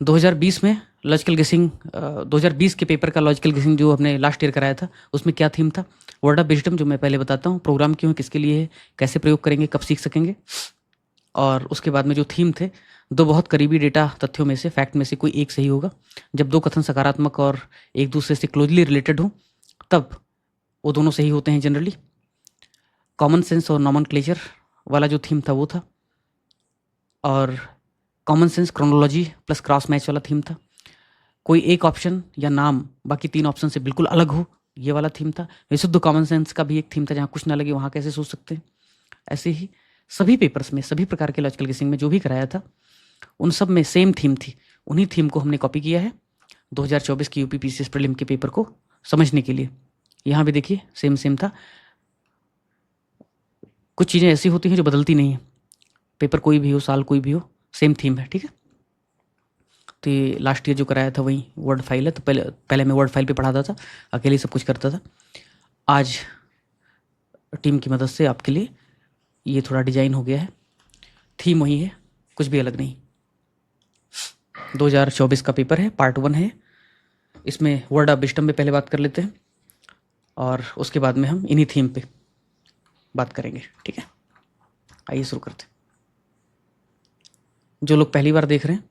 2020 में लॉजिकल गेसिंग 2020 के पेपर का लॉजिकल गेसिंग जो हमने लास्ट ईयर कराया था, उसमें क्या थीम था? वर्ड ऑफ विजडम, जो मैं पहले बताता हूँ, प्रोग्राम क्यों है, किसके लिए है, कैसे प्रयोग करेंगे, कब सीख सकेंगे। और उसके बाद में जो थीम थे, दो बहुत करीबी डेटा तथ्यों में से, फैक्ट में से कोई एक सही होगा। जब दो कथन सकारात्मक और एक दूसरे से क्लोजली रिलेटेड हो, तब वो दोनों सही होते हैं जनरली। कॉमन सेंस और नॉमेनक्लेचर वाला जो थीम था वो था। और common sense, chronology plus cross match वाला थीम था। कोई एक ऑप्शन या नाम बाकी तीन ऑप्शन से बिल्कुल अलग हो, ये वाला थीम था। विशुद्ध कॉमन सेंस का भी एक थीम था, जहाँ कुछ ना लगे वहाँ कैसे सोच सकते हैं। ऐसे ही सभी पेपर्स में, सभी प्रकार के लॉजिकल गेसिंग में जो भी कराया था, उन सब में सेम थीम थी। उन्हीं थीम को हमने कॉपी किया है 2024 की यूपी पीसीएस प्रीलिम के पेपर को समझने के लिए। यहाँ भी देखिए सेम सेम था। कुछ चीज़ें ऐसी होती हैं जो बदलती नहीं है, पेपर कोई भी हो, साल कोई भी हो, सेम थीम है, ठीक है। तो ये लास्ट ईयर जो कराया था वही वर्ड फाइल है। तो पहले मैं वर्ड फाइल पे पढ़ाता था, अकेले सब कुछ करता था। आज टीम की मदद से आपके लिए ये थोड़ा डिजाइन हो गया है। थीम वही है, कुछ भी अलग नहीं। 2024 का पेपर है, पार्ट 1 है। इसमें वर्ड ऑफ विजडम पे पहले बात कर लेते हैं, और उसके बाद में हम इन्हीं थीम पे बात करेंगे, ठीक है। आइए शुरू करते हैं। जो लोग पहली बार देख रहे हैं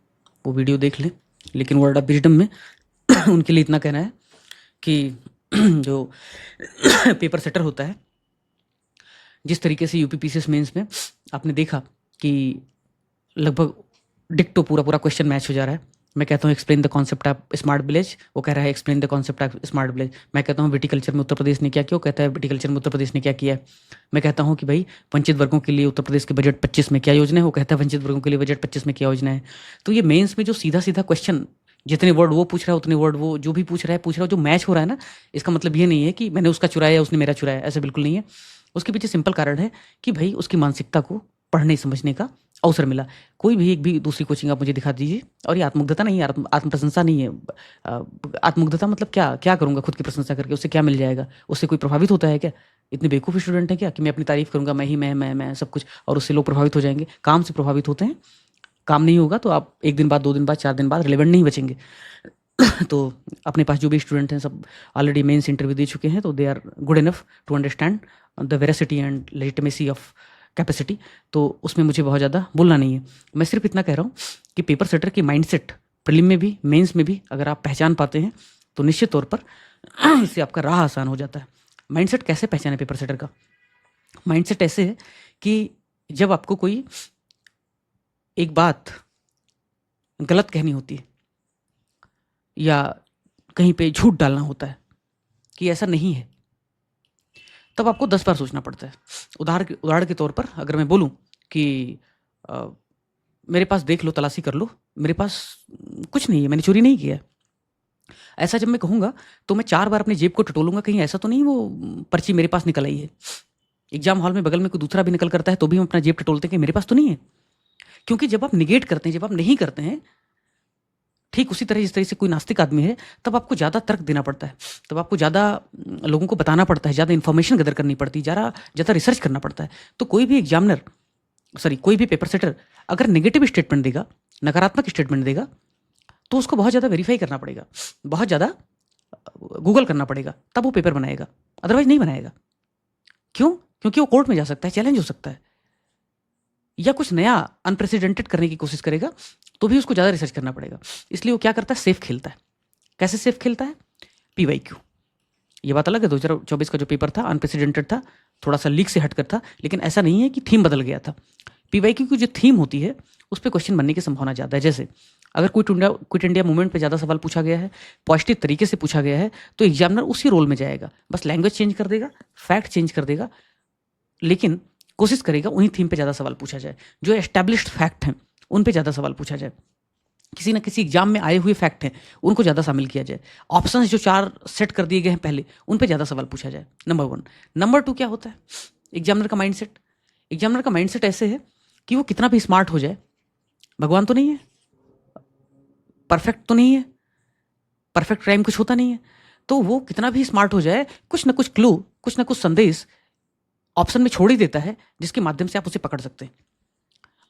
वो वीडियो देख लें, लेकिन वर्ड ऑफ विजडम में उनके लिए इतना कहना है कि जो पेपर सेटर होता है, जिस तरीके से यूपी पीसीएस मेंस में आपने देखा कि लगभग डिक्टो पूरा पूरा क्वेश्चन मैच हो जा रहा है। मैं कहता हूँ explain the concept of smart village, वो कह रहा है explain the concept of smart village. मैं कहता हूँ विटिकल्चर में उत्तर प्रदेश ने क्या किया, वो कहता है विटिकल्चर में उत्तर प्रदेश ने क्या किया है। मैं कहता हूँ कि भाई वंचित वर्गों के लिए उत्तर प्रदेश के बजट 25 में क्या योजना है, वो कहता है वंचित वर्गों के लिए बजट 25 में क्या योजना है। तो ये मेंस में जो सीधा सीधा क्वेश्चन, जितने वर्ड वो पूछ रहा है उतने वर्ड वो जो भी पूछ रहा है, जो मैच हो रहा है ना, इसका मतलब ये नहीं है कि मैंने उसका चुराया या उसने मेरा चुराया, ऐसा बिल्कुल नहीं है। उसके पीछे सिंपल कारण है कि भाई उसकी मानसिकता को पढ़ने समझने का अवसर मिला। कोई भी एक भी दूसरी कोचिंग आप मुझे दिखा दीजिए, और ये आत्ममुग्धता नहीं है, आत्म प्रशंसा नहीं है। आत्ममुग्धता मतलब क्या क्या करूँगा खुद की प्रशंसा करके, उससे क्या मिल जाएगा? उससे कोई प्रभावित होता है क्या? इतने बेवकूफ़ स्टूडेंट हैं क्या कि मैं अपनी तारीफ करूँगा, मैं ही मैं सब कुछ, और उससे लोग प्रभावित हो जाएंगे? काम से प्रभावित होते हैं। काम नहीं होगा तो आप 1 दिन बाद, 2 दिन बाद, 4 दिन बाद रिलेवेंट नहीं बचेंगे। तो अपने पास जो भी स्टूडेंट हैं सब ऑलरेडी मेंस इंटरव्यू दे चुके हैं, तो they are good enough to understand the veracity and legitimacy of capacity. तो उसमें मुझे बहुत ज़्यादा बोलना नहीं है। मैं सिर्फ इतना कह रहा हूँ कि पेपर सेटर की माइंडसेट प्रीलिम में भी, मेंस में भी अगर आप पहचान पाते हैं तो निश्चित तौर पर इससे आपका राह आसान हो जाता है। माइंडसेट कैसे पहचाने पेपर सेटर का? माइंडसेट ऐसे है कि जब आपको कोई एक बात गलत कहनी होती है या कहीं पे झूठ डालना होता है कि ऐसा नहीं है, तब आपको 10 बार सोचना पड़ता है। उदाहरण के तौर पर अगर मैं बोलूं कि मेरे पास देख लो, तलाशी कर लो, मेरे पास कुछ नहीं है, मैंने चोरी नहीं किया है, ऐसा जब मैं कहूँगा तो मैं 4 बार अपनी जेब को टटोलूंगा, कहीं ऐसा तो नहीं वो पर्ची मेरे पास निकल आई है। एग्जाम हॉल में बगल में कोई दूसरा भी निकल करता है तो भी हम अपना जेब टटोलते हैं कि मेरे पास तो नहीं है। क्योंकि जब आप निगेट करते हैं, जब आप नहीं करते हैं, ठीक उसी तरह जिस तरह से कोई नास्तिक आदमी है, तब आपको ज़्यादा तर्क देना पड़ता है, तब आपको ज़्यादा लोगों को बताना पड़ता है, ज़्यादा इन्फॉर्मेशन गदर करनी पड़ती है, ज़्यादा रिसर्च करना पड़ता है। तो कोई भी एग्जामिनर, सॉरी कोई भी पेपर सेटर अगर नेगेटिव स्टेटमेंट देगा, नकारात्मक स्टेटमेंट देगा, तो उसको बहुत ज़्यादा वेरीफाई करना पड़ेगा, बहुत ज़्यादा गूगल करना पड़ेगा, तब वो पेपर बनाएगा, अदरवाइज नहीं बनाएगा। क्यों? क्योंकि वो कोर्ट में जा सकता है, चैलेंज हो सकता है, या कुछ नया अनप्रेसिडेंटेड करने की कोशिश करेगा, तो भी उसको ज़्यादा रिसर्च करना पड़ेगा। इसलिए वो क्या करता है, सेफ खेलता है। कैसे सेफ खेलता है? PYQ। ये बात अलग है, 2024 का जो पेपर था अनप्रेसिडेंटेड था, थोड़ा सा लीक से हटकर था, लेकिन ऐसा नहीं है कि थीम बदल गया था। PYQ की जो थीम होती है उस पर क्वेश्चन बनने की संभावना ज़्यादा है। जैसे अगर क्विट इंडिया मूवमेंट पे ज़्यादा सवाल पूछा गया है, पॉजिटिव तरीके से पूछा गया है, तो एग्जामिनर उसी रोल में जाएगा, बस लैंग्वेज चेंज कर देगा, फैक्ट चेंज कर देगा, लेकिन कोशिश करेगा उन्हीं थीम पे ज़्यादा सवाल पूछा जाए। जो एस्टैब्लिश्ड फैक्ट हैं उन पे ज़्यादा सवाल पूछा जाए, किसी ना किसी एग्जाम में आए हुए फैक्ट हैं उनको ज़्यादा शामिल किया जाए, ऑप्शंस जो 4 सेट कर दिए गए हैं पहले, उन पे ज़्यादा सवाल पूछा जाए। नंबर 1। नंबर 2 क्या होता है एग्जामिनर का माइंडसेट? एग्जामिनर का माइंडसेट ऐसे है कि वो कितना भी स्मार्ट हो जाए, भगवान तो नहीं है, परफेक्ट तो नहीं है, परफेक्ट क्राइम कुछ होता नहीं है, तो वो कितना भी स्मार्ट हो जाए, कुछ ना कुछ क्लू, कुछ ना कुछ संदेश ऑप्शन में छोड़ ही देता है, जिसके माध्यम से आप उसे पकड़ सकते हैं।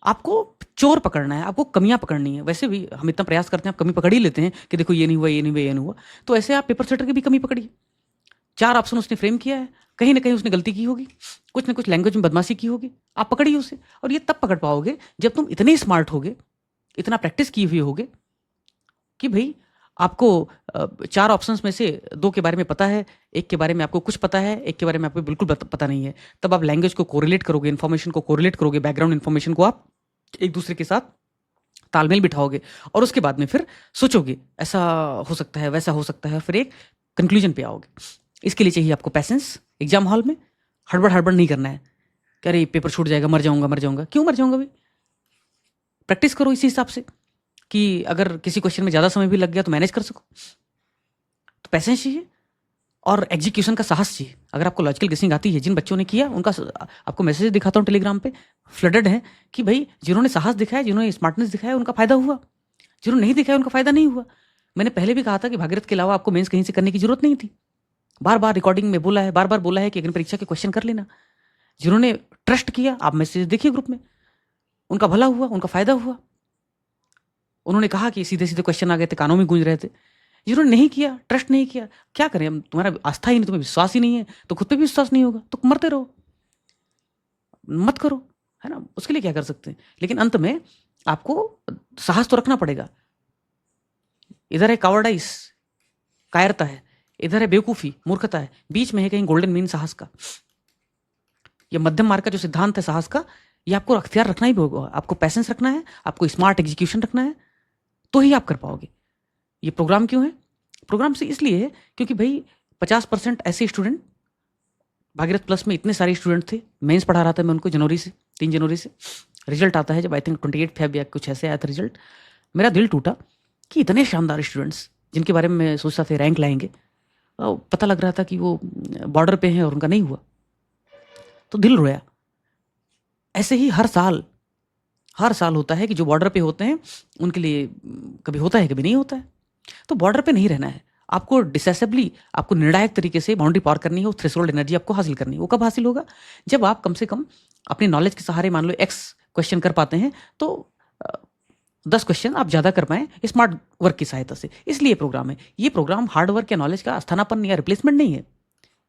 आपको चोर पकड़ना है, आपको कमियां पकड़नी है। वैसे भी हम इतना प्रयास करते हैं, आप कमी पकड़ ही लेते हैं कि देखो ये नहीं हुआ, ये नहीं हुआ, ये नहीं हुआ। तो ऐसे आप पेपर सेटर की भी कमी पकड़िए। 4 ऑप्शन उसने फ्रेम किया है, कहीं ना कहीं उसने गलती की होगी, कुछ ना कुछ लैंग्वेज में बदमाशी की होगी, आप पकड़िए उसे। और ये तब पकड़ पाओगे जब तुम इतने स्मार्ट होगे, इतना प्रैक्टिस किए हुए होगे कि भाई आपको 4 ऑप्शंस में से 2 के बारे में पता है, एक के बारे में आपको कुछ पता है, एक के बारे में आपको बिल्कुल पता नहीं है। तब आप लैंग्वेज को कोरिलेट करोगे, इन्फॉर्मेशन को कोरिलेट करोगे, बैकग्राउंड इन्फॉर्मेशन को आप एक दूसरे के साथ तालमेल बिठाओगे और उसके बाद में फिर सोचोगे ऐसा हो सकता है, वैसा हो सकता है, फिर एक कंक्लूजन पे आओगे। इसके लिए चाहिए आपको पैसेंस। एग्जाम हॉल में हड़बड़ हड़बड़ नहीं करना है कि अरे पेपर छूट जाएगा, मर जाऊंगा, मर जाऊंगा। क्यों मर जाऊंगा भाई? प्रैक्टिस करो इसी हिसाब से कि अगर किसी क्वेश्चन में ज़्यादा समय भी लग गया तो मैनेज कर सको। तो पैसेंस चाहिए और एग्जीक्यूशन का साहस चाहिए। अगर आपको लॉजिकल गेसिंग आती है, जिन बच्चों ने किया उनका आपको मैसेज दिखाता हूँ टेलीग्राम पे, फ्लडेड है कि भाई जिन्होंने साहस दिखाया, जिन्होंने स्मार्टनेस दिखाया, उनका फायदा हुआ, जिन्होंने नहीं दिखाया उनका फायदा नहीं हुआ। मैंने पहले भी कहा था कि भागीरथ के अलावा आपको मेंस कहीं से करने की जरूरत नहीं थी। बार बार रिकॉर्डिंग में बोला है, बार बार बोला है कि अग्नि परीक्षा के क्वेश्चन कर लेना। जिन्होंने ट्रस्ट किया, आप मैसेज देखिए ग्रुप में, उनका भला हुआ, उनका फायदा हुआ। उन्होंने कहा कि सीधे सीधे क्वेश्चन आ गए थे, कानों में गूंज रहे थे। जिन्होंने नहीं किया, ट्रस्ट नहीं किया, क्या करें हम? तुम्हारा आस्था ही नहीं, तुम्हें विश्वास ही नहीं है तो खुद पे भी विश्वास नहीं होगा तो मरते रहो, मत करो, है ना? उसके लिए क्या कर सकते हैं? लेकिन अंत में आपको साहस तो रखना पड़ेगा। इधर है कावर्डाइस, कायरता है, इधर है बेवकूफी, मूर्खता है, बीच में है कहीं गोल्डन मीन साहस का। ये मध्यम मार्ग का जो सिद्धांत है साहस का, ये आपको अख्तियार रखना ही होगा। आपको पैसेंस रखना है, आपको स्मार्ट एग्जीक्यूशन रखना है, तो ही आप कर पाओगे। ये प्रोग्राम क्यों है? प्रोग्राम से इसलिए है क्योंकि भाई 50% ऐसे स्टूडेंट, भागीरथ प्लस में इतने सारे स्टूडेंट थे, मेंस पढ़ा रहा था मैं उनको जनवरी से, 3 जनवरी से। रिजल्ट आता है जब आई थिंक 28 फेब या कुछ ऐसे आया था रिजल्ट। मेरा दिल टूटा कि इतने शानदार स्टूडेंट्स जिनके बारे में मैं सोचता था रैंक लाएंगे, पता लग रहा था कि वो बॉर्डर पे हैं और उनका नहीं हुआ, तो दिल रोया। ऐसे ही हर साल होता है कि जो बॉर्डर पे होते हैं उनके लिए कभी होता है, कभी नहीं होता है। तो बॉर्डर पे नहीं रहना है आपको, डिसेसिवली आपको निर्णायक तरीके से बाउंड्री पार करनी है। वो थ्रेशोल्ड एनर्जी आपको हासिल करनी है। वो कब हासिल होगा? जब आप कम से कम अपनी नॉलेज के सहारे मान लो एक्स क्वेश्चन कर पाते हैं तो 10 क्वेश्चन आप ज़्यादा कर पाएं स्मार्ट वर्क की सहायता से। इसलिए प्रोग्राम है। ये प्रोग्राम हार्ड वर्क या नॉलेज का स्थानापन्न या रिप्लेसमेंट नहीं है।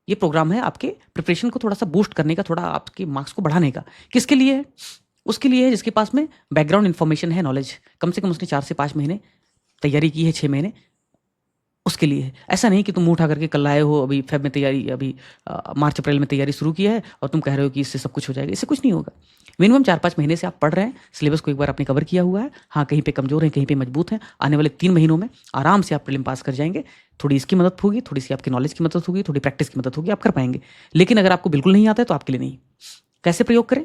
ये प्रोग्राम है आपके प्रिपरेशन को थोड़ा सा बूस्ट करने का, थोड़ा आपके मार्क्स को बढ़ाने का। किसके लिए है? उसके लिए है जिसके पास में बैकग्राउंड इन्फॉर्मेशन है, नॉलेज कम से कम उसने 4 से 5 महीने तैयारी की है, 6 महीने, उसके लिए है। ऐसा नहीं कि तुम मुंह उठा करके कल आए हो, अभी फेब में तैयारी, अभी मार्च अप्रैल में तैयारी शुरू की है और तुम कह रहे हो कि इससे सब कुछ हो जाएगा। इससे कुछ नहीं होगा। मिनिमम 4-5 महीने से आप पढ़ रहे हैं, सिलेबस को एक बार आपने कवर किया हुआ है। हाँ, कहीं पे कमजोर हैं, कहीं पे मजबूत हैं। आने वाले 3 महीनों में आराम से आप प्रीलिम पास कर जाएंगे। थोड़ी इसकी मदद होगी, थोड़ी सी आपकी नॉलेज की मदद होगी, थोड़ी प्रैक्टिस की मदद होगी, आप कर पाएंगे। लेकिन अगर आपको बिल्कुल नहीं आता है तो आपके लिए नहीं। कैसे प्रयोग करें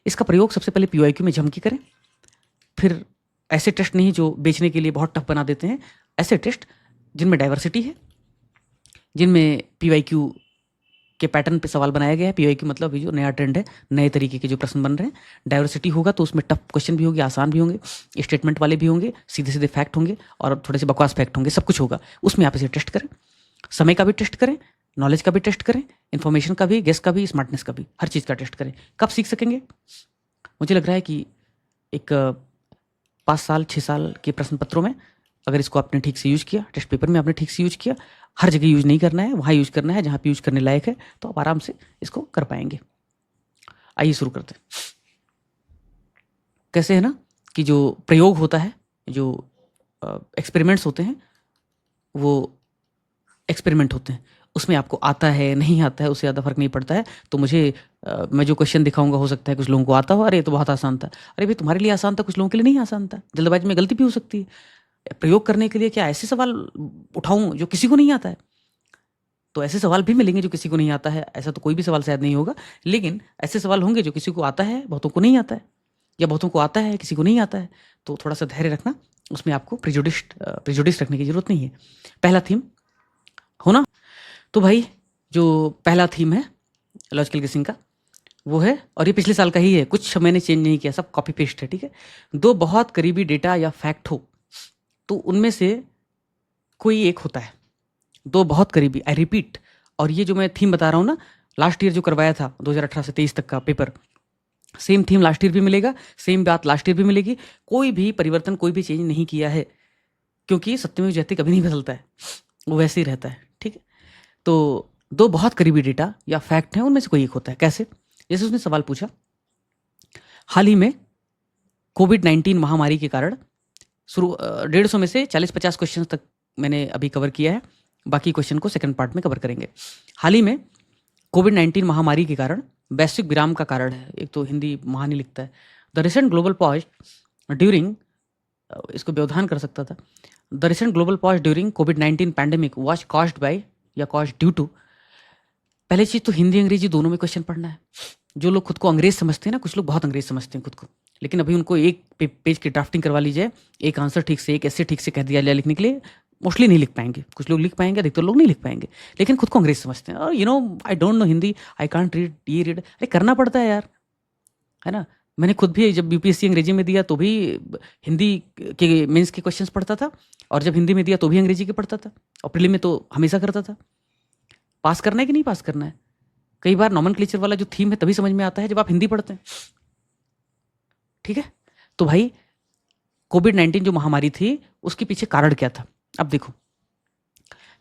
इसका? प्रयोग सबसे पहले PYQ में झमकी करें। फिर ऐसे टेस्ट नहीं जो बेचने के लिए बहुत टफ बना देते हैं, ऐसे टेस्ट जिनमें डाइवर्सिटी है, जिनमें PYQ के पैटर्न पे सवाल बनाया गया है। PYQ मतलब जो नया ट्रेंड है, नए तरीके के जो प्रश्न बन रहे हैं। डाइवर्सिटी होगा तो उसमें टफ क्वेश्चन भी होंगे, आसान भी होंगे, स्टेटमेंट वाले भी होंगे, सीधे सीधे फैक्ट होंगे और थोड़े से बकवास फैक्ट होंगे, सब कुछ होगा। उसमें आप इसे टेस्ट करें। समय का भी टेस्ट करें, नॉलेज का भी टेस्ट करें, इन्फॉर्मेशन का भी, गेस का भी, स्मार्टनेस का भी, हर चीज़ का टेस्ट करें। कब सीख सकेंगे? मुझे लग रहा है कि एक 5 साल 6 साल के प्रश्न पत्रों में अगर इसको आपने ठीक से यूज किया, टेस्ट पेपर में आपने ठीक से यूज किया, हर जगह यूज नहीं करना है, वहाँ यूज करना है जहाँ पे यूज करने लायक है, तो आप आराम से इसको कर पाएंगे। आइए शुरू करते हैं। कैसे है ना कि जो प्रयोग होता है, जो एक्सपेरिमेंट्स होते हैं, वो एक्सपेरिमेंट होते हैं। उसमें आपको आता है नहीं आता है उससे ज़्यादा फर्क नहीं पड़ता है। तो मुझे मैं जो क्वेश्चन दिखाऊंगा हो सकता है कुछ लोगों को आता हो, अरे ये तो बहुत आसान था। अरे भाई तुम्हारे लिए आसान था, कुछ लोगों के लिए नहीं आसान था। जल्दबाजी में गलती भी हो सकती है। प्रयोग करने के लिए क्या ऐसे सवाल उठाऊं जो किसी को नहीं आता है? तो ऐसे सवाल भी मिलेंगे जो किसी को नहीं आता है। ऐसा तो कोई भी सवाल शायद नहीं होगा, लेकिन ऐसे सवाल होंगे जो किसी को आता है, बहुतों को नहीं आता है, या बहुतों को आता है, किसी को नहीं आता है। तो थोड़ा सा धैर्य रखना, उसमें आपको प्रिजुडिस रखने की जरूरत नहीं है। पहला थीम होना, तो भाई जो पहला थीम है लॉजिकल गेसिंग का वो है, और ये पिछले साल का ही है, कुछ मैंने चेंज नहीं किया, सब कॉपी पेस्ट है, ठीक है। दो बहुत करीबी डेटा या फैक्ट हो तो उनमें से कोई एक होता है। दो बहुत करीबी, आई रिपीट। और ये जो मैं थीम बता रहा हूँ ना, लास्ट ईयर जो करवाया था 2018 से 23 तक का paper, same theme last year भी मिलेगा, सेम बात लास्ट ईयर भी मिलेगी, कोई भी परिवर्तन, कोई भी चेंज नहीं किया है, क्योंकि सत्यमेव जयते कभी नहीं बदलता है, वो वैसे ही रहता है। ठीक है, तो दो बहुत करीबी डेटा या फैक्ट हैं, उनमें से कोई एक होता है। कैसे? जैसे उसने सवाल पूछा, हाल ही में कोविड-19 महामारी के कारण शुरू 150 में से 40-50 क्वेश्चन तक मैंने अभी कवर किया है, बाकी क्वेश्चन को सेकंड पार्ट में कवर करेंगे। हाल ही में कोविड-19 महामारी के कारण वैश्विक विराम का कारण है, एक तो हिंदी महानी लिखता है, the recent global pause during, इसको व्यवधान कर सकता था, the recent global pause during covid pandemic was caused by या कॉज्ड ड्यू टू। पहले चीज़ तो हिंदी अंग्रेजी दोनों में क्वेश्चन पढ़ना है। जो लोग खुद को अंग्रेज समझते हैं ना, कुछ लोग बहुत अंग्रेज समझते हैं खुद को, लेकिन अभी उनको एक पेज की ड्राफ्टिंग करवा लीजिए, एक आंसर ठीक से, एक ऐसे ठीक से कह दिया जाए लिखने के लिए, मोस्टली नहीं लिख पाएंगे। कुछ लोग लिख पाएंगे, अधिकतर लोग नहीं लिख पाएंगे, लेकिन खुद को अंग्रेज समझते हैं। और I don't know Hindi, I can't read, ये रीड, अरे करना पड़ता है यार, है ना। मैंने खुद भी जब यूपीएससी अंग्रेजी में दिया तो भी हिंदी के मेंस के क्वेश्चंस पढ़ता था, और जब हिंदी में दिया तो भी अंग्रेजी के पढ़ता था, और प्रीलिम में तो हमेशा करता था। पास करना है कि नहीं पास करना है? कई बार नॉमेनक्लेचर वाला जो थीम है तभी समझ में आता है जब आप हिंदी पढ़ते हैं। ठीक है, तो भाई कोविड-19 जो महामारी थी उसके पीछे कारण क्या था? अब देखो,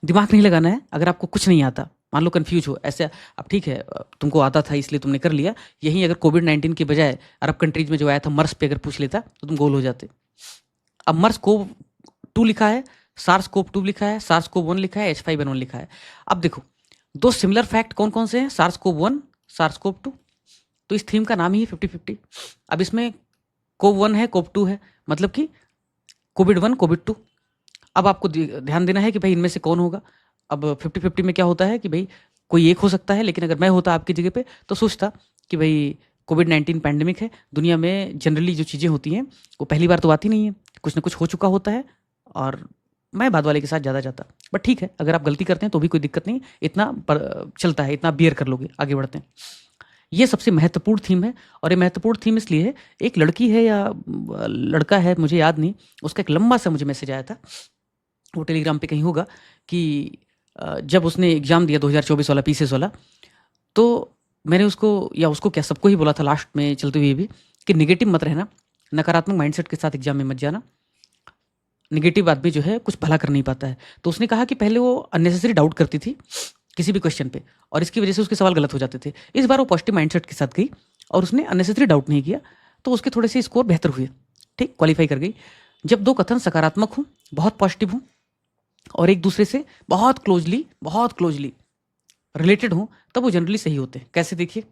दिमाग नहीं लगाना है। अगर आपको कुछ नहीं आता, मान लो कंफ्यूज हो ऐसे, अब ठीक है तुमको आता था इसलिए तुमने कर लिया, यही अगर कोविड-19 के बजाय अरब कंट्रीज में जो आया था मर्स पे अगर पूछ लेता तो तुम गोल हो जाते। अब मर्स कोव 2 लिखा है, सार्स कोव 2 लिखा है, सार्स कोव 1 लिखा है, H5N1 लिखा है। अब देखो, दो सिमिलर फैक्ट कौन कौन से हैं? SARS CoV 1, SARS CoV 2। तो इस थीम का नाम ही है 50-50। अब इसमें कोव 1 है, कोव 2 है, मतलब कि कोविड 1, कोविड 2। अब आपको ध्यान देना है कि भाई इनमें से कौन होगा। अब 50-50 में क्या होता है कि भाई कोई एक हो सकता है, लेकिन अगर मैं होता आपकी जगह पे तो सोचता कि भाई कोविड-19 पैंडेमिक है, दुनिया में जनरली जो चीज़ें होती हैं वो पहली बार तो आती नहीं है, कुछ ना कुछ हो चुका होता है, और मैं बाद वाले के साथ ज़्यादा जाता। बट ठीक है, अगर आप गलती करते हैं तो भी कोई दिक्कत नहीं, इतना चलता है, इतना बियर कर लोगे, आगे बढ़ते हैं। ये सबसे महत्वपूर्ण थीम है, और ये महत्वपूर्ण थीम इसलिए है, एक लड़की है या लड़का है मुझे याद नहीं, उसका एक लंबा सा मुझे मैसेज आया था, वो टेलीग्राम पे कहीं होगा, कि जब उसने एग्ज़ाम दिया 2024 वाला पीसीएस वाला, तो मैंने उसको या उसको क्या सबको ही बोला था लास्ट में चलते हुए भी कि नेगेटिव मत रहना, नकारात्मक माइंडसेट के साथ एग्जाम में मत जाना, नेगेटिव आदमी जो है कुछ भला कर नहीं पाता है। तो उसने कहा कि पहले वो अननेसेसरी डाउट करती थी किसी भी क्वेश्चन पे, और इसकी वजह से उसके सवाल गलत हो जाते थे। इस बार वो पॉजिटिव माइंडसेट के साथ गई और उसने अननेसेसरी डाउट नहीं किया, तो उसके थोड़े से स्कोर बेहतर हुए, ठीक, क्वालिफाई कर गई। जब दो कथन सकारात्मक हों, बहुत पॉजिटिव हों, और एक दूसरे से बहुत क्लोजली रिलेटेड हों, तब वो जनरली सही होते हैं। कैसे? देखिए,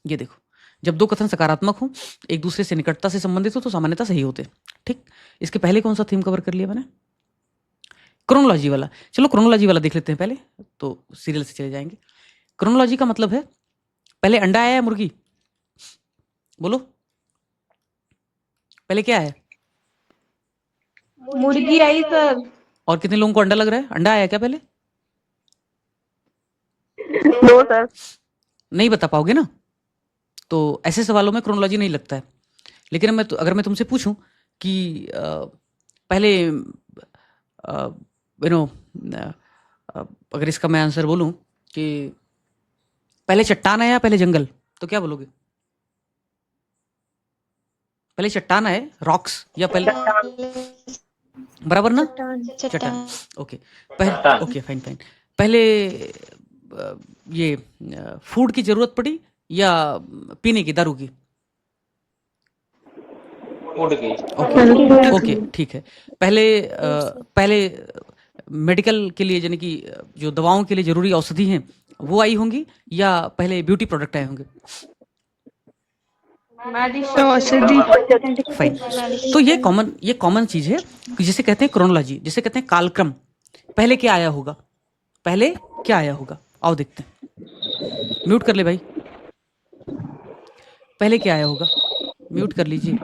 ये देखो, जब दो कथन सकारात्मक हों, एक दूसरे से निकटता से संबंधित हो, तो सामान्यतः सही होते हैं। ठीक, इसके पहले कौन सा थीम कवर कर लिया मैंने? क्रोनोलॉजी वाला। चलो क्रोनोलॉजी वाला देख लेते हैं पहले, तो सीरियल से चले जाएंगे। क्रोनोलॉजी का मतलब है पहले अंडा आया या मुर्गी? बोलो, पहले क्या है? मुर्गी आई सर। और कितने लोगों को अंडा लग रहा है? अंडा आया क्या पहले? No sir. नहीं बता पाओगे ना, तो ऐसे सवालों में क्रोनोलॉजी नहीं लगता है। लेकिन अगर मैं तुमसे पूछूं कि पहले यू नो अगर इसका मैं आंसर बोलूं कि पहले चट्टान आया पहले जंगल, तो क्या बोलोगे? पहले चट्टान आए, रॉक्स, या पहले, बराबर ना? चट्टान। ओके, पहले, ओके फाइन फाइन, पहले ये फूड की जरूरत पड़ी या पीने की, दारू की? फूड की। ओके ठीक है। पहले मेडिकल के लिए, यानी कि जो दवाओं के लिए जरूरी औषधि हैं वो आई होंगी, या पहले ब्यूटी प्रोडक्ट आए होंगे? औषधि। फाइन। तो ये कॉमन चीज है कि जिसे कहते हैं क्रोनोलॉजी, जिसे कहते हैं कालक्रम। पहले क्या आया होगा? पहले क्या आया होगा? आओ देखते हैं। म्यूट कर ले भाई। पहले क्या आया होगा? म्यूट कर लीजिए।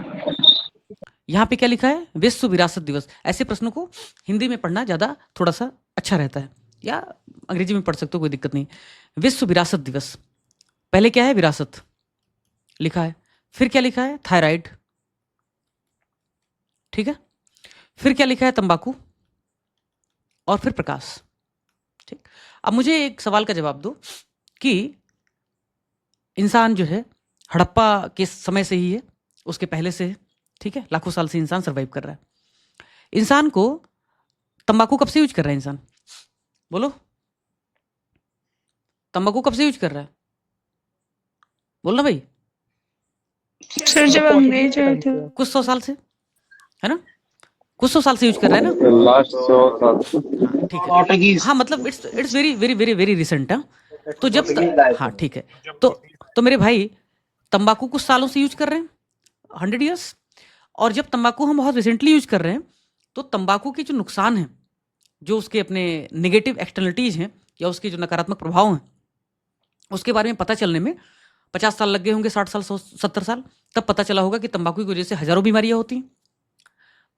यहाँ पे क्या लिखा है? विश्व विरासत दिवस। ऐसे प्रश्नों को हिंदी में पढ़ना ज़्यादा थोड़ा सा अच्छा रहता है, या अंग्रेजी में पढ़ सकते हो, कोई दिक्कत नहीं। विश्व विरासत दिवस, पहले क्या है? विरासत लिखा है, फिर क्या लिखा है? थायराइड, ठीक है, फिर क्या लिखा है? तंबाकू, और फिर प्रकाश। ठीक, अब मुझे एक सवाल का जवाब दो कि इंसान जो है हड़प्पा के समय से ही है, उसके पहले से है, ठीक है, लाखों साल से इंसान सर्वाइव कर रहा है। इंसान को तंबाकू कब से यूज कर रहा है इंसान, बोलो, तंबाकू कब से यूज कर रहा है, बोलना भाई। सर जब अंग्रेज आए थे कुछ 100 साल से, है ना, कुछ 100 साल से यूज कर रहा है ना। लास्ट 100 साल। हाँ ठीक है, हाँ मतलब it's very very very very recent. हाँ तो हाँ ठीक है, तो मेरे भाई तंबाकू कुछ सालों से यूज कर रहे हैं, 100 ईयर्स। और जब तंबाकू हम बहुत रिसेंटली यूज कर रहे हैं तो तंबाकू के जो नुकसान हैं, जो उसके अपने नेगेटिव एक्सटर्नलिटीज हैं या उसके जो नकारात्मक प्रभाव हैं, उसके बारे में पता चलने में 50 साल लग गए होंगे, 60 साल, 70 साल। तब पता चला होगा कि तंबाकू की वजह से हजारों बीमारियां होती हैं।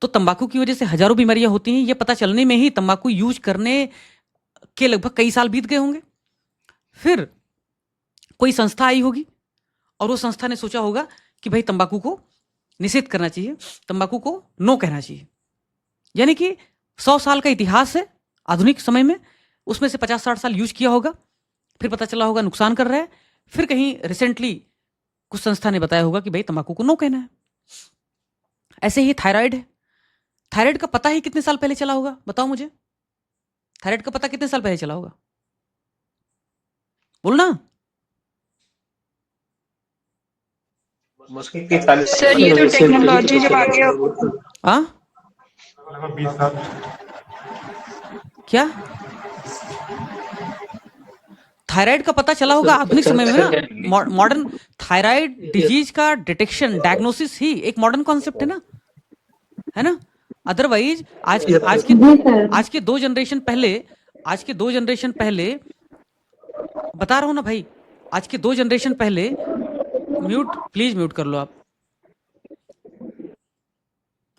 तो तंबाकू की वजह से हजारों बीमारियां होती हैं, ये पता चलने में ही तंबाकू यूज करने के लगभग कई साल बीत गए होंगे। फिर कोई संस्था आई होगी और वो संस्था ने सोचा होगा कि भाई तंबाकू को निषेध करना चाहिए, तंबाकू को नो कहना चाहिए। यानी कि 100 साल का इतिहास है आधुनिक समय में, उसमें से 50-60 साल यूज किया होगा, फिर पता चला होगा नुकसान कर रहा है, फिर कहीं रिसेंटली कुछ संस्था ने बताया होगा कि भाई तंबाकू को नो कहना है। ऐसे ही थायराइड है, थायराइड का पता ही कितने साल पहले चला होगा, बताओ मुझे, थायराइड का पता कितने साल पहले चला होगा, बोलना। सर ये तो टेक्नोलॉजी जब आ गया हाँ क्या, थायराइड का पता चला होगा आधुनिक समय में ना। मॉडर्न थायराइड डिजीज का डिटेक्शन, डायग्नोसिस ही एक मॉडर्न कॉन्सेप्ट है ना। अदरवाइज आज के 2 जनरेशन पहले बता रहा हूं ना भाई, आज के 2 जनरेशन पहले, प्लीज म्यूट कर लो आप।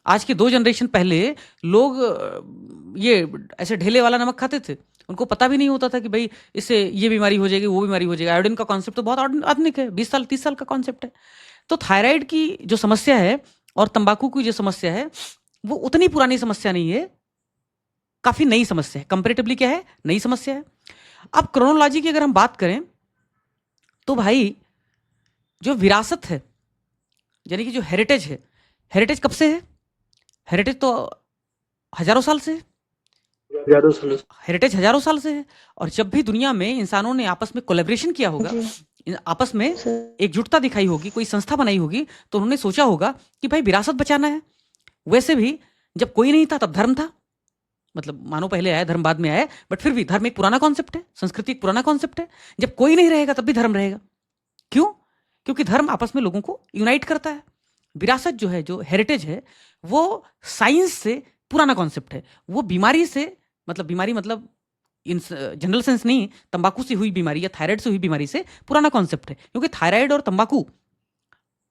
आज के 2 जनरेशन पहले लोग ये ऐसे ढेले वाला नमक खाते थे, उनको पता भी नहीं होता था कि भाई इससे ये बीमारी हो जाएगी, वो बीमारी हो जाएगी। आयोडीन का कॉन्सेप्ट तो बहुत आधुनिक है, 20 साल 30 साल का कॉन्सेप्ट है। तो थायराइड की जो समस्या है और तंबाकू की जो समस्या है वो उतनी पुरानी समस्या नहीं है, काफी नई समस्या है, कंपेरेटिवली क्या है, नई समस्या है। अब क्रोनोलॉजी की अगर हम बात करें तो भाई जो विरासत है, यानी कि जो हेरिटेज है, हेरिटेज कब से है, हेरिटेज तो हजारों साल से है, हेरिटेज हजारों साल से है। और जब भी दुनिया में इंसानों ने आपस में कोलैबोरेशन किया होगा, आपस में एकजुटता दिखाई होगी, कोई संस्था बनाई होगी, तो उन्होंने सोचा होगा कि भाई विरासत बचाना है। वैसे भी जब कोई नहीं था तब धर्म था, मतलब मानो पहले आया धर्म बाद में आया, बट फिर भी धर्म एक पुराना कॉन्सेप्ट है, संस्कृति एक पुराना कॉन्सेप्ट है। जब कोई नहीं रहेगा तब भी धर्म रहेगा। क्यों? क्योंकि धर्म आपस में लोगों को यूनाइट करता है। विरासत जो है, जो हेरिटेज है, वो साइंस से पुराना कॉन्सेप्ट है। वो बीमारी से, मतलब बीमारी मतलब इन जनरल सेंस नहीं, तंबाकू से हुई बीमारी या थायराइड से हुई बीमारी से पुराना कॉन्सेप्ट है। क्योंकि थायराइड और तंबाकू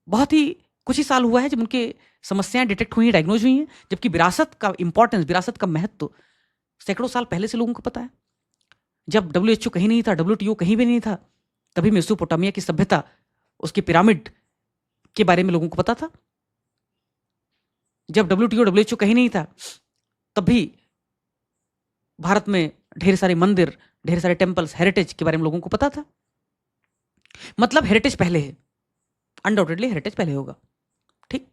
बहुत ही कुछ ही साल हुआ है जब उनके समस्याएं डिटेक्ट हुई हैं, डायग्नोज हुई हैं, जबकि विरासत का इंपॉर्टेंस, विरासत का महत्व सैकड़ों साल पहले से लोगों को पता है। जब WHO कहीं नहीं था, WTO कहीं भी नहीं था, तभी मेसोपोटामिया की सभ्यता, उसके पिरामिड के बारे में लोगों को पता था। जब WTO WHO कहीं नहीं था, तब भी भारत में ढेर सारे मंदिर, ढेर सारे टेम्पल्स, हेरिटेज के बारे में लोगों को पता था। मतलब हेरिटेज पहले है, अनडाउटेडली हेरिटेज पहले होगा, ठीक।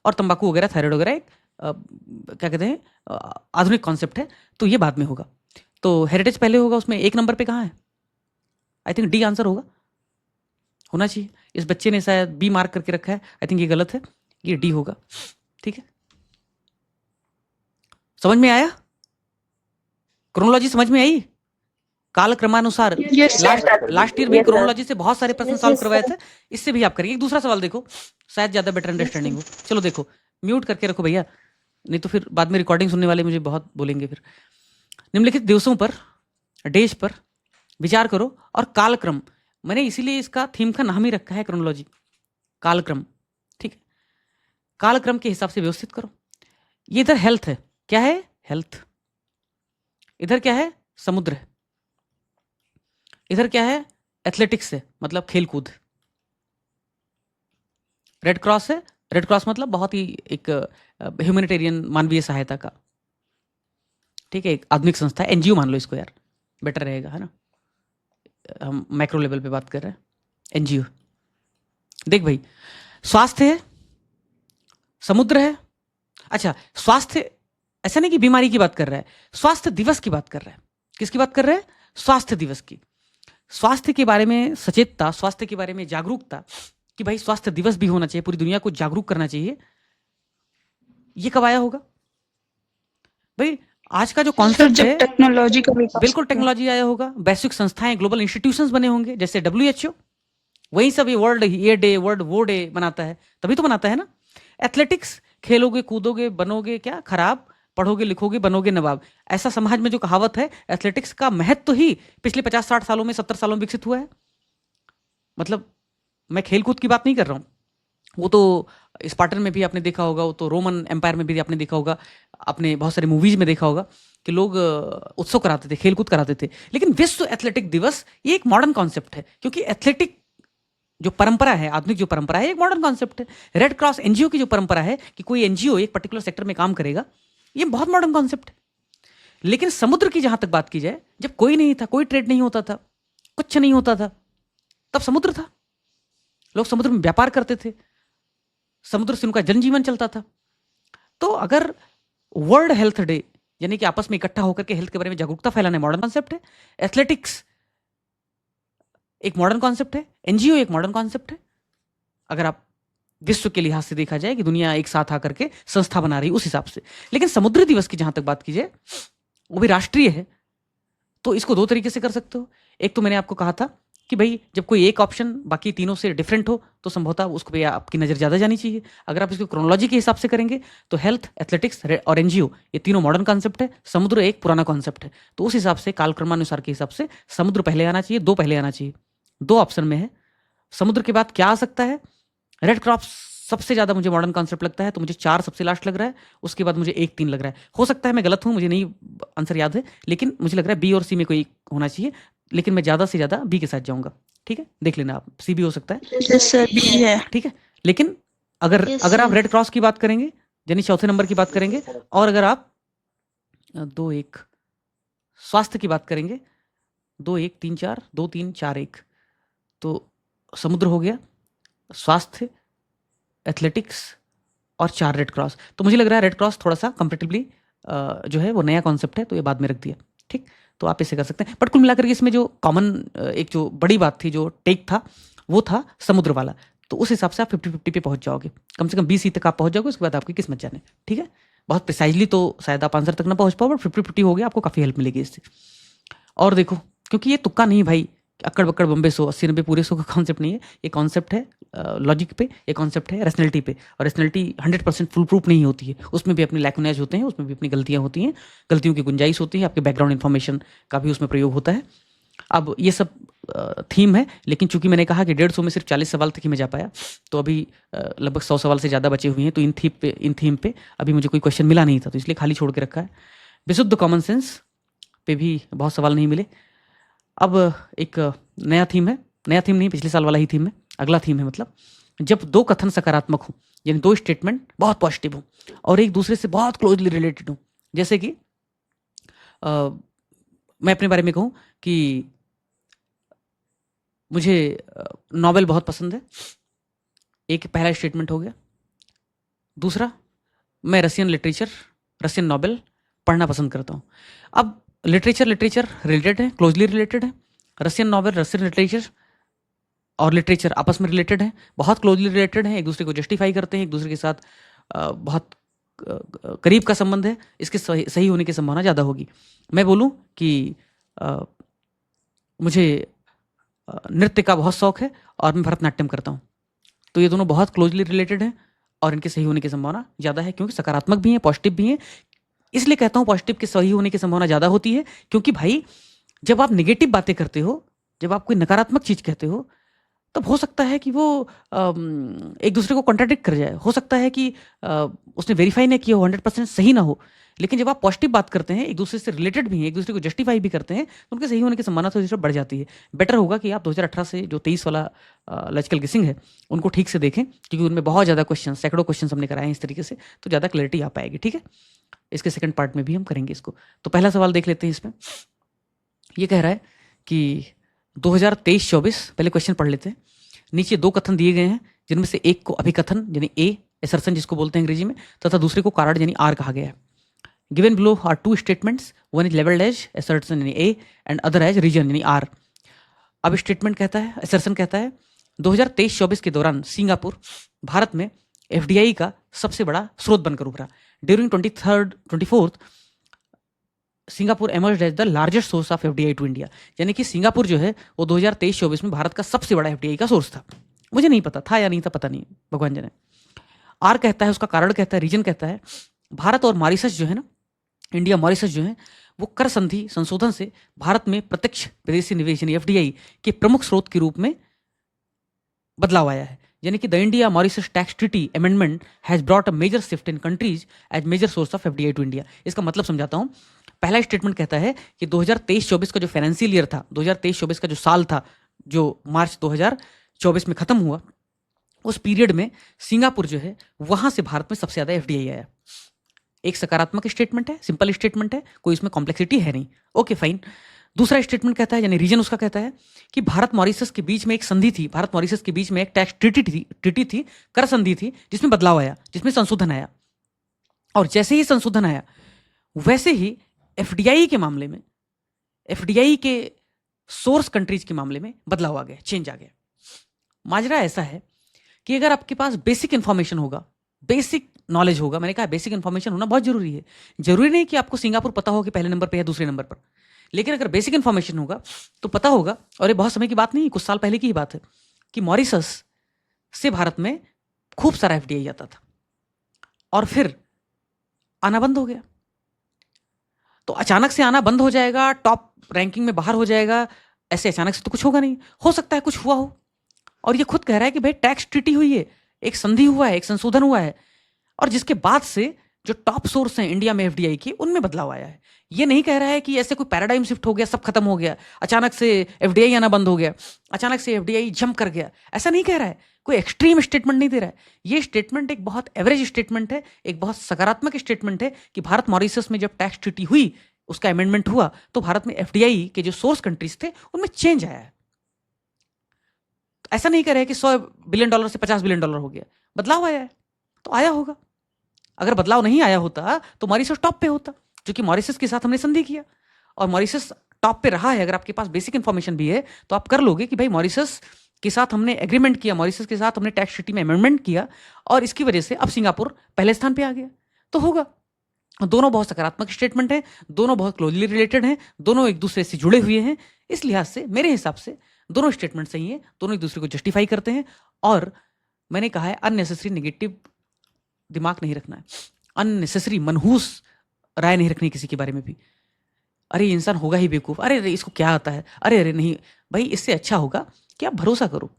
और तंबाकू वगैरह, थायराइड वगैरह एक क्या कहते हैं, आधुनिक कॉन्सेप्ट है, तो ये बाद में होगा। तो हेरिटेज पहले होगा, उसमें 1 नंबर पे कहाँ है, आई थिंक डी आंसर होना चाहिए। इस बच्चे ने शायद बी मार्क करके रखा है, आई थिंक ये गलत है, ये डी होगा, ठीक है। समझ में आया, क्रोनोलॉजी समझ में आई, कालक्रमानुसार। लास्ट ईयर भी क्रोनोलॉजी से बहुत सारे प्रश्न सॉल्व करवाए थे, इससे भी आप करेंगे। एक दूसरा सवाल देखो, शायद ज्यादा बेटर अंडरस्टैंडिंग हो। चलो देखो, म्यूट करके रखो भैया, नहीं तो फिर बाद में रिकॉर्डिंग सुनने वाले मुझे बहुत बोलेंगे फिर। निम्नलिखित दिवसों पर, डेज पर विचार करो और कालक्रम, मैंने इसीलिए इसका थीम का नाम ही रखा है क्रोनोलॉजी, कालक्रम, ठीक है। कालक्रम के हिसाब से व्यवस्थित करो। ये इधर हेल्थ है, क्या है, हेल्थ। इधर क्या है, समुद्र है। इधर क्या है, एथलेटिक्स है, मतलब खेलकूद। रेड क्रॉस है, रेड क्रॉस मतलब बहुत ही एक ह्यूमैनिटेरियन, मानवीय सहायता का, ठीक है, एक आधुनिक संस्था है, NGO मान लो इसको यार, बेटर रहेगा, है ना। हम मैक्रो लेवल पे बात कर रहे हैं, NGO, देख भाई, स्वास्थ्य है, समुद्र है। अच्छा, स्वास्थ्य ऐसा नहीं कि बीमारी की बात कर रहा है, स्वास्थ्य दिवस की बात कर रहा है। किसकी बात कर रहा है? स्वास्थ्य दिवस की। स्वास्थ्य के बारे में सचेतता, स्वास्थ्य के बारे में जागरूकता, कि भाई स्वास्थ्य दिवस भी होना चाहिए, पूरी दुनिया को जागरूक करना चाहिए। ये कब आया होगा भाई? आज का जो सर कॉन्सेप्ट जब है, टेक्नोलॉजी का विकास बिल्कुल हुआ। टेक्नोलॉजी आया होगा, वैश्विक संस्थाएं, ग्लोबल इंस्टीट्यूशंस बने होंगे, जैसे WHO। वही सब ये वर्ल्ड ये डे, वर्ल्ड वो डे बनाता है, तभी तो बनाता है ना। एथलेटिक्स, खेलोगे कूदोगे बनोगे क्या खराब, पढ़ोगे लिखोगे बनोगे नवाब। ऐसा समाज में जो कहावत है, एथलेटिक्स का महत्व तो ही पिछले 50-60 सालों में, 70 सालों में विकसित हुआ है। मतलब मैं खेलकूद की बात नहीं कर रहा हूँ, वो तो स्पार्टन में भी आपने देखा होगा, वो तो रोमन एम्पायर में भी आपने देखा होगा, आपने बहुत सारे मूवीज में देखा होगा कि लोग उत्सव कराते थे, खेलकूद कराते थे। लेकिन विश्व एथलेटिक दिवस ये एक मॉडर्न कॉन्सेप्ट है, क्योंकि एथलेटिक जो परंपरा है, आधुनिक जो परंपरा है, एक मॉडर्न कॉन्सेप्ट है। रेड क्रॉस एनजीओ की जो परंपरा है कि कोई एनजीओ एक पर्टिकुलर सेक्टर में काम करेगा, ये बहुत मॉडर्न कॉन्सेप्ट है। लेकिन समुद्र की जहां तक बात की जाए, जब कोई नहीं था, कोई ट्रेड नहीं होता था, कुछ नहीं होता था, तब समुद्र था। लोग समुद्र में व्यापार करते थे, समुद्र से उनका जनजीवन चलता था। तो अगर वर्ल्ड हेल्थ डे, यानी कि आपस में इकट्ठा होकर के हेल्थ के बारे में जागरूकता फैलाना मॉडर्न कॉन्सेप्ट है, एथलेटिक्स एक मॉडर्न कॉन्सेप्ट है, एनजीओ एक मॉडर्न कॉन्सेप्ट है, अगर आप विश्व के लिहाज से देखा जाए कि दुनिया एक साथ आकर के संस्था बना रही उस हिसाब से। लेकिन समुद्री दिवस की जहां तक बात की जाए, वो भी राष्ट्रीय है, तो इसको दो तरीके से कर सकते हो। एक तो मैंने आपको कहा था कि भाई जब कोई एक ऑप्शन बाकी तीनों से डिफरेंट हो तो संभवतः उसको पे आपकी नज़र ज़्यादा जानी चाहिए। अगर आप इसको क्रोनोलॉजी के हिसाब से करेंगे तो हेल्थ, एथलेटिक्स और एनजीओ ये तीनों मॉडर्न कॉन्सेप्ट है, समुद्र एक पुराना कॉन्सेप्ट है। तो उस हिसाब से कालक्रमानुसार के हिसाब से समुद्र पहले आना चाहिए, दो पहले आना चाहिए। दो ऑप्शन में है, समुद्र के बाद क्या आ सकता है? रेड क्रॉस सबसे ज़्यादा मुझे मॉडर्न कॉन्सेप्ट लगता है, तो मुझे 4 सबसे लास्ट लग रहा है, उसके बाद मुझे 1, 3 लग रहा है। हो सकता है मैं गलत हूँ, मुझे नहीं आंसर याद है, लेकिन मुझे लग रहा है बी और सी में कोई होना चाहिए, लेकिन मैं ज़्यादा से ज़्यादा बी के साथ जाऊँगा। ठीक है, देख लेना आप, सी भी हो सकता है। यस सर, भी है। ठीक है, लेकिन अगर अगर आप रेड क्रॉस की बात करेंगे, यानी चौथे नंबर की बात करेंगे, और अगर आप 2-1 स्वास्थ्य की बात करेंगे, 2-1 3-4 2-3 4-1, तो समुद्र हो गया, स्वास्थ्य, एथलेटिक्स और 4 रेड क्रॉस। तो मुझे लग रहा है रेड क्रॉस थोड़ा सा कंपेरेटिवली जो है वो नया कॉन्सेप्ट है, तो ये बाद में रख दिया। ठीक, तो आप इसे कर सकते हैं। बट कुल मिलाकर के इसमें जो कॉमन एक जो बड़ी बात थी, जो टेक था, वो था समुद्र वाला। तो उस हिसाब से आप 50-50 पे पहुंच जाओगे, कम से कम 20 तक आप पहुंच जाओगे, उसके बाद आपकी किस्मत जाने। ठीक है, बहुत प्रिसाइजली तो शायद आप आंसर तक ना पहुंच पाओ, बट 50-50 हो गया, आपको काफ़ी हेल्प मिलेगी इससे। और देखो, क्योंकि ये तुक्का नहीं भाई, अक्कड़ बक्कड़ बम्बे 100 80-90 पूरे 100 का कॉन्सेप्ट नहीं है, ये कॉन्सेप्ट है लॉजिक पे, ये कॉन्सेप्ट है रैशनैलिटी पे। और रैशनैलिटी 100% फुल प्रूफ नहीं होती है, उसमें भी अपने लैकुनेज होते हैं, उसमें भी अपनी गलतियां होती हैं, गलतियों की गुंजाइश होती है, आपके बैकग्राउंड इन्फॉर्मेशन का भी उसमें प्रयोग होता है। अब ये सब थीम है, लेकिन चूंकि मैंने कहा कि 150 में सिर्फ 40 सवाल तक ही मैं जा पाया, तो अभी लगभग 100 सवाल से ज़्यादा बचे हुए हैं। तो इन थीम पे अभी मुझे कोई क्वेश्चन मिला नहीं था, तो इसलिए खाली छोड़ के रखा है। विशुद्ध कॉमन सेंस पे भी बहुत सवाल नहीं मिले। अब एक नया थीम है, नया थीम नहीं, पिछले साल वाला ही थीम है, अगला थीम है। मतलब जब दो कथन सकारात्मक हो, यानी दो स्टेटमेंट बहुत पॉजिटिव हो और एक दूसरे से बहुत क्लोजली रिलेटेड हो, जैसे कि मैं अपने बारे में कहूँ कि मुझे नॉवेल बहुत पसंद है, एक पहला स्टेटमेंट हो गया। दूसरा, मैं रशियन नॉवेल पढ़ना पसंद करता हूँ। अब लिटरेचर रिलेटेड है, क्लोजली रिलेटेड है। रशियन नॉवेल, रशियन लिटरेचर और लिटरेचर आपस में रिलेटेड है, बहुत क्लोजली रिलेटेड है, एक दूसरे को जस्टिफाई करते हैं, एक दूसरे के साथ बहुत करीब का संबंध है, इसके सही होने की संभावना ज़्यादा होगी। मैं बोलूँ कि मुझे नृत्य का बहुत शौक है और मैं भरतनाट्यम करता हूँ, तो ये दोनों बहुत क्लोजली रिलेटेड हैं और इनके सही होने की संभावना ज़्यादा है, क्योंकि सकारात्मक भी हैं, पॉजिटिव भी हैं। इसलिए कहता हूँ पॉजिटिव के सही होने की संभावना ज़्यादा होती है, क्योंकि भाई जब आप नेगेटिव बातें करते हो, जब आप कोई नकारात्मक चीज़ कहते हो, तब हो सकता है कि वो एक दूसरे को कॉन्ट्राडिक्ट कर जाए, हो सकता है कि उसने वेरीफाई नहीं किया हो, 100% सही ना हो। लेकिन जब आप पॉजिटिव बात करते हैं, एक दूसरे से रिलेटेड भी हैं, एक दूसरे को जस्टिफाई भी करते हैं, तो उनके सही होने की संभावना थोड़ी सी बढ़ जाती है। बेटर होगा कि आप 2018 से जो 23 वाला लॉजिकल गेसिंग है उनको ठीक से देखें, क्योंकि उनमें बहुत ज़्यादा क्वेश्चन, सैकड़ों क्वेश्चन हमने कराए हैं इस तरीके से, तो ज़्यादा क्लैरिटी आ पाएगी। ठीक है, इसके सेकंड पार्ट में भी हम करेंगे इसको। तो पहला सवाल देख लेते हैं। इसमें ये कह रहा है कि 2023-24, पहले क्वेश्चन पढ़ लेते हैं। नीचे दो कथन दिए गए हैं जिनमें से एक को अभिकथन यानी ए, एसर्शन जिसको बोलते हैं अंग्रेजी में, तथा दूसरे को कारण यानी आर कहा गया है। Given below are two statements, one is labelled as assertion यानी A and other as reason यानी आर। अब स्टेटमेंट कहता है, एसर्शन कहता है 2023-24 के दौरान सिंगापुर भारत में एफडीआई का सबसे बड़ा स्रोत बनकर उभरा। During 24th Singapore emerged as the largest source of FDI to India, यानी कि सिंगापुर जो है वो 2023-24 में भारत का सबसे बड़ा एफडीआई का सोर्स था। मुझे नहीं पता था या नहीं था, पता नहीं, भगवान जाने। आर कहता है, उसका कारण कहता है, रीजन कहता है भारत और मॉरिशस जो है ना, इंडिया मॉरिशस जो है वो कर संधि संशोधन से भारत में प्रत्यक्ष विदेशी निवेश यानी एफडीआई के प्रमुख स्रोत के रूप में बदलाव आया है। यानी कि the India Mauritius tax treaty amendment has brought a major shift in countries as major source of FDI to India. इसका मतलब समझाता हूं। पहला स्टेटमेंट कहता है कि 2023-24 का जो फाइनेंशियल ईयर था, 2023-24 का जो साल था, जो मार्च 2024 में खत्म हुआ, उस पीरियड में सिंगापुर जो है वहां से भारत में सबसे ज्यादा एफडीआई आया। एक सकारात्मक स्टेटमेंट है, सिंपल स्टेटमेंट है, कोई इसमें कॉम्प्लेक्सिटी है नहीं। Okay fine. दूसरा स्टेटमेंट कहता है, यानी रीजन उसका कहता है कि भारत मॉरिशस के बीच में एक संधि थी, भारत मॉरिशस के बीच में एक टैक्स ट्रीटी थी, कर संधि थी, जिसमें बदलाव आया, जिसमें संशोधन आया। और जैसे ही संशोधन आया वैसे ही एफडीआई के मामले में, एफडीआई के सोर्स कंट्रीज के मामले में बदलाव आ गया, चेंज आ गया। माजरा ऐसा है कि अगर आपके पास बेसिक इंफॉर्मेशन होगा, बेसिक नॉलेज होगा, मैंने कहा बेसिक इंफॉर्मेशन होना बहुत जरूरी है। जरूरी नहीं कि आपको सिंगापुर पता हो कि पहले नंबर पे है दूसरे नंबर पर, लेकिन अगर बेसिक इंफॉर्मेशन होगा तो पता होगा, और ये बहुत समय की बात नहीं, कुछ साल पहले की ही बात है, कि मॉरिशस से भारत में खूब सारा एफडीआई आता था और फिर आना बंद हो गया। तो अचानक से आना बंद हो जाएगा, टॉप रैंकिंग में बाहर हो जाएगा, ऐसे अचानक से तो कुछ होगा नहीं। हो सकता है कुछ हुआ हो, और ये खुद कह रहा है कि भाई टैक्स ट्रीटी हुई है, एक संधि हुआ है, एक संशोधन हुआ है, और जिसके बाद से जो टॉप सोर्स हैं इंडिया में एफडीआई के, उनमें बदलाव आया है। ये नहीं कह रहा है कि ऐसे कोई पैराडाइम शिफ्ट हो गया, सब खत्म हो गया, अचानक से एफडीआई आना बंद हो गया, अचानक से एफडीआई जंप कर गया, ऐसा नहीं कह रहा है। कोई एक्सट्रीम स्टेटमेंट नहीं दे रहा है। ये स्टेटमेंट एक बहुत एवरेज स्टेटमेंट है, एक बहुत सकारात्मक स्टेटमेंट है कि भारत मॉरिशस में जब टैक्स ट्रीटी हुई, उसका अमेंडमेंट हुआ, तो भारत में एफडीआई के जो सोर्स कंट्रीज थे उनमें चेंज आया है। तो ऐसा नहीं कह रहे कि $100 बिलियन से $50 बिलियन हो गया, बदलाव आया है, तो आया होगा। अगर बदलाव नहीं आया होता तो मॉरिशस टॉप पे होता, जो कि मॉरिशस के साथ हमने संधि किया, और मॉरिशस टॉप पे रहा है। अगर आपके पास बेसिक इंफॉर्मेशन भी है तो आप कर लोगे कि भाई मॉरिशस के साथ हमने एग्रीमेंट किया, मॉरिशस के साथ हमने टैक्स ट्रीटी में अमेंडमेंट किया, और इसकी वजह से अब सिंगापुर पहले स्थान पे आ गया, तो होगा। दोनों बहुत सकारात्मक स्टेटमेंट हैं, दोनों बहुत क्लोजली रिलेटेड हैं, दोनों एक दूसरे से जुड़े हुए हैं। इस लिहाज से मेरे हिसाब से दोनों स्टेटमेंट सही हैं, दोनों एक दूसरे को जस्टिफाई करते हैं। और मैंने कहा है अननेसेसरी नेगेटिव दिमाग नहीं रखना है, अननेसेसरी मनहूस राय नहीं रखनी किसी के बारे में भी। अरे ये इंसान होगा ही बेवकूफ़, अरे इसको क्या आता है, अरे नहीं भाई, इससे अच्छा होगा कि आप भरोसा करो।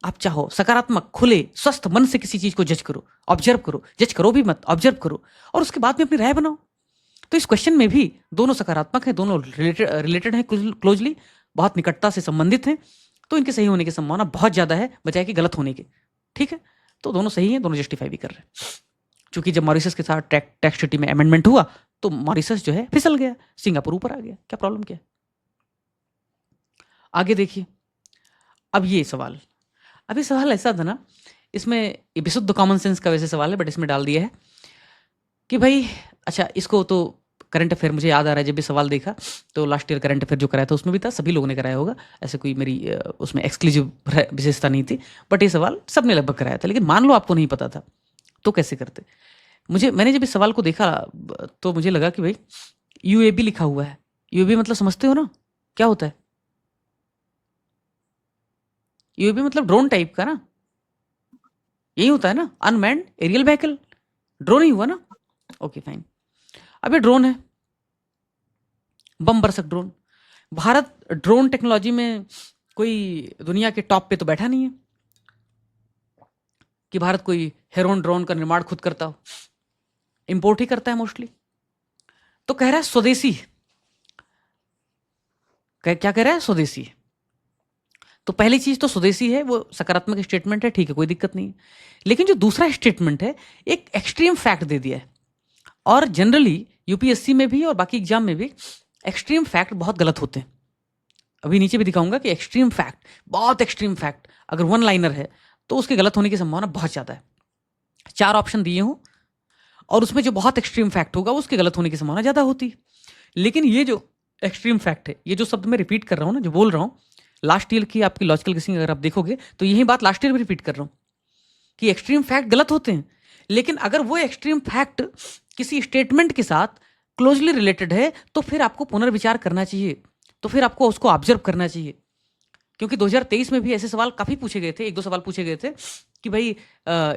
आप चाहो सकारात्मक, खुले, स्वस्थ मन से किसी चीज को जज करो, ऑब्जर्व करो, जज करो भी मत, ऑब्जर्व करो, और उसके बाद में अपनी राय बनाओ। तो इस क्वेश्चन में भी दोनों सकारात्मक हैं, दोनों रिलेटेड हैं, क्लोजली, बहुत निकटता से संबंधित हैं, तो इनके सही होने की संभावना बहुत ज्यादा है बजाय कि गलत होने के। ठीक है, तो दोनों सही हैं, दोनों जस्टिफाई भी कर रहे हैं। क्योंकि जब मॉरिशस के साथ टैक्स ट्रीटी में अमेंडमेंट हुआ तो मॉरिशस जो है फिसल गया, सिंगापुर ऊपर आ गया, क्या प्रॉब्लम क्या है। आगे देखिए, अब ये सवाल, अभी सवाल ऐसा था ना, इसमें ये विशुद्ध कॉमन सेंस का वैसे सवाल है, बट इसमें डाल दिया है कि भाई, अच्छा इसको तो करंट अफेयर मुझे याद आ रहा है, जब भी सवाल देखा तो लास्ट ईयर करंट अफेयर जो कराया था उसमें भी था, सभी लोगों ने कराया होगा, ऐसे कोई मेरी उसमें एक्सक्लूसिव विशेषता नहीं थी, बट ये सवाल सबने लगभग कराया था। लेकिन मान लो आपको नहीं पता था तो कैसे करते। मैंने जब इस सवाल को देखा तो मुझे लगा कि भाई यूएबी लिखा हुआ है, यूएबी मतलब समझते हो ना क्या होता है। यूएबी मतलब ड्रोन टाइप का ना, यही होता है ना, अनमैन्ड एरियल व्हीकल, ड्रोन ही हुआ ना। Okay fine. अब ये ड्रोन है, बम बरसक ड्रोन। भारत ड्रोन टेक्नोलॉजी में कोई दुनिया के टॉप पे तो बैठा नहीं है कि भारत कोई हेरोन ड्रोन का निर्माण खुद करता हो, इंपोर्ट ही करता है मोस्टली। तो कह रहा है स्वदेशी, क्या कह रहा है, स्वदेशी। तो पहली चीज तो स्वदेशी है, वो सकारात्मक स्टेटमेंट है, ठीक है, कोई दिक्कत नहीं है। लेकिन जो दूसरा स्टेटमेंट है, एक एक्सट्रीम फैक्ट दे दिया है, और जनरली यूपीएससी में भी और बाकी एग्जाम में भी एक्सट्रीम फैक्ट बहुत गलत होते हैं। अभी नीचे भी दिखाऊंगा कि एक्सट्रीम फैक्ट, बहुत एक्सट्रीम फैक्ट अगर वन लाइनर है तो उसके गलत होने की संभावना बहुत ज़्यादा है। 4 ऑप्शन दिए हों और उसमें जो बहुत एक्सट्रीम फैक्ट होगा उसके गलत होने की संभावना ज़्यादा होती है। लेकिन ये जो एक्सट्रीम फैक्ट है, ये जो शब्द मैं रिपीट कर रहा हूँ ना, जो बोल रहा हूँ, लास्ट ईयर की आपकी लॉजिकल गेसिंग अगर आप देखोगे तो यही बात लास्ट ईयर भी रिपीट कर रहा हूँ कि एक्सट्रीम फैक्ट गलत होते हैं, लेकिन अगर वो एक्सट्रीम फैक्ट किसी स्टेटमेंट के साथ क्लोजली रिलेटेड है तो फिर आपको पुनर्विचार करना चाहिए, तो फिर आपको उसको ऑब्जर्व करना चाहिए। क्योंकि 2023 में भी ऐसे सवाल काफ़ी पूछे गए थे, 1-2 सवाल पूछे गए थे कि भाई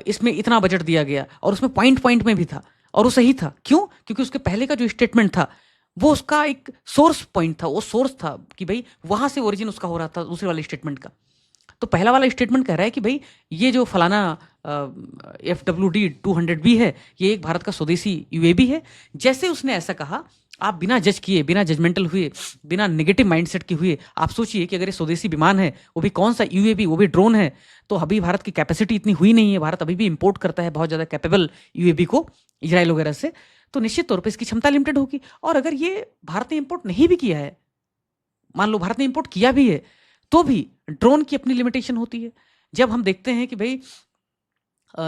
इसमें इतना बजट दिया गया और उसमें पॉइंट पॉइंट में भी था और वो सही था। क्यों? क्योंकि उसके पहले का जो स्टेटमेंट था वो उसका एक सोर्स पॉइंट था, वो सोर्स था कि भाई वहाँ से ओरिजिन उसका हो रहा था दूसरे वाले स्टेटमेंट का। तो पहला वाला स्टेटमेंट कह रहा है कि भाई ये जो फलाना FWD-200B है ये एक भारत का स्वदेशी UAV है। जैसे उसने ऐसा कहा, आप बिना जज किए, बिना जजमेंटल हुए, बिना नेगेटिव माइंडसेट के हुए आप सोचिए कि अगर ये स्वदेशी विमान है, वो भी कौन सा UAV, वो भी ड्रोन है, तो अभी भारत की कैपेसिटी इतनी हुई नहीं है, भारत अभी भी इंपोर्ट करता है बहुत ज़्यादा कैपेबल UAV को इजराइल वगैरह से, तो निश्चित तौर पर इसकी क्षमता लिमिटेड होगी। और अगर ये भारत ने इंपोर्ट नहीं भी किया है, मान लो भारत ने इंपोर्ट किया भी है, तो भी ड्रोन की अपनी लिमिटेशन होती है। जब हम देखते हैं कि भाई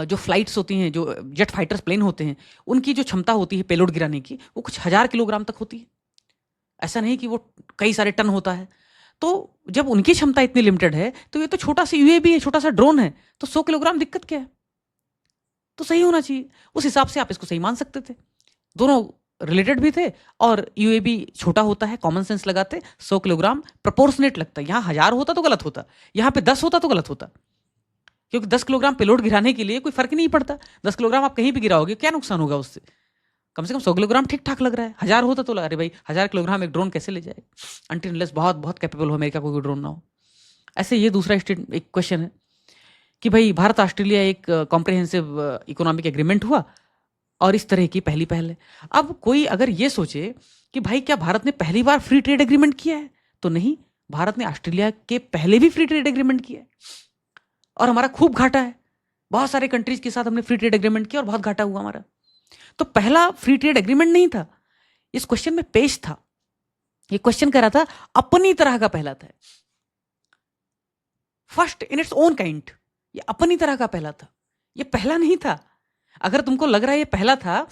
जो फ्लाइट्स होती हैं, जो जेट फाइटर्स प्लेन होते हैं, उनकी जो क्षमता होती है पेलोड गिराने की, वो कुछ 1000 किलोग्राम तक होती है, ऐसा नहीं कि वो कई सारे टन होता है। तो जब उनकी क्षमता इतनी लिमिटेड है तो ये तो छोटा सा UAV है, छोटा सा ड्रोन है, तो 100 किलोग्राम दिक्कत क्या है? तो सही होना चाहिए। उस हिसाब से आप इसको सही मान सकते थे, दोनों रिलेटेड भी थे और UAV छोटा होता है, कॉमन सेंस लगाते, 100 किलोग्राम प्रोपोर्शनेट लगता है। यहाँ 1000 होता तो गलत होता, यहाँ पे 10 होता तो गलत होता, क्योंकि 10 किलोग्राम पेलोड गिराने के लिए कोई फर्क ही नहीं पड़ता। 10 किलोग्राम आप कहीं भी गिराओगे, क्या नुकसान होगा उससे? कम से कम 100 किलोग्राम ठीक ठाक लग रहा है। 1000 होता तो अरे भाई 1000 किलोग्राम एक ड्रोन कैसे ले जाए, अनटिल अनलेस बहुत बहुत कैपेबल हो अमेरिका कोई ड्रोन ना हो। ऐसे ये दूसरा एक क्वेश्चन है कि भाई भारत ऑस्ट्रेलिया एक कॉम्प्रिहेंसिव इकोनॉमिक एग्रीमेंट हुआ और इस तरह की पहली पहल है। अब कोई अगर ये सोचे कि भाई क्या भारत ने पहली बार फ्री ट्रेड एग्रीमेंट किया है, तो नहीं, भारत ने ऑस्ट्रेलिया के पहले भी फ्री ट्रेड एग्रीमेंट किया है और हमारा खूब घाटा है। बहुत सारे कंट्रीज के साथ हमने फ्री ट्रेड एग्रीमेंट किया और बहुत घाटा हुआ हमारा। तो पहला फ्री ट्रेड एग्रीमेंट नहीं था, इस क्वेश्चन में पेश था। ये क्वेश्चन कह रहा था अपनी तरह का पहला था, first in its own kind. ये अपनी तरह का पहला था, ये पहला नहीं था। अगर तुमको लग रहा है ये पहला था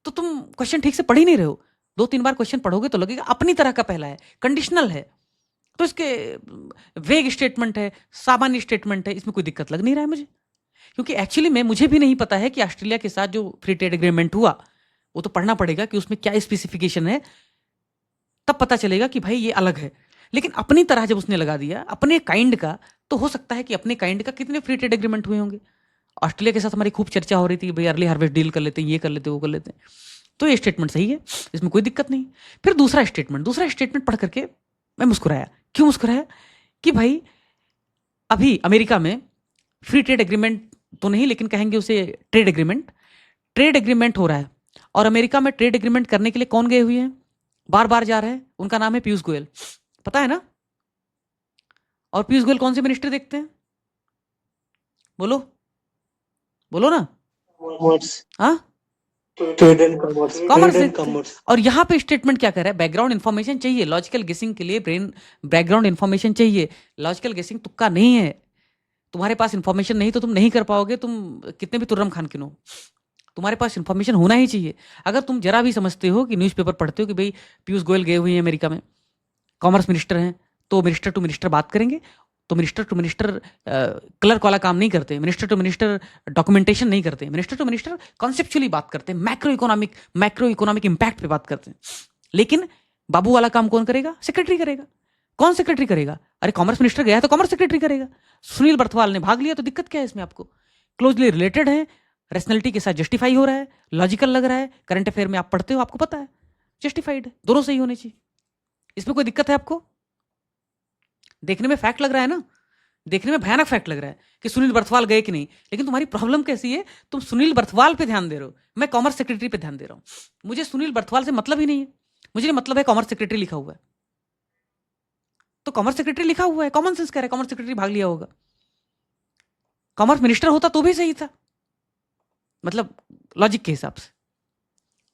तो तुम क्वेश्चन ठीक से पढ़ ही नहीं रहे हो। 2-3 बार क्वेश्चन पढ़ोगे तो लगेगा अपनी तरह का पहला है, कंडीशनल है, तो इसके वेग स्टेटमेंट है, सामान्य स्टेटमेंट है, इसमें कोई दिक्कत लग नहीं रहा है मुझे। क्योंकि एक्चुअली में मुझे भी नहीं पता है कि ऑस्ट्रेलिया के साथ जो फ्री ट्रेड एग्रीमेंट हुआ, वो तो पढ़ना पड़ेगा कि उसमें क्या स्पेसिफिकेशन है, तब पता चलेगा कि भाई ये अलग है। लेकिन अपनी तरह जब उसने लगा दिया, अपने काइंड का, तो हो सकता है कि अपने काइंड का कितने फ्री ट्रेड एग्रीमेंट हुए होंगे। ऑस्ट्रेलिया के साथ हमारी खूब चर्चा हो रही थी, भाई अर्ली हार्वेस्ट डील कर लेते हैं, ये कर लेते हैं, वो कर लेते हैं, तो ये स्टेटमेंट सही है, इसमें कोई दिक्कत नहीं। फिर दूसरा स्टेटमेंट पढ़ करके मैं मुस्कुराया। क्यों मुस्कुराया? कि भाई अभी अमेरिका में फ्री ट्रेड एग्रीमेंट तो नहीं, लेकिन कहेंगे उसे ट्रेड एग्रीमेंट हो रहा है। और अमेरिका में ट्रेड एग्रीमेंट करने के लिए कौन गए हुए हैं, बार बार जा रहे हैं, उनका नाम है पीयूष गोयल, पता है ना? और पीयूष गोयल कौन से मिनिस्ट्री देखते हैं, बोलो बोलो ना? हाँ, ट्रेड एंड कॉमर्स। और यहाँ पे स्टेटमेंट क्या कर रहा है, बैकग्राउंड इन्फॉर्मेशन चाहिए लॉजिकल गेसिंग के लिए, बैकग्राउंड इन्फॉर्मेशन चाहिए। लॉजिकल गेसिंग तुक्का नहीं है, तुम्हारे पास इन्फॉर्मेशन नहीं तो तुम नहीं कर पाओगे, तुम कितने भी तुर्रम खान किनो, तुम्हारे पास इन्फॉर्मेशन होना ही चाहिए। अगर तुम जरा भी समझते हो कि न्यूज़पेपर पढ़ते हो कि भाई पीयूष गोयल गए हुए हैं अमेरिका में, कॉमर्स मिनिस्टर हैं, तो मिनिस्टर टू मिनिस्टर बात करेंगे, तो मिनिस्टर टू मिनिस्टर क्लर्क वाला काम नहीं करते, मिनिस्टर टू मिनिस्टर डॉक्यूमेंटेशन नहीं करते, मिनिस्टर टू मिनिस्टर कॉन्सेप्चुअली बात करते हैं, मैक्रो इकोनॉमिक इम्पैक्ट पे बात करते हैं। लेकिन बाबू वाला काम कौन करेगा? सेक्रेटरी करेगा। कौन सेक्रेटरी करेगा? अरे कॉमर्स मिनिस्टर गया है तो कॉमर्स सेक्रेटरी करेगा। सुनील बर्थवाल ने भाग लिया तो दिक्कत क्या है इसमें? आपको क्लोजली रिलेटेड है, रेशनलिटी के साथ जस्टिफाई हो रहा है, लॉजिकल लग रहा है, करंट अफेयर में आप पढ़ते हो, आपको पता है, जस्टिफाइड है, दोनों सही होने चाहिए। इसमें कोई दिक्कत है आपको? देखने में फैक्ट लग रहा है ना, देखने में भयानक फैक्ट लग रहा है कि सुनील बर्थवाल गए कि नहीं, लेकिन तुम्हारी प्रॉब्लम कैसी है, तुम सुनील बर्थवाल पे ध्यान दे रहे हो, मैं कॉमर्स सेक्रेटरी पे ध्यान दे रहा हूं। मुझे सुनील बर्थवाल से मतलब ही नहीं है, मुझे मतलब है कॉमर्स सेक्रेटरी लिखा हुआ है, तो कॉमर्स सेक्रेटरी लिखा हुआ है, कॉमन सेंस कह रहा है कॉमर्स सेक्रेटरी भाग लिया होगा। कॉमर्स मिनिस्टर होता तो भी सही था, मतलब लॉजिक के हिसाब से।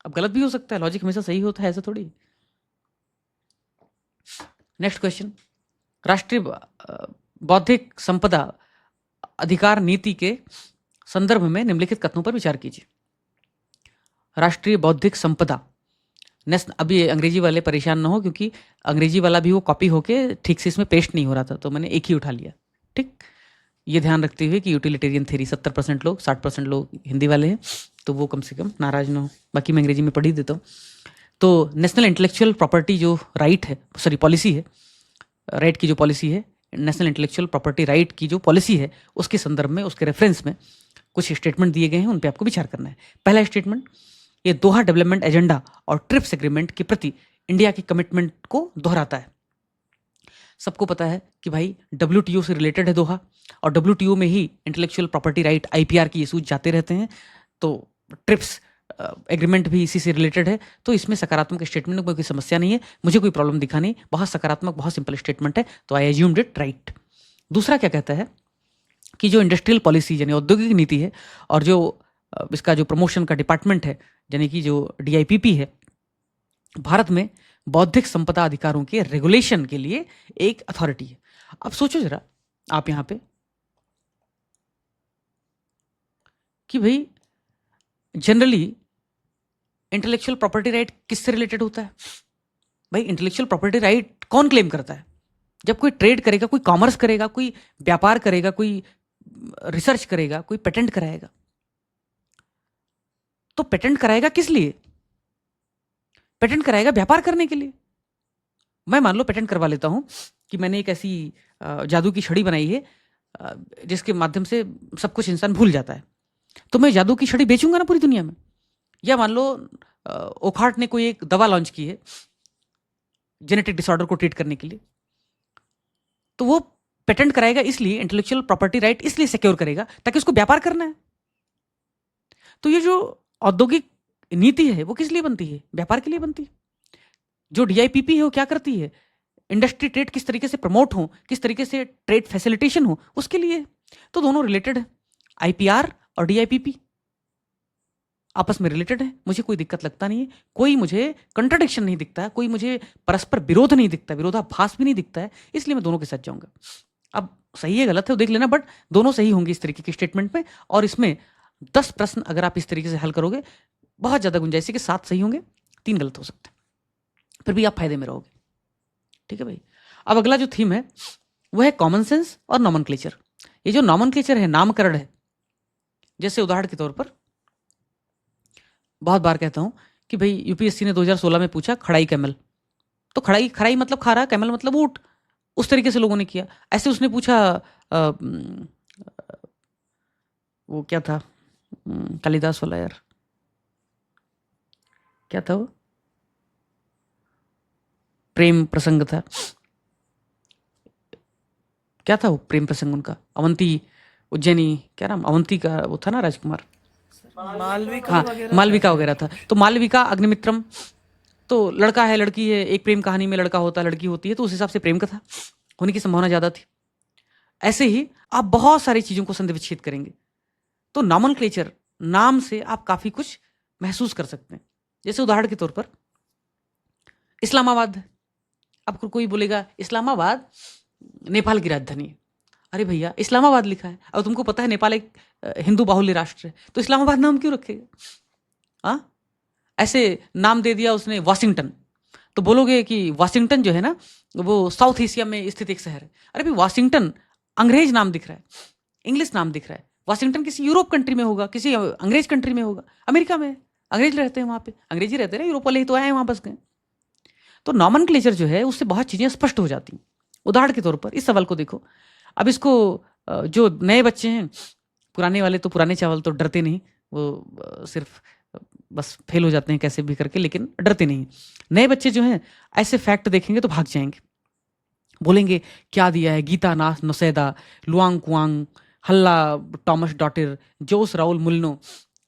अब गलत भी हो सकता है, लॉजिक हमेशा सही होता है, ऐसा थोड़ी। नेक्स्ट क्वेश्चन, राष्ट्रीय बौद्धिक संपदा अधिकार नीति के संदर्भ में निम्नलिखित कथनों पर विचार कीजिए। राष्ट्रीय बौद्धिक संपदा नेशनल, अभी अंग्रेजी वाले परेशान ना हो क्योंकि अंग्रेजी वाला भी वो कॉपी होके ठीक से इसमें पेस्ट नहीं हो रहा था, तो मैंने एक ही उठा लिया। ठीक, ये ध्यान रखते हुए कि यूटिलिटेरियन थ्योरी 70% लोग, 60% लोग हिंदी वाले हैं, तो वो कम से कम नाराज ना हो। बाकी मैं अंग्रेजी में पढ़ ही देता हूँ। तो नेशनल इंटेलेक्चुअल प्रॉपर्टी जो राइट है, सॉरी पॉलिसी है, राइट की जो पॉलिसी है, नेशनल इंटेलेक्चुअल प्रॉपर्टी राइट की जो पॉलिसी है, उसके संदर्भ में, उसके रेफरेंस में कुछ स्टेटमेंट दिए गए हैं, उन पे आपको विचार करना है। पहला स्टेटमेंट, ये दोहा डेवलपमेंट एजेंडा और ट्रिप्स एग्रीमेंट के प्रति इंडिया की कमिटमेंट को दोहराता है। सबको पता है कि भाई WTO से रिलेटेड है दोहा, और WTO में ही इंटेलेक्चुअल प्रॉपर्टी राइट IPR की इशूज जाते रहते हैं, तो ट्रिप्स एग्रीमेंट भी इसी से रिलेटेड है। तो इसमें सकारात्मक स्टेटमेंट में कोई समस्या नहीं है, मुझे कोई प्रॉब्लम दिखा नहीं, बहुत सकारात्मक, बहुत सिंपल स्टेटमेंट है, तो आई एज्यूम्ड इट राइट। दूसरा क्या कहता है कि जो इंडस्ट्रियल पॉलिसी यानी औद्योगिक नीति है, और जो इसका जो प्रमोशन का डिपार्टमेंट है यानी कि जो DIPP है, भारत में बौद्धिक संपदा अधिकारों के रेगुलेशन के लिए एक अथॉरिटी है। अब सोचो जरा आप यहां पे कि भाई जनरली इंटेलेक्चुअल प्रॉपर्टी राइट किससे रिलेटेड होता है? भाई इंटेलेक्चुअल प्रॉपर्टी राइट कौन क्लेम करता है? जब कोई ट्रेड करेगा, कोई कॉमर्स करेगा, कोई व्यापार करेगा, कोई रिसर्च करेगा, कोई पेटेंट कराएगा, तो पेटेंट कराएगा किस लिए? पेटेंट कराएगा व्यापार करने के लिए। मैं मान लो पेटेंट करवा लेता हूं कि मैंने एक ऐसी जादू की छड़ी बनाई है जिसके माध्यम से सब कुछ इंसान भूल जाता है, तो मैं जादू की छड़ी बेचूंगा ना पूरी दुनिया में। या मान लो ओखाट ने कोई एक दवा लॉन्च की है जेनेटिक डिसऑर्डर को ट्रीट करने के लिए, तो वो पेटेंट कराएगा इसलिए, इंटेलेक्चुअल प्रॉपर्टी राइट इसलिए सिक्योर करेगा ताकि उसको व्यापार करना है। तो ये जो औद्योगिक नीति है वो किस लिए बनती है? व्यापार के लिए बनती है। जो DIPP है वो क्या करती है? इंडस्ट्री ट्रेड किस तरीके से प्रमोट हो, किस तरीके से ट्रेड फैसिलिटेशन हो, उसके लिए। तो दोनों रिलेटेड है, IPR और DIPP आपस में रिलेटेड है। मुझे कोई दिक्कत लगता नहीं है, कोई मुझे कंट्राडिक्शन नहीं दिखता है, कोई मुझे परस्पर विरोध नहीं दिखता, विरोधाभास भी नहीं दिखता है, इसलिए मैं दोनों के साथ जाऊंगा। अब सही है गलत है वो देख लेना, बट दोनों सही होंगे इस तरीके के स्टेटमेंट में। और इसमें 10 प्रश्न अगर आप इस तरीके से हल करोगे, बहुत ज्यादा गुंजाइश है कि 7 सही होंगे, 3 गलत हो सकते हैं, फिर भी आप फायदे में रहोगे। ठीक है भाई। अब अगला जो थीम है वो है कॉमन सेंस और नॉमनक्लेचर। ये जो नॉमनक्लेचर है, नामकरण है, जैसे उदाहरण के तौर पर बहुत बार कहता हूं कि भाई UPSC ने 2016 में पूछा खड़ाई कैमल, तो खड़ाई, खड़ाई मतलब खा रहा, कैमल मतलब ऊंट, उस तरीके से लोगों ने किया। ऐसे उसने पूछा वो क्या था कालिदास वाला यार, क्या था वो, प्रेम प्रसंग था, क्या था वो प्रेम प्रसंग उनका, अवंती उज्जैनी, क्या नाम, अवंती का वो था ना राजकुमार, मालविका हाँ वगैरह मालविका वगैरह था। तो मालविका अग्निमित्रम, तो लड़का है लड़की है, एक प्रेम कहानी में लड़का होता है लड़की होती है, तो उस हिसाब से प्रेम कथा होने की संभावना ज्यादा थी। ऐसे ही आप बहुत सारी चीजों को संधि विच्छेद करेंगे, तो नॉमनक्लेचर, नाम से आप काफी कुछ महसूस कर सकते हैं। जैसे उदाहरण के तौर पर इस्लामाबाद है, आपको कोई बोलेगा इस्लामाबाद नेपाल की राजधानी है, अरे भैया इस्लामाबाद लिखा है, और तुमको पता है नेपाल एक हिंदू बाहुल्य राष्ट्र है, तो इस्लामाबाद नाम क्यों रखेगा? हाँ, ऐसे नाम दे दिया उसने वाशिंगटन, तो बोलोगे कि वाशिंगटन जो है ना वो साउथ एशिया में स्थित एक शहर है। अरे भाई वाशिंगटन अंग्रेज नाम दिख रहा है, इंग्लिश नाम दिख रहा है। वाशिंगटन किसी यूरोप कंट्री में होगा, किसी अंग्रेज कंट्री में होगा, अमेरिका में अंग्रेज रहते हैं, वहां पे अंग्रेजी रहते हैं ना, यूरोप वाले ही तो आए वहां बस गए। तो नॉमनक्लेचर जो है उससे बहुत चीजें स्पष्ट हो जाती हैं। उदाहरण के तौर पर इस सवाल को देखो, अब इसको जो नए बच्चे हैं, पुराने वाले तो पुराने चावल तो डरते नहीं, वो सिर्फ बस फेल हो जाते हैं कैसे भी करके, लेकिन डरते नहीं। नए बच्चे जो हैं ऐसे फैक्ट देखेंगे तो भाग जाएंगे, बोलेंगे क्या दिया है, गीता नाथ नौसेदा, लुआंग कुआंग, हल्ला टॉमस डॉटर, जोस राउल मुल्नो,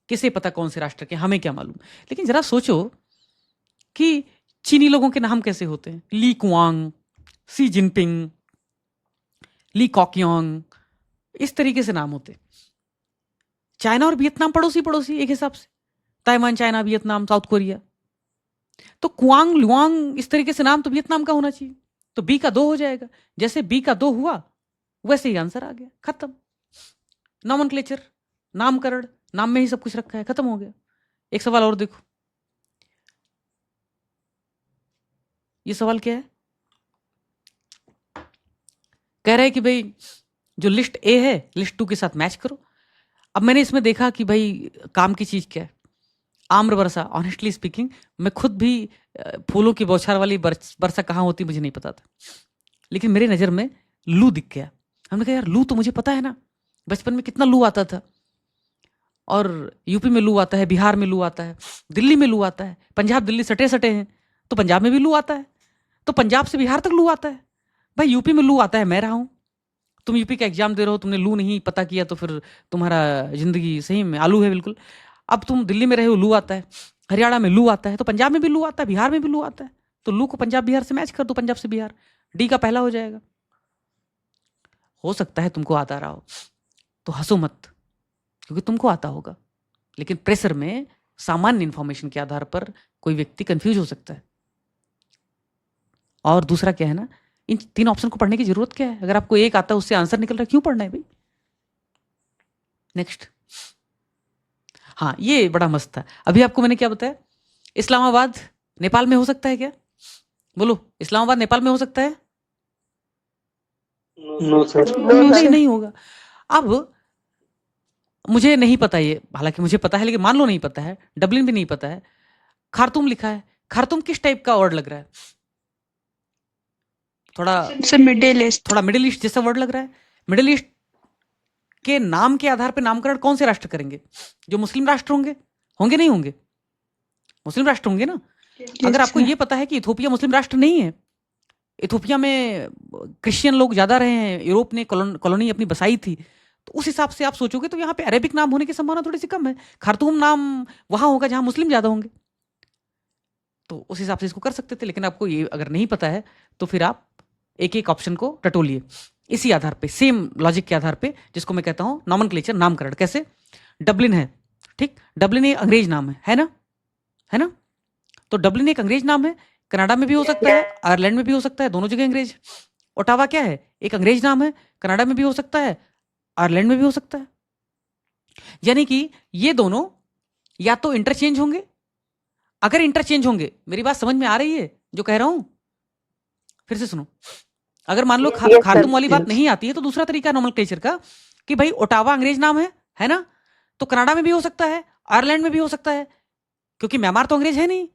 किसे पता कौन से राष्ट्र के, हमें क्या मालूम। लेकिन जरा सोचो कि चीनी लोगों के नाम कैसे होते हैं, ली कुआंग, सी जिनपिंग, ली कॉक्योंग, इस तरीके से नाम होते। चाइना और वियतनाम पड़ोसी पड़ोसी एक हिसाब से, Taiwan, China, Vietnam, south Korea, तो कुआंग लुआंग इस तरीके से नाम तो वियतनाम का होना चाहिए, तो B का 2 हो जाएगा। जैसे B का 2 हुआ वैसे ही आंसर आ गया, खत्म। नॉमेनक्लेचर, नामकरण, नाम में ही सब कुछ रखा है, खत्म हो गया। एक सवाल और देखो, ये सवाल क्या है, कह रहा है कि भाई जो लिस्ट ए है लिस्ट 2 के साथ मैच करो। अब मैंने इसमें देखा कि भाई काम की चीज क्या है, आम्र वर्षा। ऑनेस्टली स्पीकिंग मैं खुद भी फूलों की बौछार वाली वर्षा कहाँ होती मुझे नहीं पता था, लेकिन मेरे नज़र में लू दिख गया। हमने कहा यार लू तो मुझे पता है ना, बचपन में कितना लू आता था, और यूपी में लू आता है, बिहार में लू आता है, दिल्ली में लू आता है, पंजाब दिल्ली सटे सटे हैं तो पंजाब में भी लू आता है, तो पंजाब से बिहार तक लू आता है। भाई यूपी में लू आता है, मैं रहा हूँ, तुम यूपी का एग्जाम दे रहे हो, तुमने लू नहीं पता किया तो फिर तुम्हारा जिंदगी सही में आलू है बिल्कुल। अब तुम दिल्ली में रहे हो, लू आता है, हरियाणा में लू आता है, तो पंजाब में भी लू आता है, बिहार में भी लू आता है, तो लू को पंजाब बिहार से मैच कर दो, पंजाब से बिहार, डी का पहला हो जाएगा। हो सकता है तुमको आता रहा हो, तो हंसो मत, क्योंकि तुमको आता होगा, लेकिन प्रेशर में सामान्य इंफॉर्मेशन के आधार पर कोई व्यक्ति कंफ्यूज हो सकता है। और दूसरा क्या है ना, इन 3 ऑप्शन को पढ़ने की जरूरत क्या है, अगर आपको एक आता है उससे आंसर निकल रहा है, क्यों पढ़ना है भाई। नेक्स्ट, हाँ ये बड़ा मस्त था। अभी आपको मैंने क्या बताया, इस्लामाबाद नेपाल में हो सकता है क्या, बोलो इस्लामाबाद नेपाल में हो सकता है, नो सर। नहीं नहीं होगा। अब मुझे नहीं पता ये, हालांकि मुझे पता है लेकिन मान लो नहीं पता है, डबलिन भी नहीं पता है, खार्तूम लिखा है, खार्तूम किस टाइप का वर्ड लग रहा है, थोड़ा सर मिडिल ईस्ट, थोड़ा मिडिल ईस्ट जैसा वर्ड लग रहा है। मिडिल ईस्ट के नाम के आधार पर नामकरण कौन से राष्ट्र करेंगे, जो मुस्लिम राष्ट्र होंगे, होंगे नहीं होंगे, मुस्लिम राष्ट्र होंगे ना। अगर आपको ये पता है कि इथोपिया मुस्लिम राष्ट्र नहीं है, इथोपिया में क्रिश्चियन लोग ज्यादा रहे हैं, यूरोप ने कॉलोनी अपनी बसाई थी, तो उस हिसाब से आप सोचोगे तो यहाँ पे अरेबिक नाम होने की संभावना थोड़ी सी कम है, खार्तूम नाम वहां होगा जहां मुस्लिम ज्यादा होंगे, तो उस हिसाब से इसको कर सकते थे। लेकिन आपको ये अगर नहीं पता है तो फिर आप एक एक ऑप्शन को टटोलिए, इसी आधार पे, सेम लॉजिक के आधार पे, जिसको मैं कहता हूं नॉमेनक्लेचर, नामकरण। कैसे, डबलिन है, ठीक, डबलिन एक अंग्रेज नाम है ना, है ना, तो डबलिन एक अंग्रेज नाम है, कनाडा में भी हो सकता है, आयरलैंड में भी हो सकता है, दोनों जगह अंग्रेज। ओटावा क्या है, एक अंग्रेज नाम है, कनाडा में भी हो सकता है, आयरलैंड में भी हो सकता है। यानी कि ये दोनों या तो इंटरचेंज होंगे, अगर इंटरचेंज होंगे, मेरी बात समझ में आ रही है जो कह रहा हूं, फिर से सुनो, अगर मान लो खार्तूम वाली बात नहीं आती है तो दूसरा तरीका नॉमेनक्लेचर का कि भाई ओटावा अंग्रेज नाम है ना, तो कनाडा में भी हो सकता है, आयरलैंड में भी हो सकता है, क्योंकि म्यांमार तो अंग्रेज है नहीं,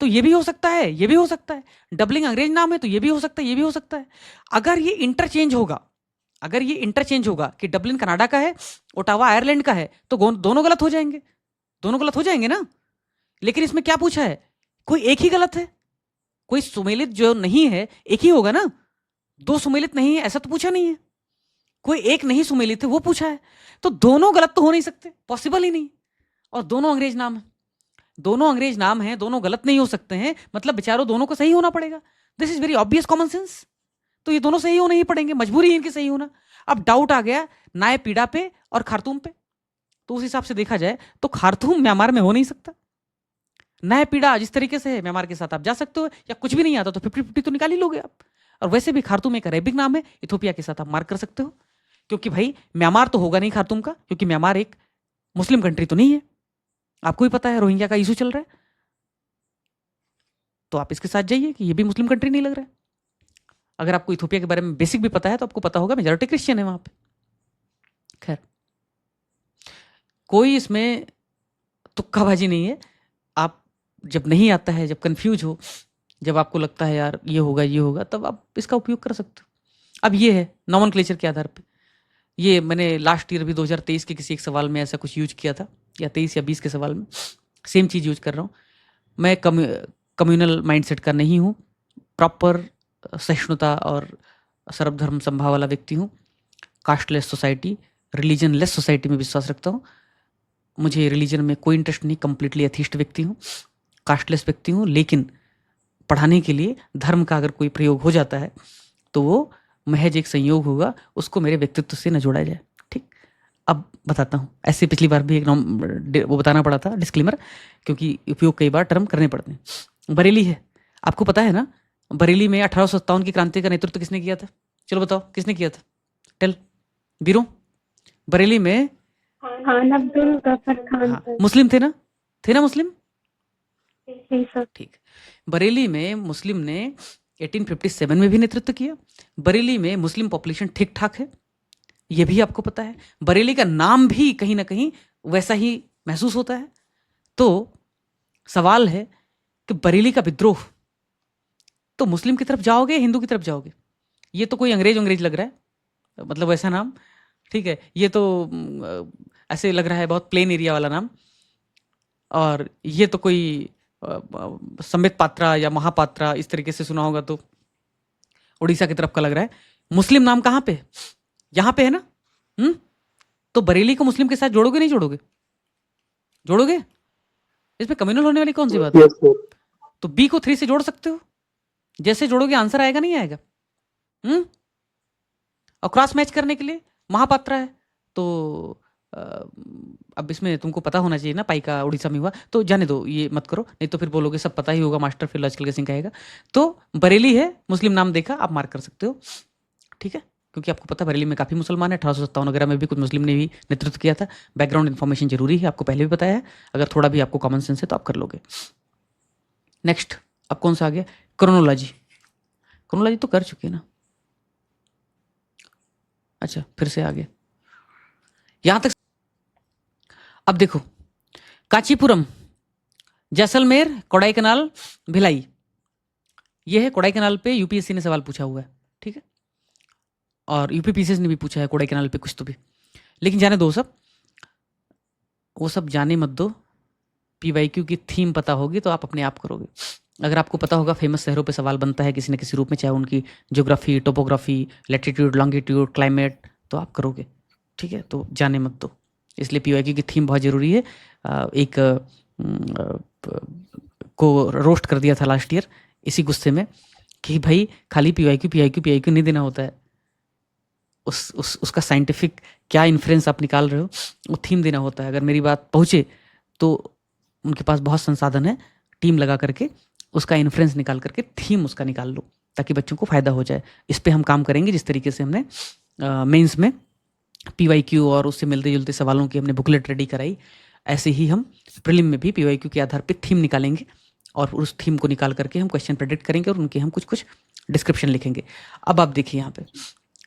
तो ये भी हो सकता है, ये भी हो सकता है। डबलिंग अंग्रेज नाम है तो ये भी हो सकता है, ये भी हो सकता है। अगर ये इंटरचेंज होगा, अगर ये इंटरचेंज होगा कि डबलिन कनाडा का है, ओटावा आयरलैंड का है, तो दोनों गलत हो जाएंगे, दोनों गलत हो जाएंगे ना। लेकिन इसमें क्या पूछा है, कोई एक ही गलत है, कोई सुमेलित जो नहीं है एक ही होगा ना, 2 सुमेलित नहीं है ऐसा तो पूछा नहीं है, कोई एक नहीं सुमेलित है वो पूछा है, तो दोनों गलत तो हो नहीं सकते, पॉसिबल ही नहीं। और दोनों अंग्रेज नाम है, दोनों अंग्रेज नाम है, दोनों गलत नहीं हो सकते हैं, मतलब बेचारों दोनों को सही होना पड़ेगा। This is very obvious common sense, तो ये दोनों सही होने ही पड़ेंगे, मजबूरी है इनकी सही होना। अब डाउट आ गया नाय पीड़ा पे और खार्तूम पे, तो उस हिसाब से देखा जाए तो खार्तूम म्यांमार में हो नहीं सकता, नाय पीड़ा जिस तरीके से है म्यांमार के साथ आप जा सकते हो, या कुछ भी नहीं आता तो 50-50 तो निकाल ही लोगे आप। और वैसे भी खार्तूम एक अरेबिक नाम है, इथोपिया के साथ आप मार्क कर सकते हो, क्योंकि भाई म्यांमार तो होगा नहीं खार्तूम का, क्योंकि म्यांमार एक मुस्लिम कंट्री तो नहीं है, आपको ही पता है रोहिंग्या का इशू चल रहा है, तो आप इसके साथ जाइए कि ये भी मुस्लिम कंट्री नहीं लग रहा है। अगर आपको इथोपिया के बारे में बेसिक भी पता है तो आपको पता होगा मेजॉरिटी क्रिश्चियन है वहां पे। खैर, कोई इसमें तुक्काबाजी नहीं है, आप जब नहीं आता है, जब कंफ्यूज हो, जब आपको लगता है यार ये होगा, तब आप इसका उपयोग कर सकते हो। अब ये है नॉमेनक्लेचर के आधार पे, ये मैंने लास्ट ईयर भी 2023 के किसी एक सवाल में ऐसा कुछ यूज किया था, या 23 या 20 के सवाल में सेम चीज़ यूज कर रहा हूँ। मैं कम्युनल माइंडसेट का नहीं हूँ, प्रॉपर सहिष्णुता और सर्वधर्म संभाव वाला व्यक्ति हूँ, casteless society, religion less society में विश्वास रखता हूँ। मुझे रिलीजन में कोई इंटरेस्ट नहीं, कंप्लीटली एथिस्ट व्यक्ति हूँ, कास्टलेस व्यक्ति हूँ, लेकिन पढ़ाने के लिए धर्म का अगर कोई प्रयोग हो जाता है तो वो महज एक संयोग होगा, उसको मेरे व्यक्तित्व से न जोड़ा जाए। ठीक, अब बताता हूँ, ऐसे पिछली बार भी एक वो बताना पड़ा था डिस्क्लेमर, क्योंकि उपयोग कई बार टर्म करने पड़ते हैं। बरेली है, आपको पता है ना, बरेली में 1857 की क्रांति का नेतृत्व किसने किया था, चलो बताओ किसने किया था, टेल बीरो, बरेली में खान अब्दुल गफर खान हाँ सर। मुस्लिम थे ना मुस्लिम? जी सर। ठीक। बरेली में मुस्लिम ने 1857 में भी नेतृत्व किया। बरेली में मुस्लिम पॉपुलेशन ठीक ठाक है, ये भी आपको पता है। बरेली का नाम भी कहीं ना कहीं वैसा ही महसूस होता है। तो सवाल है कि बरेली का विद्रोह, तो मुस्लिम की तरफ जाओगे हिंदू की तरफ जाओगे? ये तो कोई अंग्रेज लग रहा है, मतलब वैसा नाम। ठीक है, ये तो ऐसे लग रहा है बहुत प्लेन एरिया वाला नाम। और ये तो कोई संबित पात्रा या महापात्रा इस तरीके से सुना होगा तो उड़ीसा की तरफ का लग रहा है। मुस्लिम नाम कहाँ पे है? यहाँ पे है ना। तो बरेली को मुस्लिम के साथ जोड़ोगे नहीं जोड़ोगे? जोड़ोगे? इसमें कम्युनल होने वाली कौन सी बात है? Yes, sir. तो बी को 3 से जोड़ सकते हो, जैसे जोड़ोगे आंसर आएगा नहीं आएगा? और क्रॉस मैच करने के लिए महापात्रा है तो अब इसमें तुमको पता होना चाहिए ना, पाई का उड़ीसा में हुआ। तो जाने दो, ये मत करो, नहीं तो फिर बोलोगे सब पता ही होगा मास्टर, फिर लॉजिकल गेसिंग कहेगा। तो बरेली है, मुस्लिम नाम देखा, आप मार्क कर सकते हो। ठीक है, क्योंकि आपको पता बरेली में काफ़ी मुसलमान है। 1857 वगैरह में भी कुछ मुस्लिम ने भी नेतृत्व किया था। बैकग्राउंड इन्फॉर्मेशन जरूरी है, आपको पहले भी बताया है। अगर थोड़ा भी आपको कॉमन सेंस है तो आप कर लोगे। नेक्स्ट अब कौन सा आ गया? क्रोनोलॉजी। क्रोनोलॉजी तो कर चुके हैं ना। अच्छा, फिर से आगे यहां तक। अब देखो, कांचीपुरम, जैसलमेर, कोडाईकनाल, भिलाई, ये है। कोडाईकनाल पे यूपीएससी ने सवाल पूछा हुआ है, ठीक है, और यूपीपीसीएस ने भी पूछा है कोडाईकनाल पे कुछ तो भी। लेकिन जाने दो, सब वो सब जाने मत दो। पीवाईक्यू की थीम पता होगी तो आप अपने आप करोगे। अगर आपको पता होगा फेमस शहरों पे सवाल बनता है किसी न किसी रूप में, चाहे उनकी geography, topography, latitude, longitude, climate, तो आप करोगे। ठीक है, तो जाने मत दो। इसलिए पीवाईक्यू की थीम बहुत ज़रूरी है। एक को रोस्ट कर दिया था लास्ट ईयर इसी गुस्से में कि भाई खाली पीवाईक्यू नहीं देना होता है, उसका साइंटिफिक क्या इन्फ्रेंस आप निकाल रहे हो वो थीम देना होता है। अगर मेरी बात पहुँचे तो उनके पास बहुत संसाधन है, टीम लगा करके उसका इन्फ्रेंस निकाल करके थीम उसका निकाल लो ताकि बच्चों को फ़ायदा हो जाए। इस पे हम काम करेंगे। जिस तरीके से हमने मेंस में पीवाईक्यू और उससे मिलते जुलते सवालों की हमने बुकलेट रेडी कराई, ऐसे ही हम प्रीलिम में भी पीवाईक्यू के आधार पे थीम निकालेंगे और उस थीम को निकाल करके हम क्वेश्चन प्रेडिक्ट करेंगे और उनके हम कुछ डिस्क्रिप्शन लिखेंगे। अब आप देखिए यहाँ पे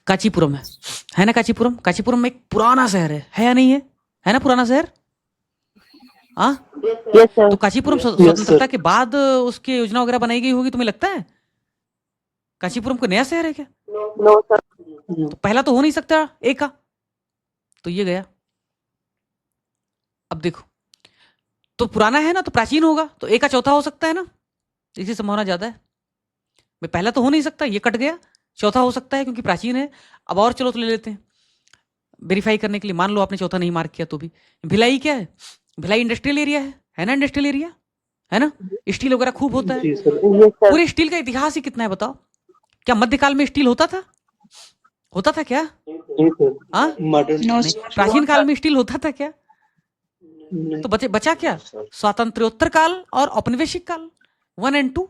कांचीपुरम है ना। कांचीपुरम में एक पुराना शहर है या नहीं है ना पुराना शहर? हाँ यस सर। तो कांचीपुरम स्वतंत्रता के बाद उसकी योजना वगैरह बनाई गई होगी, तुम्हें लगता है? कांचीपुरम को नया शहर है क्या? No sir. तो पहला तो हो नहीं सकता ए का, तो ये गया। अब देखो, तो पुराना है ना तो प्राचीन होगा, तो ए का चौथा हो सकता है ना, इसकी संभावना ज्यादा है। भाई पहला तो हो नहीं सकता, ये कट गया, चौथा हो सकता है क्योंकि प्राचीन है। अब और चलो तो ले लेते हैं वेरीफाई करने के लिए। मान लो आपने चौथा नहीं मार्क किया तो भी। भिलाई क्या है? भिलाई इंडस्ट्रियल एरिया है ना, इंडस्ट्रियल एरिया है ना, स्टील वगैरह खूब होता है। जी सर। Yes sir. पूरे स्टील का इतिहास ही कितना है बताओ? क्या मध्यकाल में स्टील होता था क्या? जी सर। हाँ मॉडर्न नो नहीं। प्राचीन काल में स्टील होता था क्या? तो बचा क्या? स्वातंत्र्योत्तर काल और औपनिवेशिक काल 1 और 2।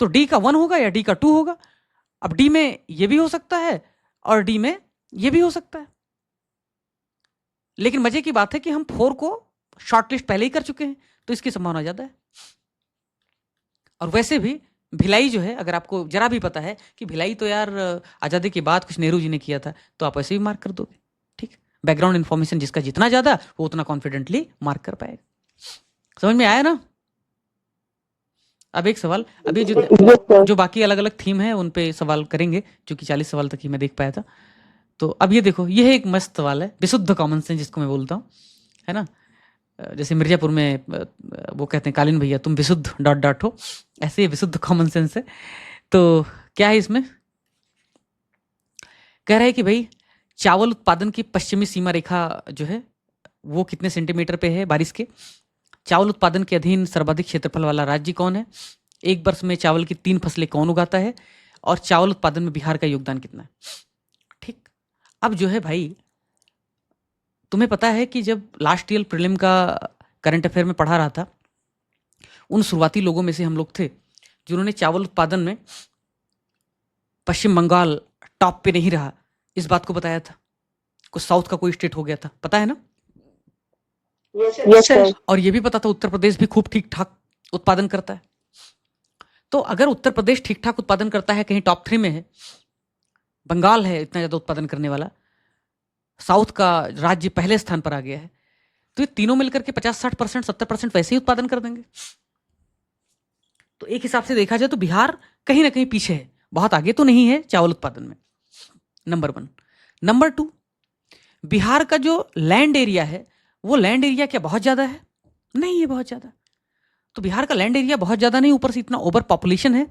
तो डी का 1 होगा या डी का 2 होगा। अब डी में ये भी हो सकता है और डी में ये भी हो सकता है। लेकिन मजे की बात है कि हम 4 को शॉर्टलिस्ट पहले ही कर चुके हैं, तो इसकी संभावना ज्यादा है। और वैसे भी भिलाई जो है, अगर आपको जरा भी पता है कि भिलाई तो यार आज़ादी के बाद कुछ नेहरू जी ने किया था, तो आप ऐसे भी मार्क कर दोगे। ठीक, बैकग्राउंड इन्फॉर्मेशन जिसका जितना ज्यादा वो उतना कॉन्फिडेंटली मार्क कर पाएगा। समझ में आया ना? अब एक सवाल, अभी जो बाकी अलग अलग थीम है उन पे सवाल करेंगे, क्योंकि 40 सवाल तक ही मैं देख पाया था। तो अब ये देखो, ये एक मस्त सवाल है, विशुद्ध कॉमन सेंस जिसको मैं बोलता हूँ, है ना। जैसे मिर्जापुर में वो कहते हैं कालीन भैया तुम विशुद्ध ... हो, ऐसे ही विशुद्ध कॉमन सेंस है। तो क्या है इसमें? कह रहा है कि भाई चावल उत्पादन की पश्चिमी सीमा रेखा जो है वो कितने सेंटीमीटर पे है बारिश के? चावल उत्पादन के अधीन सर्वाधिक क्षेत्रफल वाला राज्य कौन है? एक वर्ष में चावल की 3 फसलें कौन उगाता है? और चावल उत्पादन में बिहार का योगदान कितना है? ठीक, अब जो है भाई, तुम्हें पता है कि जब लास्ट ईयर प्रीलिम का करंट अफेयर में पढ़ा रहा था, उन शुरुआती लोगों में से हम लोग थे जिन्होंने चावल उत्पादन में पश्चिम बंगाल टॉप पे नहीं रहा इस बात को बताया था। कुछ साउथ का कोई स्टेट हो गया था, पता है ना? Yes, sir. और ये भी पता था उत्तर प्रदेश भी खूब ठीक ठाक उत्पादन करता है। तो अगर उत्तर प्रदेश ठीक ठाक उत्पादन करता है, कहीं टॉप 3 में है, बंगाल है इतना ज़्यादा उत्पादन करने वाला, साउथ का राज्य पहले स्थान पर आ गया है, तो ये तीनों मिलकर के 50-60%, 70% वैसे ही उत्पादन कर देंगे। तो एक हिसाब से देखा जाए तो बिहार कहीं ना कहीं पीछे है, बहुत आगे तो नहीं है चावल उत्पादन में, नंबर 1। नंबर 2, बिहार का जो लैंड एरिया है, वो लैंड एरिया क्या बहुत ज़्यादा है? नहीं है बहुत ज़्यादा। तो बिहार का लैंड एरिया बहुत ज़्यादा नहीं, ऊपर से इतना ओवर पॉपुलेशन है,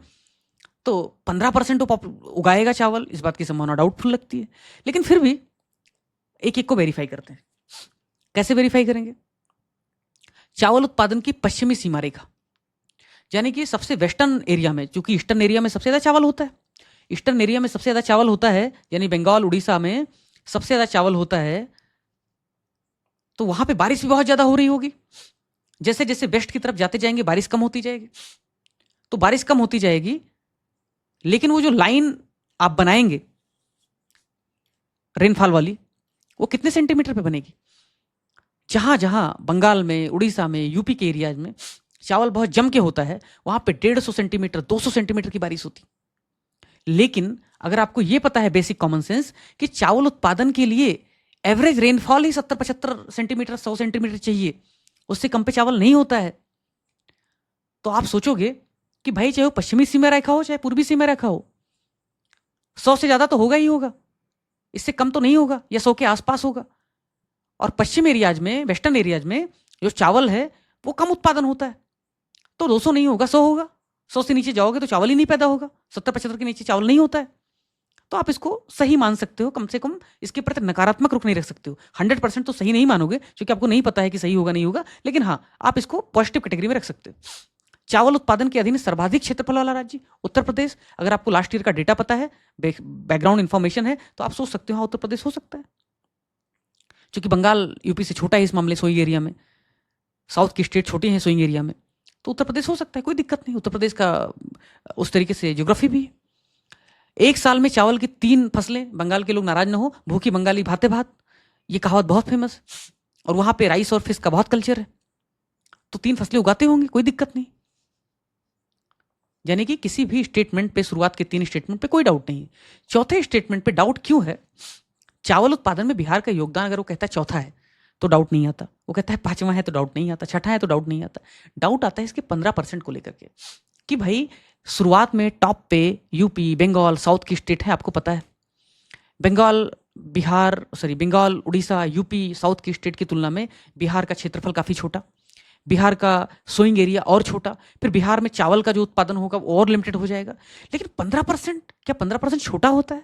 तो 15% उगाएगा चावल, इस बात की संभावना डाउटफुल लगती है। लेकिन फिर भी एक एक को वेरीफाई करते हैं। कैसे वेरीफाई करेंगे? चावल उत्पादन की पश्चिमी सीमा रेखा, यानी कि सबसे वेस्टर्न एरिया में, चूंकि ईस्टर्न एरिया में सबसे ज़्यादा चावल होता है, ईस्टर्न एरिया में सबसे ज़्यादा चावल होता है, यानी बंगाल उड़ीसा में सबसे ज़्यादा चावल होता है, तो वहां पे बारिश भी बहुत ज़्यादा हो रही होगी। जैसे जैसे वेस्ट की तरफ जाते जाएंगे बारिश कम होती जाएगी, तो बारिश कम होती जाएगी, लेकिन वो जो लाइन आप बनाएंगे रेनफॉल वाली, वो कितने सेंटीमीटर पे बनेगी? जहां जहां बंगाल में, उड़ीसा में, यूपी के एरियाज में चावल बहुत जम के होता है, वहां पे 150 सेंटीमीटर, 200 सेंटीमीटर की बारिश होती। लेकिन अगर आपको यह पता है बेसिक कॉमन सेंस कि चावल उत्पादन के लिए एवरेज रेनफॉल ही 70-75 सेंटीमीटर, 100 सेंटीमीटर चाहिए, उससे कम पे चावल नहीं होता है, तो आप सोचोगे कि भाई चाहे वो पश्चिमी सीमा रेखा हो चाहे पूर्वी सीमा रेखा हो, 100 से ज्यादा तो होगा ही होगा, इससे कम तो नहीं होगा, या 100 के आसपास होगा। और पश्चिम एरियाज में, वेस्टर्न एरियाज में जो चावल है वो कम उत्पादन होता है, तो 200 नहीं होगा, 100 होगा। 100 से नीचे जाओगे तो चावल ही नहीं पैदा होगा, 70-75 के नीचे चावल नहीं होता है। तो आप इसको सही मान सकते हो, कम से कम इसके प्रति नकारात्मक रुख नहीं रख सकते हो। 100% तो सही नहीं मानोगे क्योंकि आपको नहीं पता है कि सही होगा नहीं होगा, लेकिन हाँ, आप इसको पॉजिटिव कैटेगरी में रख सकते हो। चावल उत्पादन के अधीन सर्वाधिक क्षेत्रफल वाला राज्य उत्तर प्रदेश। अगर आपको लास्ट ईयर का डेटा पता है, बैकग्राउंड इंफॉर्मेशन है, तो आप सोच सकते हो हाँ उत्तर प्रदेश हो सकता है। क्योंकि बंगाल यूपी से छोटा है इस मामले सोइंग एरिया में, साउथ की स्टेट छोटी है सोइंग एरिया में, तो उत्तर प्रदेश हो सकता है, कोई दिक्कत नहीं। उत्तर प्रदेश का उस तरीके से ज्योग्राफी भी है। एक साल में चावल की 3 फसलें, बंगाल के लोग नाराज ना हो, भूखी बंगाली भाते भात, ये कहावत बहुत फेमस, और वहां पे राइस और फिश का बहुत कल्चर है, तो 3 फसलें उगाते होंगे, कोई दिक्कत नहीं। यानी कि किसी भी स्टेटमेंट पे, शुरुआत के 3 स्टेटमेंट पे कोई डाउट नहीं है। चौथे स्टेटमेंट पे डाउट क्यों है? चावल उत्पादन में बिहार का योगदान अगर वो कहता है चौथा है तो डाउट नहीं आता, वो कहता है 5वां है तो डाउट नहीं आता, 6ठा है तो डाउट नहीं आता। डाउट आता है इसके 15% को लेकर के, कि भाई शुरुआत में टॉप पे यूपी, बंगाल, साउथ की स्टेट है, आपको पता है। बंगाल बंगाल, उड़ीसा, यूपी, साउथ की स्टेट की तुलना में बिहार का क्षेत्रफल काफ़ी छोटा, बिहार का सोइंग एरिया और छोटा, फिर बिहार में चावल का जो उत्पादन होगा वो और लिमिटेड हो जाएगा। लेकिन 15%, क्या 15% छोटा होता है?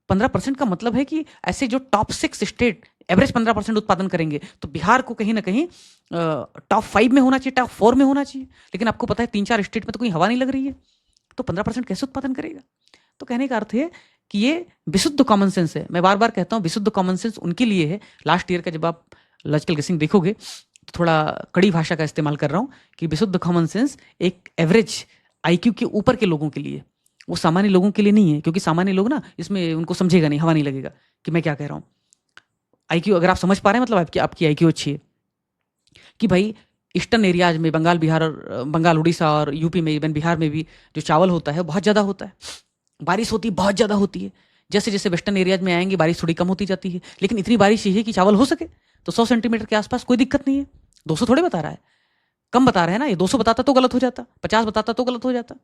15% का मतलब है कि ऐसे जो टॉप 6 स्टेट एवरेज 15% उत्पादन करेंगे, तो बिहार को कहीं ना कहीं टॉप 5 में होना चाहिए, टॉप 4 में होना चाहिए। लेकिन आपको पता है 3-4 स्टेट में तो कोई हवा नहीं लग रही है, तो 15% कैसे उत्पादन करेगा? तो कहने का अर्थ है कि ये विशुद्ध कॉमन सेंस है। मैं बार बार कहता हूँ विशुद्ध कॉमन सेंस उनके लिए है। लास्ट ईयर का जब आप लॉजिकल गेसिंग देखोगे तो थोड़ा कड़ी भाषा का इस्तेमाल कर रहा हूँ कि विशुद्ध कॉमन सेंस एक एवरेज IQ के ऊपर के लोगों के लिए, वो सामान्य लोगों के लिए नहीं है, क्योंकि सामान्य लोग ना इसमें उनको समझेगा नहीं, हवा नहीं लगेगा कि मैं क्या कह रहा हूँ। IQ अगर आप समझ पा रहे हैं, मतलब आपकी IQ अच्छी है कि भाई ईस्टर्न एरियाज में, बंगाल, उड़ीसा और यूपी में, इवन बिहार में भी जो चावल होता है बहुत ज़्यादा होता है, बारिश होती है बहुत ज़्यादा होती है। जैसे जैसे वेस्टर्न एरियाज में आएंगे बारिश थोड़ी कम होती जाती है, लेकिन इतनी बारिश चाहिए कि चावल हो सके, तो 100 सेंटीमीटर के आसपास कोई दिक्कत नहीं है। 200 थोड़े बता रहा है, कम बता रहा है ना, ये 200 बताता तो गलत हो जाता, 50 बताता तो गलत हो जाता।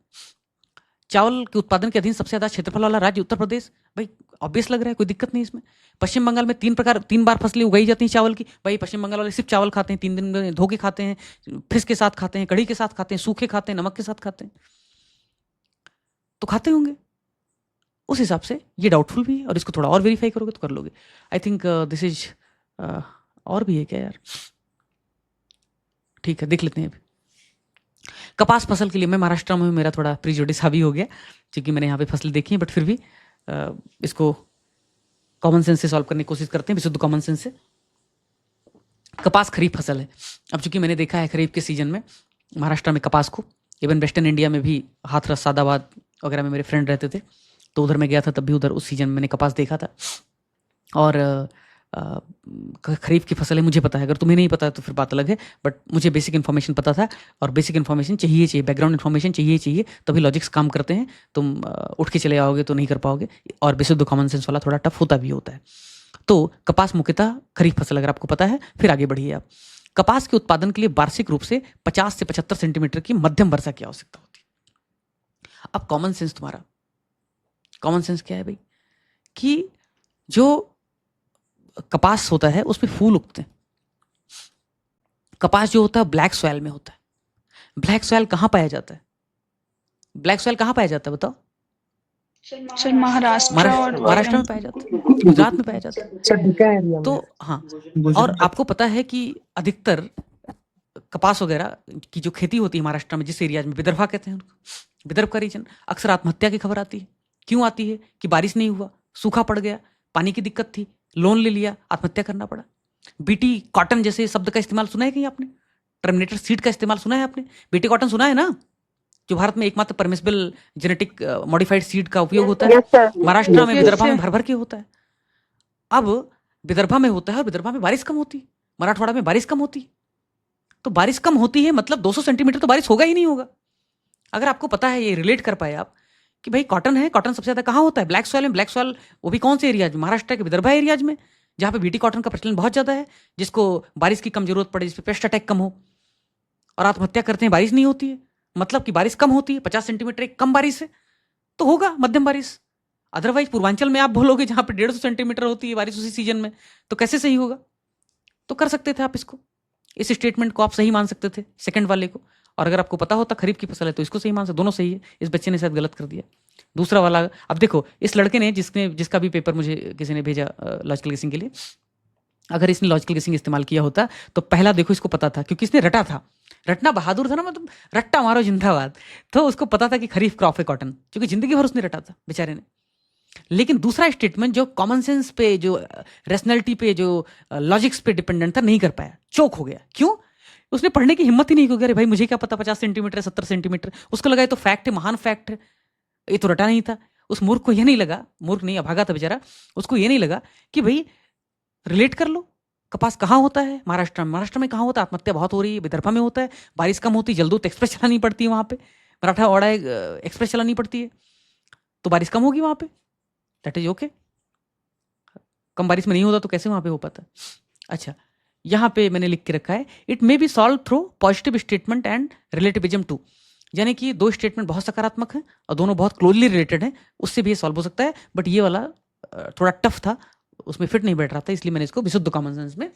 चावल के उत्पादन के अधीन सबसे ज्यादा क्षेत्रफल वाला राज्य उत्तर प्रदेश, भाई ऑब्वियस लग रहा है, कोई दिक्कत नहीं इसमें। पश्चिम बंगाल में 3 बार फसलें उगाई जाती हैं चावल की, भाई पश्चिम बंगाल वाले सिर्फ चावल खाते हैं, 3 दिन में धो के खाते हैं, फिश के साथ खाते हैं, कढ़ी के साथ खाते हैं, सूखे खाते हैं, नमक के साथ खाते हैं, तो खाते होंगे। उस हिसाब से ये डाउटफुल भी है, और इसको थोड़ा और वेरीफाई करोगे तो कर लोगे। आई थिंक दिस इज और भी है क्या यार? ठीक है, देख लेते हैं। कपास फसल के लिए मैं महाराष्ट्र में हूँ, मेरा थोड़ा प्रीजुडिस हावी हो गया क्योंकि मैंने यहाँ पे फसल देखी है, बट फिर भी इसको कॉमन सेंस से सॉल्व करने की कोशिश करते हैं, विशुद्ध कॉमन सेंस से। कपास खरीफ फसल है। अब चूंकि मैंने देखा है खरीफ के सीजन में महाराष्ट्र में कपास को, इवन वेस्टर्न इंडिया में भी हाथरस, सादाबाद वगैरह में मेरे फ्रेंड रहते थे, तो उधर मैं गया था, तब भी उधर उस सीजन में मैंने कपास देखा था। और खरीफ की फसल है, मुझे पता है, अगर तुम्हें नहीं पता है तो फिर बात अलग है, बट मुझे बेसिक इन्फॉर्मेशन पता था, और बेसिक इन्फॉर्मेशन चाहिए, बैकग्राउंड इन्फॉर्मेशन चाहिए, तभी लॉजिक्स काम करते हैं। तुम उठ के चले आओगे तो नहीं कर पाओगे, और बेसिक कॉमन सेंस वाला थोड़ा टफ होता भी होता है। तो कपास मुख्यतः खरीफ फसल अगर आपको पता है, फिर आगे बढ़िए आप। कपास के उत्पादन के लिए वार्षिक रूप से 50 से 75 सेंटीमीटर की मध्यम वर्षा की आवश्यकता होती है। अब कॉमन सेंस तुम्हारा, कॉमन सेंस क्या है भाई, कि जो कपास होता है उसमें फूल उगते हैं। कपास जो होता है ब्लैक सॉइल में होता है। ब्लैक सॉइल कहाँ पाया जाता है? ब्लैक सॉइल कहाँ पाया जाता है बताओ? सर महाराष्ट्र और महाराष्ट्र में पाया जाता है, गुजरात में पाया जाता है। सर ढका एरिया तो में हाँ, और आपको पता है कि अधिकतर कपास वगैरह की जो खेती होती है महाराष्ट्र में, जिस एरिया में, विदर्भा कहते हैं उनको, विदर्भ का रीजन, अक्सर आत्महत्या की खबर आती है। क्यों आती है? कि बारिश नहीं हुआ, सूखा पड़ गया, पानी की दिक्कत थी, लोन ले लिया, आत्महत्या करना पड़ा। बीटी कॉटन जैसे शब्द का इस्तेमाल सुना है कहीं आपने? टर्मिनेटर सीड का इस्तेमाल सुना है आपने? बीटी कॉटन सुना है ना, जो भारत में एकमात्र परमिसिबल जेनेटिक मॉडिफाइड सीड का उपयोग होता है। यस सर, महाराष्ट्र में Yes, विदर्भा में sir. भर भर के होता है। अब विदर्भा में होता है और विदर्भा में बारिश कम होती है, मराठवाड़ा में बारिश कम होती है। तो बारिश कम होती है मतलब 200 सेंटीमीटर तो बारिश होगा ही नहीं होगा। अगर आपको पता है, ये रिलेट कर पाए आप कि भाई कॉटन है, कॉटन सबसे ज़्यादा कहाँ होता है? ब्लैक सॉइल में। ब्लैक सॉइल वो भी कौन से एरियाज में? महाराष्ट्र के विदर्भा एरियाज में, जहाँ पे बीटी कॉटन का प्रचलन बहुत ज़्यादा है, जिसको बारिश की कम जरूरत पड़े, जिसपे पेस्ट अटैक कम हो, और आत्महत्या करते हैं, बारिश नहीं होती है। मतलब कि बारिश कम होती है, 50 सेंटीमीटर एक कम बारिश है, तो होगा मध्यम बारिश। अदरवाइज पूर्वांचल में आप बोलोगे जहाँ पे 150 सेंटीमीटर होती है बारिश उसी सीजन में, तो कैसे सही होगा? तो कर सकते थे आप इसको, इस स्टेटमेंट को आप सही मान सकते थे, सेकंड वाले को। और अगर आपको पता होता खरीफ की फसल है तो इसको सही मान सकते, दोनों सही है। इस बच्चे ने शायद गलत कर दिया। दूसरा वाला, अब देखो इस लड़के ने, जिसका भी पेपर मुझे किसी ने भेजा लॉजिकल गेसिंग के लिए, अगर इसने लॉजिकल गेसिंग इस्तेमाल किया होता तो पहला देखो इसको पता था, क्योंकि इसने रटा था, रटना बहादुर था ना, मतलब रट्टा मारो जिंदाबाद। तो उसको पता था कि खरीफ क्रॉप है कॉटन, क्योंकि जिंदगी भर उसने रटा था बेचारे ने। लेकिन दूसरा स्टेटमेंट जो कॉमन सेंस पे, जो रेशनैलिटी पे, जो लॉजिक्स पे डिपेंडेंट था, नहीं कर पाया, चौक हो गया। क्यों? उसने पढ़ने की हिम्मत ही नहीं की। अरे भाई मुझे क्या पता 50 सेंटीमीटर 70 सेंटीमीटर, उसको लगा ये तो फैक्ट है, महान फैक्ट है, ये तो रटा नहीं था। उस मूर्ख को ये नहीं लगा, मूर्ख नहीं अभागा था बेचारा, उसको ये नहीं लगा कि भाई रिलेट कर लो, कपास कहाँ होता है? महाराष्ट्र में। महाराष्ट्र में कहाँ होता है? आत्महत्या बहुत हो रही है। विदर्भा में होता है, बारिश कम होती है, जलदूत एक्सप्रेस चलानी पड़ती है वहाँ पे, मराठवाड़ा एक्सप्रेस चलानी पड़ती है, तो बारिश कम होगी वहाँ पे, दैट इज ओके। कम बारिश में नहीं होता तो कैसे वहाँ पे हो पाता? अच्छा, यहाँ पे मैंने लिख के रखा है, it may be solve through positive statement and relativism to, यानी कि दो स्टेटमेंट बहुत सकारात्मक हैं और दोनों बहुत क्लोजली रिलेटेड हैं, उससे भी ये सॉल्व हो सकता है। बट ये वाला थोड़ा टफ था, उसमें फिट नहीं बैठ रहा था, इसलिए मैंने इसको विशुद्ध कॉमन सेंस में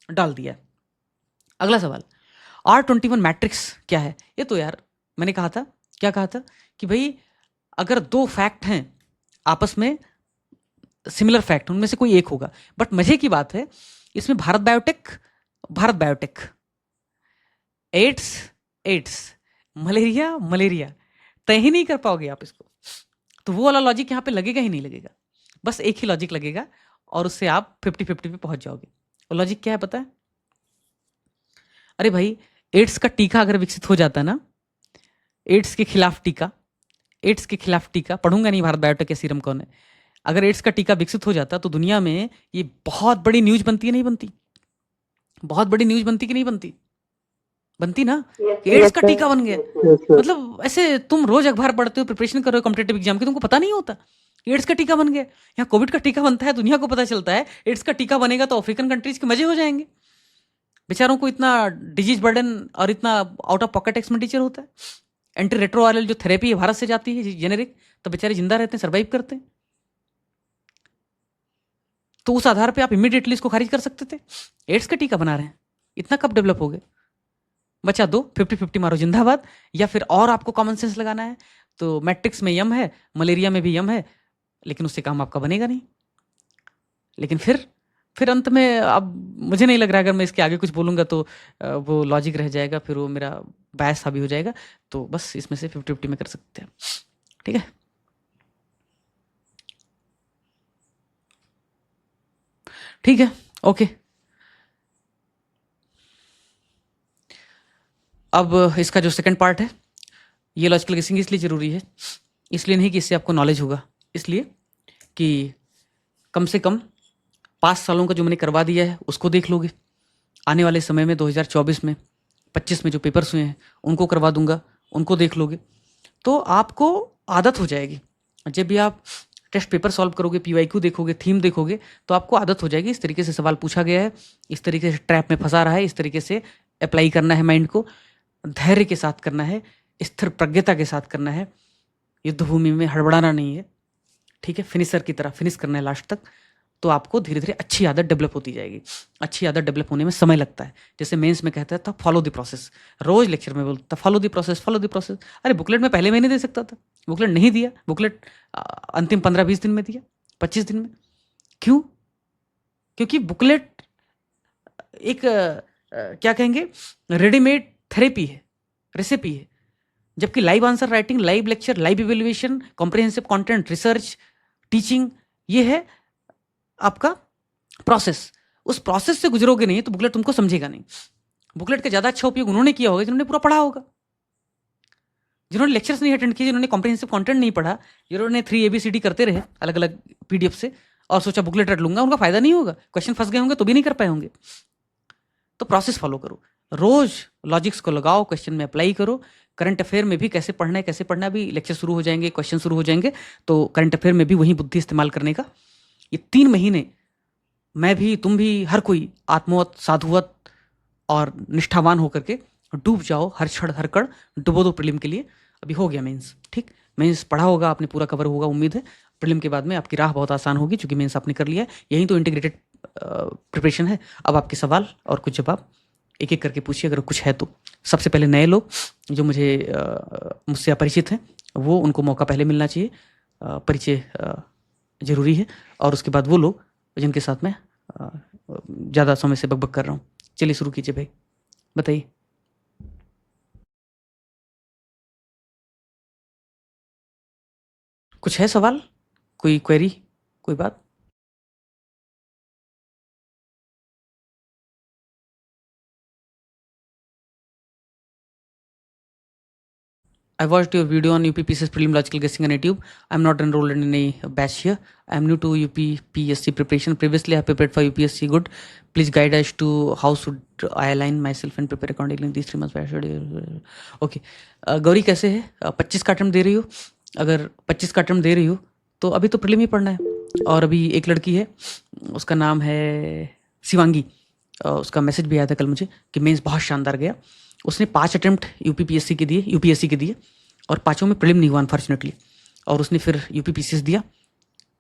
डाल दिया। अगला सवाल, R21 मैट्रिक्स क्या है? ये तो यार मैंने कहा था, क्या कहा था कि भाई अगर दो फैक्ट हैं आपस में सिमिलर फैक्ट, उनमें से कोई एक होगा। बट मजे की बात है इसमें भारत बायोटेक, एड्स, मलेरिया तय ही नहीं कर पाओगे आप इसको। तो वो वाला लॉजिक यहाँ पे लगेगा ही नहीं लगेगा, बस एक ही लॉजिक लगेगा और उससे आप 50-50 पे पहुंच जाओगे। वो लॉजिक क्या है पता है? अरे भाई एड्स का टीका अगर विकसित हो जाता ना, एड्स के खिलाफ टीका, पढ़ूंगा नहीं भारत बायोटेक या सीरम कौन है, अगर एड्स का टीका विकसित हो जाता तो दुनिया में ये बहुत बड़ी न्यूज बनती है, नहीं बनती? बहुत बड़ी न्यूज बनती कि नहीं बनती? बनती ना, कि एड्स का टीका बन गया। मतलब ऐसे तुम रोज अखबार पढ़ते हो, प्रिपरेशन कर रहे हो कॉम्पिटेटिव एग्जाम की, तुमको पता नहीं होता एड्स का टीका बन गया। यहाँ कोविड का टीका बनता है, दुनिया को पता चलता है एड्स का टीका बनेगा तो अफ्रीकन कंट्रीज के मजे हो जाएंगे। बेचारों को इतना डिजीज बर्डन और इतना आउट ऑफ पॉकेट एक्सपेंडिचर होता है। एंटी रेट्रोवायरल जो थेरेपी है भारत से जाती है जेनेरिक, तो बेचारे जिंदा रहते हैं, सर्वाइव करते हैं। तो उस आधार पे आप इमीडिएटली इसको खारिज कर सकते थे। एड्स का टीका बना रहे हैं, इतना कब डेवलप हो गए? बचा दो, 50-50 मारो जिंदाबाद। या फिर और आपको कॉमन सेंस लगाना है तो मैट्रिक्स में यम है, मलेरिया में भी यम है, लेकिन उससे काम आपका बनेगा नहीं। लेकिन फिर अंत में अब मुझे नहीं लग रहा अगर मैं इसके आगे कुछ बोलूंगा तो वो लॉजिक रह जाएगा, फिर वो मेरा बायस हावी हो जाएगा। तो बस इसमें से 50-50 में कर सकते हैं, ठीक है? ठीक है, ओके। अब इसका जो सेकंड पार्ट है, ये लॉजिकल गेसिंग इसलिए ज़रूरी है, इसलिए नहीं कि इससे आपको नॉलेज होगा, इसलिए कि कम से कम 5 सालों का जो मैंने करवा दिया है उसको देख लोगे। आने वाले समय में 2024 में 25 में जो पेपर्स हुए हैं उनको करवा दूंगा, उनको देख लोगे तो आपको आदत हो जाएगी। जब भी आप टेस्ट पेपर सॉल्व करोगे, पीवाईक्यू देखोगे, थीम देखोगे तो आपको आदत हो जाएगी। इस तरीके से सवाल पूछा गया है, इस तरीके से ट्रैप में फंसा रहा है, इस तरीके से अप्लाई करना है माइंड को, धैर्य के साथ करना है, स्थिर प्रज्ञता के साथ करना है, युद्धभूमि में हड़बड़ाना नहीं है, ठीक है। फिनिशर की तरह फिनिश करना है लास्ट तक। तो आपको धीरे धीरे अच्छी आदत डेवलप होती जाएगी। अच्छी आदत डेवलप होने में समय लगता है। जैसे मेंस में कहता था फॉलो द प्रोसेस, रोज लेक्चर में बोलता था follow the process, follow the process. अरे बुकलेट में पहले महीने दे सकता था, बुकलेट नहीं दिया, बुकलेट अंतिम 15-20 दिन में दिया, 25 दिन में। क्यों? क्योंकि बुकलेट एक क्या कहेंगे, रेडीमेड थेरेपी है, रेसिपी है। जबकि live answer writing, live lecture, live evaluation, comprehensive content, research, teaching, ये है आपका प्रोसेस। उस प्रोसेस से गुजरोगे नहीं तो बुकलेट तुमको समझेगा नहीं। बुकलेट का ज़्यादा अच्छा उपयोग उन्होंने किया होगा जिन्होंने पूरा पढ़ा होगा, जिन्होंने लेक्चर्स नहीं अटेंड किए, जिन्होंने कॉम्प्रिहेंसिव कंटेंट नहीं पढ़ा, जिन्होंने 3 ABCD करते रहे अलग अलग PDF से और सोचा बुकलेट रट लूंगा, उनका फायदा नहीं होगा। क्वेश्चन फंस गए होंगे तो भी नहीं कर पाए होंगे। तो प्रोसेस फॉलो करो, रोज लॉजिक्स को लगाओ, क्वेश्चन में अप्लाई करो। करंट अफेयर में भी कैसे पढ़ना है, कैसे पढ़ना है, अभी लेक्चर शुरू हो जाएंगे, क्वेश्चन शुरू हो जाएंगे, तो करंट अफेयर में भी वही बुद्धि इस्तेमाल करने का। ये 3 महीने मैं भी, तुम भी, हर कोई आत्मवत, साधुवत और निष्ठावान होकर के डूब जाओ, हर क्षण हर कण डुबो दो प्रीलिम के लिए। अभी हो गया मेंस, ठीक, मेंस पढ़ा होगा आपने, पूरा कवर होगा उम्मीद है। प्रीलिम के बाद में आपकी राह बहुत आसान होगी क्योंकि मेंस आपने कर लिया है। यही तो इंटीग्रेटेड प्रिपरेशन है। अब आपके सवाल और कुछ जवाब एक एक करके पूछिए अगर कुछ है तो। सबसे पहले नए लोग जो मुझसे अपरिचित हैं, वो उनको मौका पहले मिलना चाहिए, परिचय जरूरी है। और उसके बाद वो लोग जिनके साथ मैं ज़्यादा समय से बकबक कर रहा हूँ। चलिए शुरू कीजिए भाई, बताइए। कुछ है सवाल, कोई क्वेरी, कोई बात? I watched your video on UPPSC prelim logical guessing on YouTube. I'm not enrolled in any batch here. I'm new to UPPSC preparation. Previously, I prepared for UPSC. Good. Please guide us to how should I align myself and prepare accordingly. These 3 months. Okay. Gauri कैसे है? 25 का attempt दे रही हो? अगर 25 का attempt दे रही हो तो अभी तो प्रीलिम ही पढ़ना है। और अभी एक लड़की है, उसका नाम है शिवांगी, उसका मैसेज भी आया था कल मुझे कि मेंस बहुत शानदार गया। उसने 5 अटेम्प्ट यूपीएससी के दिए और 5 में प्रीलिम नहीं हुआ अनफॉर्चुनेटली। और उसने फिर यूपीपीसीएस दिया,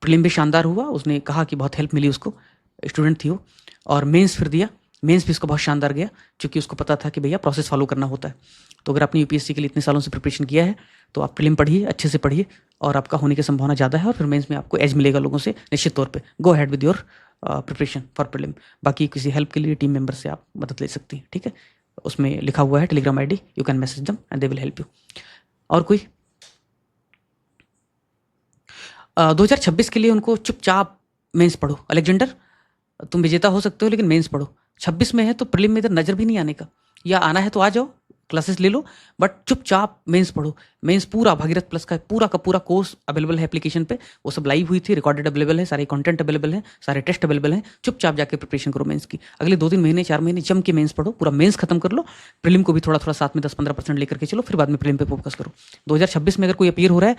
प्रीलिम भी शानदार हुआ। उसने कहा कि बहुत हेल्प मिली उसको, स्टूडेंट थी वो। और मेंस फिर दिया, मेंस भी उसका बहुत शानदार गया क्योंकि उसको पता था कि भैया प्रोसेस फॉलो करना होता है। तो अगर आपने यूपीएससी के लिए इतने सालों से प्रिपरेशन किया है तो आप प्रीलिम पढ़िए, अच्छे से पढ़िए और आपका होने की संभावना ज़्यादा है। और फिर मेंस में आपको एज मिलेगा लोगों से निश्चित तौर पे। Go ahead with your preparation for prelim. बाकी किसी हेल्प के लिए टीम मेंबर से आप मदद ले सकती हैं, ठीक है। उसमें लिखा हुआ है Telegram ID, you can message them and they will help you. और कोई 2026 के लिए उनको चुपचाप मेंस पढ़ो। अलेक्जेंडर, तुम विजेता हो सकते हो लेकिन मेंस पढ़ो। 26 में है तो प्रीलिम में इधर नज़र भी नहीं आने का, या आना है तो आ जाओ, क्लासेस ले लो, बट चुपचाप मेंस पढ़ो। मेंस पूरा भागीरथ प्लस का पूरा कोर्स अवेलेबल है एप्लीकेशन पे। वो सब लाइव हुई थी, रिकॉर्डेड अवेलेबल है, सारे कंटेंट अवेलेबल है, सारे टेस्ट अवेलेबल हैं। चुपचाप जाके प्रिपरेशन करो मेंस की। अगले 2-3 महीने 4 महीने जम के मेंस पढ़ो, पूरा मेंस खत्म कर लो। प्रीलिम को भी थोड़ा थोड़ा साथ में 10-15% लेकर के चलो, फिर बाद में प्रीलिम पे फोकस करो। 2026 में अगर कोई अपीयर हो रहा है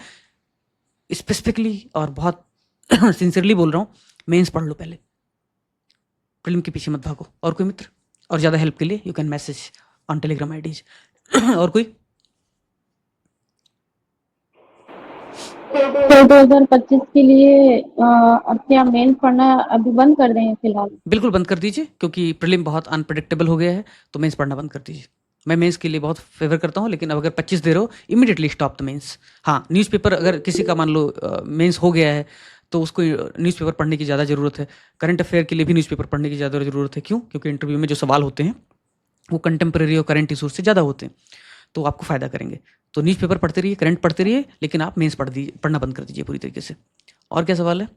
स्पेसिफिकली और बहुत सिंसियरली बोल रहा हूँ, मेंस पढ़ लो पहले, प्रीलिम के पीछे मत भागो। और कोई मित्र? और ज़्यादा हेल्प के लिए you can message on Telegram IDs। और कोई? तो 2025 के लिए अब क्या मेंस पढ़ना अभी बंद कर दें फिलहाल? बिल्कुल बंद कर दीजिए क्योंकि प्रीलिम बहुत अनप्रेडिक्टेबल हो गया है, तो मेंस पढ़ना बंद कर दीजिए। मैं मेंस के लिए बहुत फेवर करता हूँ, लेकिन अब अगर 25 दे रहे हो इमीडिएटली स्टॉप द मेंस। हाँ, न्यूज़पेपर अगर किसी का मान लो मेंस हो गया है तो उसको न्यूज़पेपर पढ़ने की ज़्यादा ज़रूरत है। करंट अफेयर के लिए भी न्यूज़पेपर पढ़ने की ज़्यादा ज़रूरत है। क्यों? क्योंकि इंटरव्यू में जो सवाल होते हैं वो कंटेम्प्रेरी और करंट इशूज से ज़्यादा होते हैं, तो आपको फ़ायदा करेंगे। तो न्यूज़पेपर पढ़ते रहिए, करंट पढ़ते रहिए, लेकिन आप मेंस पढ़ना बंद कर दीजिए पूरी तरीके से। और क्या सवाल है?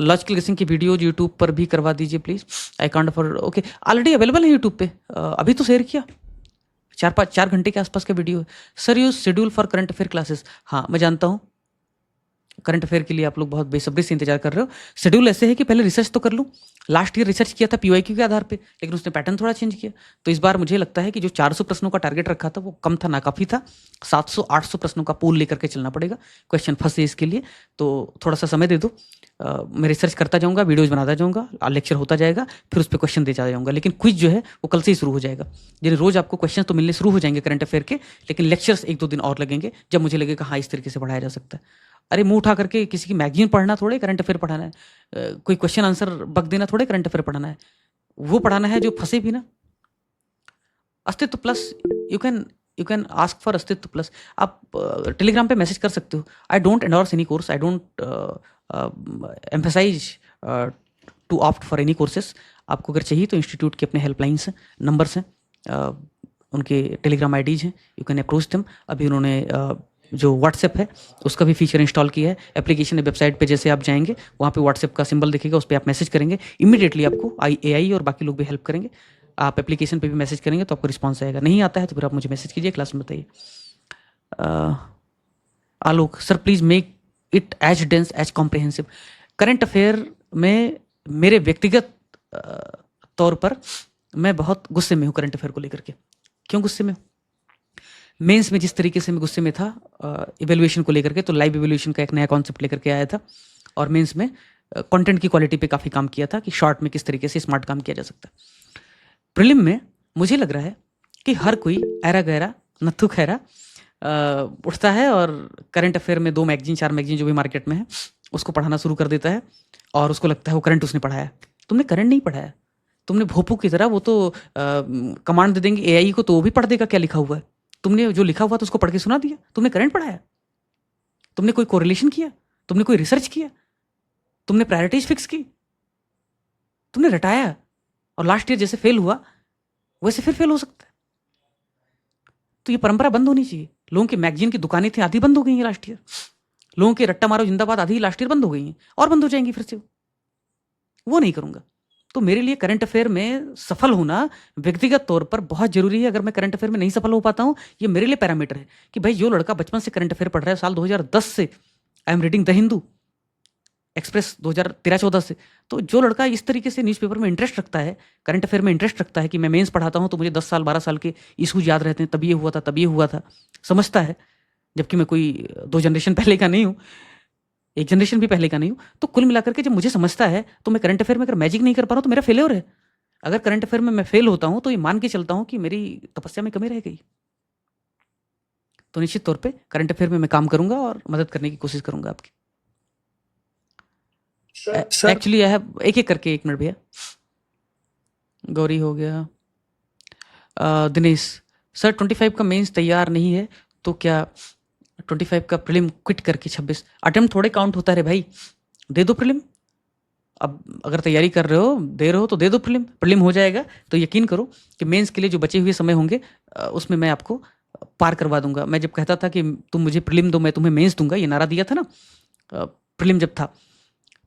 लॉजिकल गेसिंग की वीडियो यूट्यूब पर भी करवा दीजिए please. I can't afford. Okay, already available है यूट्यूब पे, अभी तो शेयर किया, 4 घंटे के आसपास का वीडियो है। Sir you schedule for current affair classes. हाँ मैं जानता हूँ, करंट अफेयर के लिए आप लोग बहुत बेसब्री से इंतजार कर रहे हो। शेड्यूल ऐसे है कि पहले रिसर्च तो कर लूँ। लास्ट ईयर रिसर्च किया था पीवाईक्यू के आधार पे, लेकिन उसने पैटर्न थोड़ा चेंज किया। तो इस बार मुझे लगता है कि जो 400 प्रश्नों का टारगेट रखा था वो कम था, ना काफ़ी था। 700-800 प्रश्नों का पूल लेकर के चलना पड़ेगा। क्वेश्चन फंसे इसके लिए तो थोड़ा सा समय दे दो। मैं रिसर्च करता जाऊँगा, वीडियोज़ बनाता जाऊँगा, लेक्चर होता जाएगा, फिर उस पर क्वेश्चन देता जाऊँगा। लेकिन क्विज जो है वो कल से ही शुरू हो जाएगा। यानी रोज़ आपको क्वेश्चन तो मिलने शुरू हो जाएंगे करंट अफेयर के, लेकिन लेक्चर्स 1-2 दिन और लगेंगे, जब मुझे लगेगा हाँ इस तरीके से पढ़ाया जा सकता है। अरे मुंह उठा करके किसी की मैगजीन पढ़ना थोड़े करंट अफेयर पढ़ाना है। कोई क्वेश्चन आंसर बक देना थोड़े करंट अफेयर पढ़ाना है। वो पढ़ाना है जो फंसे भी ना। Astitva plus you can ask for Astitva plus. आप टेलीग्राम पे मैसेज कर सकते हो। I don't endorse any course, I don't emphasize to opt for any courses. आपको अगर चाहिए तो इंस्टीट्यूट के अपने हेल्पलाइंस हैं, नंबर्स हैं, उनके टेलीग्राम आईडीज हैं, यू कैन अप्रोच देम। अभी उन्होंने जो व्हाट्सएप है उसका भी फीचर इंस्टॉल किया है। एप्लीकेशन वेबसाइट पे जैसे आप जाएंगे वहाँ पे व्हाट्सएप का सिंबल दिखेगा, उस पर आप मैसेज करेंगे, इमीडिएटली आपको एआई और बाकी लोग भी हेल्प करेंगे। आप एप्लीकेशन पे भी मैसेज करेंगे तो आपको रिस्पॉन्स आएगा। नहीं आता है तो फिर आप मुझे मैसेज कीजिए, क्लास में बताइए। Alok sir please make it as dense as comprehensive. Current affair में मेरे व्यक्तिगत तौर पर मैं बहुत गुस्से में हूँ करंट अफेयर को लेकर के। क्यों गुस्से में हूँ? मेंस में जिस तरीके से मैं गुस्से में था इवेल्युएशन को लेकर के, तो लाइव इवेल्युएशन का एक नया कॉन्सेप्ट लेकर के आया था, और मेंस में कंटेंट की क्वालिटी पे काफ़ी काम किया था कि शॉर्ट में किस तरीके से स्मार्ट काम किया जा सकता है। प्रीलिम में मुझे लग रहा है कि हर कोई ऐरा गैरा नत्थु खैरा उठता है और करंट अफेयर में 2 मैगजीन 4 मैगजीन जो भी मार्केट में है उसको पढ़ाना शुरू कर देता है, और उसको लगता है वो करंट उसने पढ़ाया। तुमने करंट नहीं पढ़ाया, तुमने भोपू की तरह वो तो कमांड दे देंगे एआई को तो वो भी पढ़ देगा क्या लिखा हुआ है। तुमने जो लिखा हुआ था उसको पढ़ के सुना दिया। तुमने करंट पढ़ाया? तुमने कोई कोरिलेशन किया? तुमने कोई रिसर्च किया? तुमने प्रायोरिटीज फिक्स की? तुमने रटाया और लास्ट ईयर जैसे फेल हुआ वैसे फिर फेल हो सकता है। तो ये परंपरा बंद होनी चाहिए। लोगों की मैगजीन की दुकानें थी, आधी बंद हो गई हैं लास्ट ईयर। लोगों के रट्टा मारो जिंदाबाद आधी लास्ट ईयर बंद हो गई हैं, और बंद हो जाएंगी फिर से। वो नहीं करूंगा। तो मेरे लिए करंट अफेयर में सफल होना व्यक्तिगत तौर पर बहुत जरूरी है। अगर मैं करंट अफेयर में नहीं सफल हो पाता हूँ, ये मेरे लिए पैरामीटर है कि भाई जो लड़का बचपन से करंट अफेयर पढ़ रहा है, साल 2010 से I am reading the Hindu express 2013-14 से, तो जो लड़का इस तरीके से न्यूज़पेपर में इंटरेस्ट रखता है, करंट अफेयर में इंटरेस्ट रखता है कि मैं मेंस पढ़ाता हूँ तो मुझे 10 साल 12 साल के इशूज याद रहते हैं, तब ये हुआ था तब ये हुआ था, समझता है, जबकि मैं कोई 2 जनरेशन पहले का नहीं हूँ, 1 जनरेशन भी पहले का नहीं हूँ। तो कुल मिलाकर के जब मुझे समझता है तो मैं करंट अफेयर में अगर मैजिक नहीं कर पा रहा हूँ तो मेरा फेलियर है। अगर करंट अफेयर में मैं फेल होता हूँ तो ये मान के चलता हूँ कि मेरी तपस्या में कमी रह गई। तो निश्चित तौर पे करंट अफेयर में मैं काम करूंगा और मदद करने की कोशिश करूंगा आपकी। एक्चुअली आई हैव एक करके 1 मिनट भैया। गौरी हो गया। दिनेश सर 25 का मेंस तैयार नहीं है तो क्या 25 का प्रीलिम क्विट करके 26 अटेम्प्ट थोड़े काउंट होता है भाई, दे दो प्रीलिम। अब अगर तैयारी कर रहे हो दे रहे हो तो दे दो प्रीलिम, प्रीलिम हो जाएगा तो यकीन करो कि मेंस के लिए जो बचे हुए समय होंगे उसमें मैं आपको पार करवा दूंगा। मैं जब कहता था कि तुम मुझे प्रीलिम दो मैं तुम्हें मेंस दूंगा, ये नारा दिया था ना प्रीलिम जब था,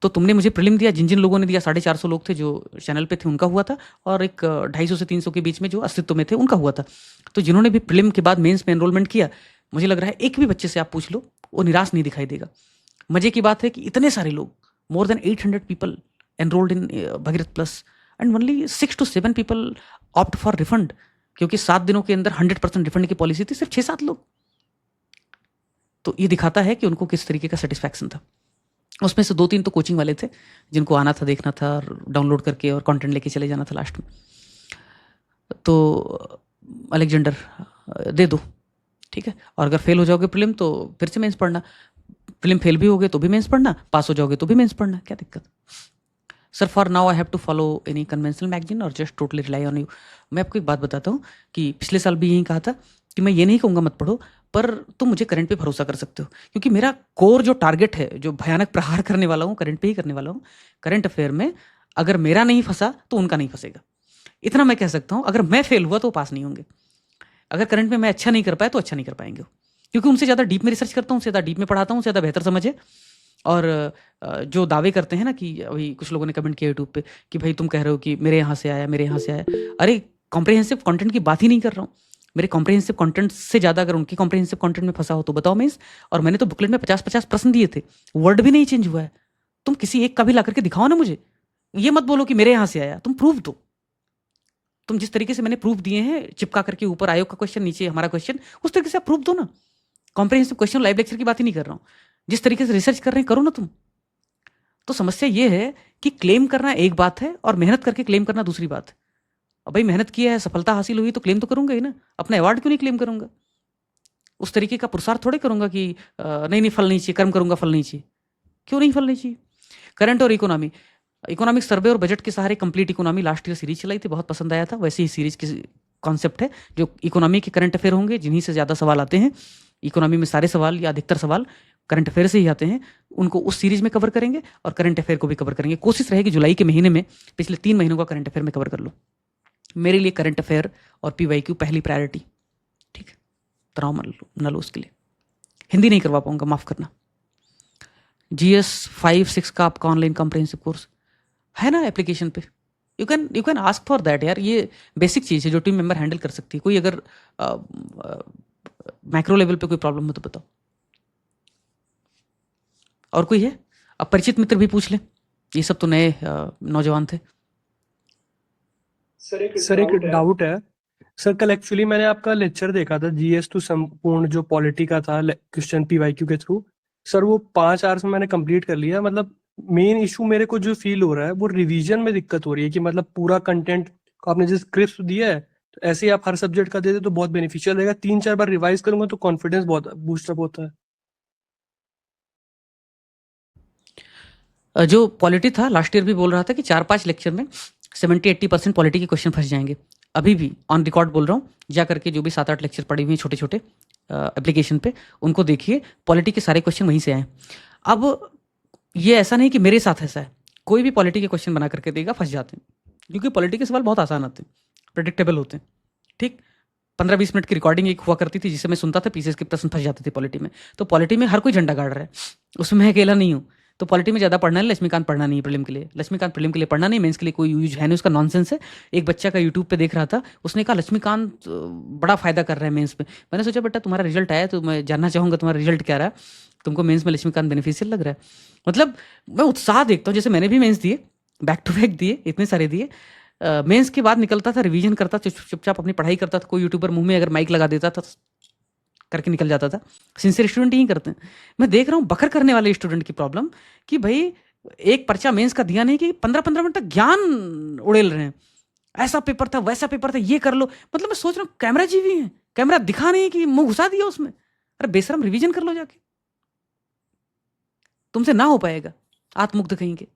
तो तुमने मुझे प्रीलिम दिया। जिन जिन लोगों ने दिया 450 लोग थे जो चैनल पे थे उनका हुआ था, और एक 250 से 300 के बीच में जो अस्तित्व में थे उनका हुआ था। तो जिन्होंने भी प्रीलिम के बाद मेंस में एनरोलमेंट किया, मुझे लग रहा है एक भी बच्चे से आप पूछ लो वो निराश नहीं दिखाई देगा। मजे की बात है कि इतने सारे लोग, more than 800 people enrolled in Bhagirath plus and only 6 to 7 people opt for refund, क्योंकि 7 दिनों के अंदर 100% रिफंड की पॉलिसी थी, सिर्फ 6-7 लोग। तो ये दिखाता है कि उनको किस तरीके का सेटिस्फैक्शन था। उसमें से 2-3 तो कोचिंग वाले थे जिनको आना था, देखना था और डाउनलोड करके और कंटेंट लेके चले जाना था लास्ट में। तो अलेक्जेंडर दे दो, ठीक है। और अगर फेल हो जाओगे प्रीलिम तो फिर से मेंस पढ़ना, प्रीलिम फेल भी होगे तो भी मेंस पढ़ना, पास हो जाओगे तो भी मेंस पढ़ना, क्या दिक्कत। Sir for now I have to follow any conventional magazine और just totally rely on you. मैं आपको एक बात बताता हूँ कि पिछले साल भी यही कहा था कि मैं ये नहीं कहूँगा मत पढ़ो, पर तुम मुझे करंट पे भरोसा कर सकते हो, क्योंकि मेरा कोर जो टारगेट है, जो भयानक प्रहार करने वाला हूँ, करंट पे ही करने वाला हूँ। करंट अफेयर में अगर मेरा नहीं फंसा तो उनका नहीं फंसेगा, इतना मैं कह सकता हूँ। अगर मैं फेल हुआ तो पास नहीं होंगे, अगर करंट में मैं अच्छा नहीं कर पाया तो अच्छा नहीं कर पाएंगे, क्योंकि उनसे ज़्यादा डीप में रिसर्च करता हूँ, उनसे ज़्यादा डीप में पढ़ाता हूँ, उनसे ज़्यादा बेहतर समझ है। और जो दावे करते हैं ना कि अभी कुछ लोगों ने कमेंट किया यूट्यूब पे कि भाई तुम कह रहे हो कि मेरे यहाँ से आया, मेरे यहाँ से आया। अरे कॉम्प्रिहेंसिव कंटेंट की बात ही नहीं कर रहा हूँ। मेरे कॉम्प्रिहेंसिव कंटेंट से ज़्यादा अगर उनके कॉम्प्रिहेंसिव कंटेंट में फंसा हो तो बताओ मीन्स। और मैंने तो बुकलेट में 50-50 प्रश्न दिए थे, वर्ड भी नहीं चेंज हुआ है। तुम किसी एक का भी ला करके दिखाओ ना मुझे, ये मत बोलो कि मेरे यहाँ से आया, तुम प्रूफ दो। तुम जिस तरीके से मैंने प्रूफ दिए हैं चिपका करके, ऊपर आयोग का क्वेश्चन नीचे हमारा क्वेश्चन, उस तरीके से आप प्रूफ दो ना। कॉम्प्रिहेंसिव क्वेश्चन लाइव लेक्चर की बात ही नहीं कर रहा हूँ, जिस तरीके से रिसर्च कर रहे हैं करो ना तुम। तो समस्या ये है कि क्लेम करना एक बात है और मेहनत करके क्लेम करना दूसरी बात है। अब भाई मेहनत की है, सफलता हासिल हुई तो क्लेम तो करूंगा ही ना। अपना अवार्ड क्यों नहीं क्लेम करूंगा? उस तरीके का पुरस्कार थोड़े करूंगा कि नहीं फल नहीं चाहिए, कर्म करूंगा फल नहीं चाहिए। क्यों नहीं फल नहीं चाहिए? करंट और इकोनॉमी, इकोनॉमिक सर्वे और बजट के सहारे complete economy last year series चलाई थी, बहुत पसंद आया था। वैसे ही सीरीज की कॉन्सेप्ट है, जो इकोनॉमी के करंट अफेयर होंगे जिन्हीं से ज़्यादा सवाल आते हैं, इकोनॉमी में सारे सवाल या अधिकतर सवाल करंट अफेयर से ही आते हैं, उनको उस सीरीज में कवर करेंगे और करंट अफेयर को भी कवर करेंगे। कोशिश रहेगी जुलाई के महीने में पिछले 3 महीनों का करंट अफेयर में कवर कर लो। मेरे लिए करंट अफेयर और पीवाईक्यू पहली प्रायोरिटी, ठीक है? तनाव न लो उसके लिए। हिंदी नहीं करवा पाऊंगा, माफ़ करना। GS 5-6 का आपका ऑनलाइन कॉम्प्रिहेंसिव कोर्स है ना एप्लीकेशन पे, you can ask for that यार। ये बेसिक चीज़ है जो टीम मेंबर हैंडल कर सकती है। कोई अगर मैक्रो लेवल पे कोई प्रॉब्लम हो तो बताओ। और कोई है? अब परिचित मित्र भी पूछ लें, ये सब तो नए नौजवान थे। सर एक डाउट है सर, कल एक्चुअली मैंने आपका लेक्चर देखा था GS टू संपूर्ण, जो पॉलिटी का था क्वेश्चन PYQ के थ्रू। सर वो 5 आवर्स में मैंने कंप्लीट कर लिया। मतलब मेन इशू मेरे को जो फील हो रहा है वो रिवीजन में दिक्कत हो रही है कि मतलब पूरा कंटेंट आपने जिस स्क्रिप्ट दिया है तो ऐसे ही आप हर सब्जेक्ट का दे दे तो बहुत बेनिफिशियल रहेगा। 3-4 बार रिवाइज करूंगा तो कॉन्फिडेंस बहुत बूस्टअप होता है। जो पॉलिटी था लास्ट ईयर भी बोल रहा था कि 4-5 लेक्चर में 70-80% पॉलिटी के क्वेश्चन फंस जाएंगे। अभी भी ऑन रिकॉर्ड बोल रहा हूँ, जा करके जो भी 7-8 लेक्चर पड़े हुए हैं छोटे छोटे एप्लीकेशन पे, उनको देखिए, पॉलिटी के सारे क्वेश्चन वहीं से आए। अब ये ऐसा नहीं कि मेरे साथ ऐसा है, कोई भी पॉलिटी के क्वेश्चन बना करके देगा फंस जाते हैं, क्योंकि पॉलिटी के सवाल बहुत आसान आते हैं, प्रेडिक्टेबल होते हैं। ठीक, 15-20 मिनट की रिकॉर्डिंग एक हुआ करती थी जिसे मैं सुनता था, पीसीएस के प्रश्न फंस जाते थे पॉलिटी में। तो पॉलिटी में हर कोई झंडा गाड़ रहा है, उसमें मैं अकेला नहीं हूँ। तो पॉलिटी में ज़्यादा पढ़ना है, लक्ष्मीकांत पढ़ना नहीं है प्रीलिम के लिए, लक्ष्मीकांत प्रीलिम के लिए पढ़ना नहीं, मेंस के लिए कोई यूज है नहीं, उसका नॉनसेंस है। एक बच्चा का यूट्यूब पे देख रहा था, उसने कहा लक्ष्मीकांत बड़ा फायदा कर रहा है मेंस में। मैंने सोचा बेटा तुम्हारा रिजल्ट आया तो मैं जानना चाहूँगा तुम्हारा रिजल्ट क्या रहा, तुमको मेंस में लक्ष्मीकांत बेनिफिशियल लग रहा है। मतलब मैं उत्साह देखता हूँ, जैसे मैंने भी मेंस दिए, बैक टू बैक दिए, इतने सारे दिए। मेंस के बाद निकलता था, रिवीजन करता, चुपचाप अपनी पढ़ाई करता था। कोई यूट्यूबर मुंह में अगर माइक लगा देता था करके निकल जाता था। सिंसियर स्टूडेंट ही करते हैं। मैं देख रहा हूँ बकर करने वाले स्टूडेंट की प्रॉब्लम कि भाई एक पर्चा मेंस का दिया नहीं कि 15-15 मिनट तक ज्ञान उड़ेल रहे हैं, ऐसा पेपर था वैसा पेपर था, ये कर लो। मतलब मैं सोच रहा हूँ कैमरा जीवी है, कैमरा दिखा नहीं कि मुंह घुसा दिया उसमें। अरे बेशरम, रिवीजन कर लो जाके, तुमसे ना हो पाएगा, आत्मुग्ध कहेंगे।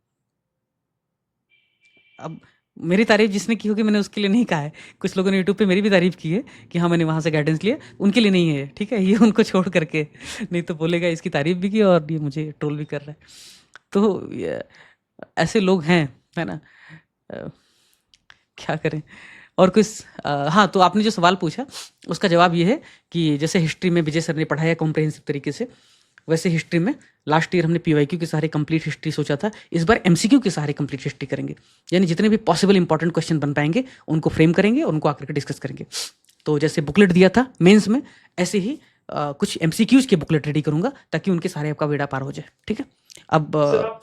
अब मेरी तारीफ जिसने की होगी मैंने उसके लिए नहीं कहा है, कुछ लोगों ने यूट्यूब पे मेरी भी तारीफ की है कि हाँ मैंने वहाँ से गाइडेंस लिया, उनके लिए नहीं है, ठीक है? ये उनको छोड़ करके, नहीं तो बोलेगा इसकी तारीफ भी की और ये मुझे ट्रोल भी कर रहा है। तो ऐसे लोग हैं, है ना? क्या करें। और कुछ हाँ, तो आपने जो सवाल पूछा उसका जवाब ये है कि जैसे हिस्ट्री में विजय सर ने पढ़ाया कॉम्प्रिहेंसिव तरीके से, वैसे हिस्ट्री में लास्ट ईयर हमने PYQ के सहारे कंप्लीट हिस्ट्री सोचा था, इस बार MCQ के सहारे कंप्लीट हिस्ट्री करेंगे। यानी जितने भी पॉसिबल इंपॉर्टेंट क्वेश्चन बन पाएंगे उनको फ्रेम करेंगे और उनको आकर के डिस्कस करेंगे। तो जैसे बुकलेट दिया था मेंस में, ऐसे ही कुछ MCQs के बुकलेट रेडी करूंगा ताकि उनके सारे आपका बेड़ा पार हो जाए। ठीक है? अब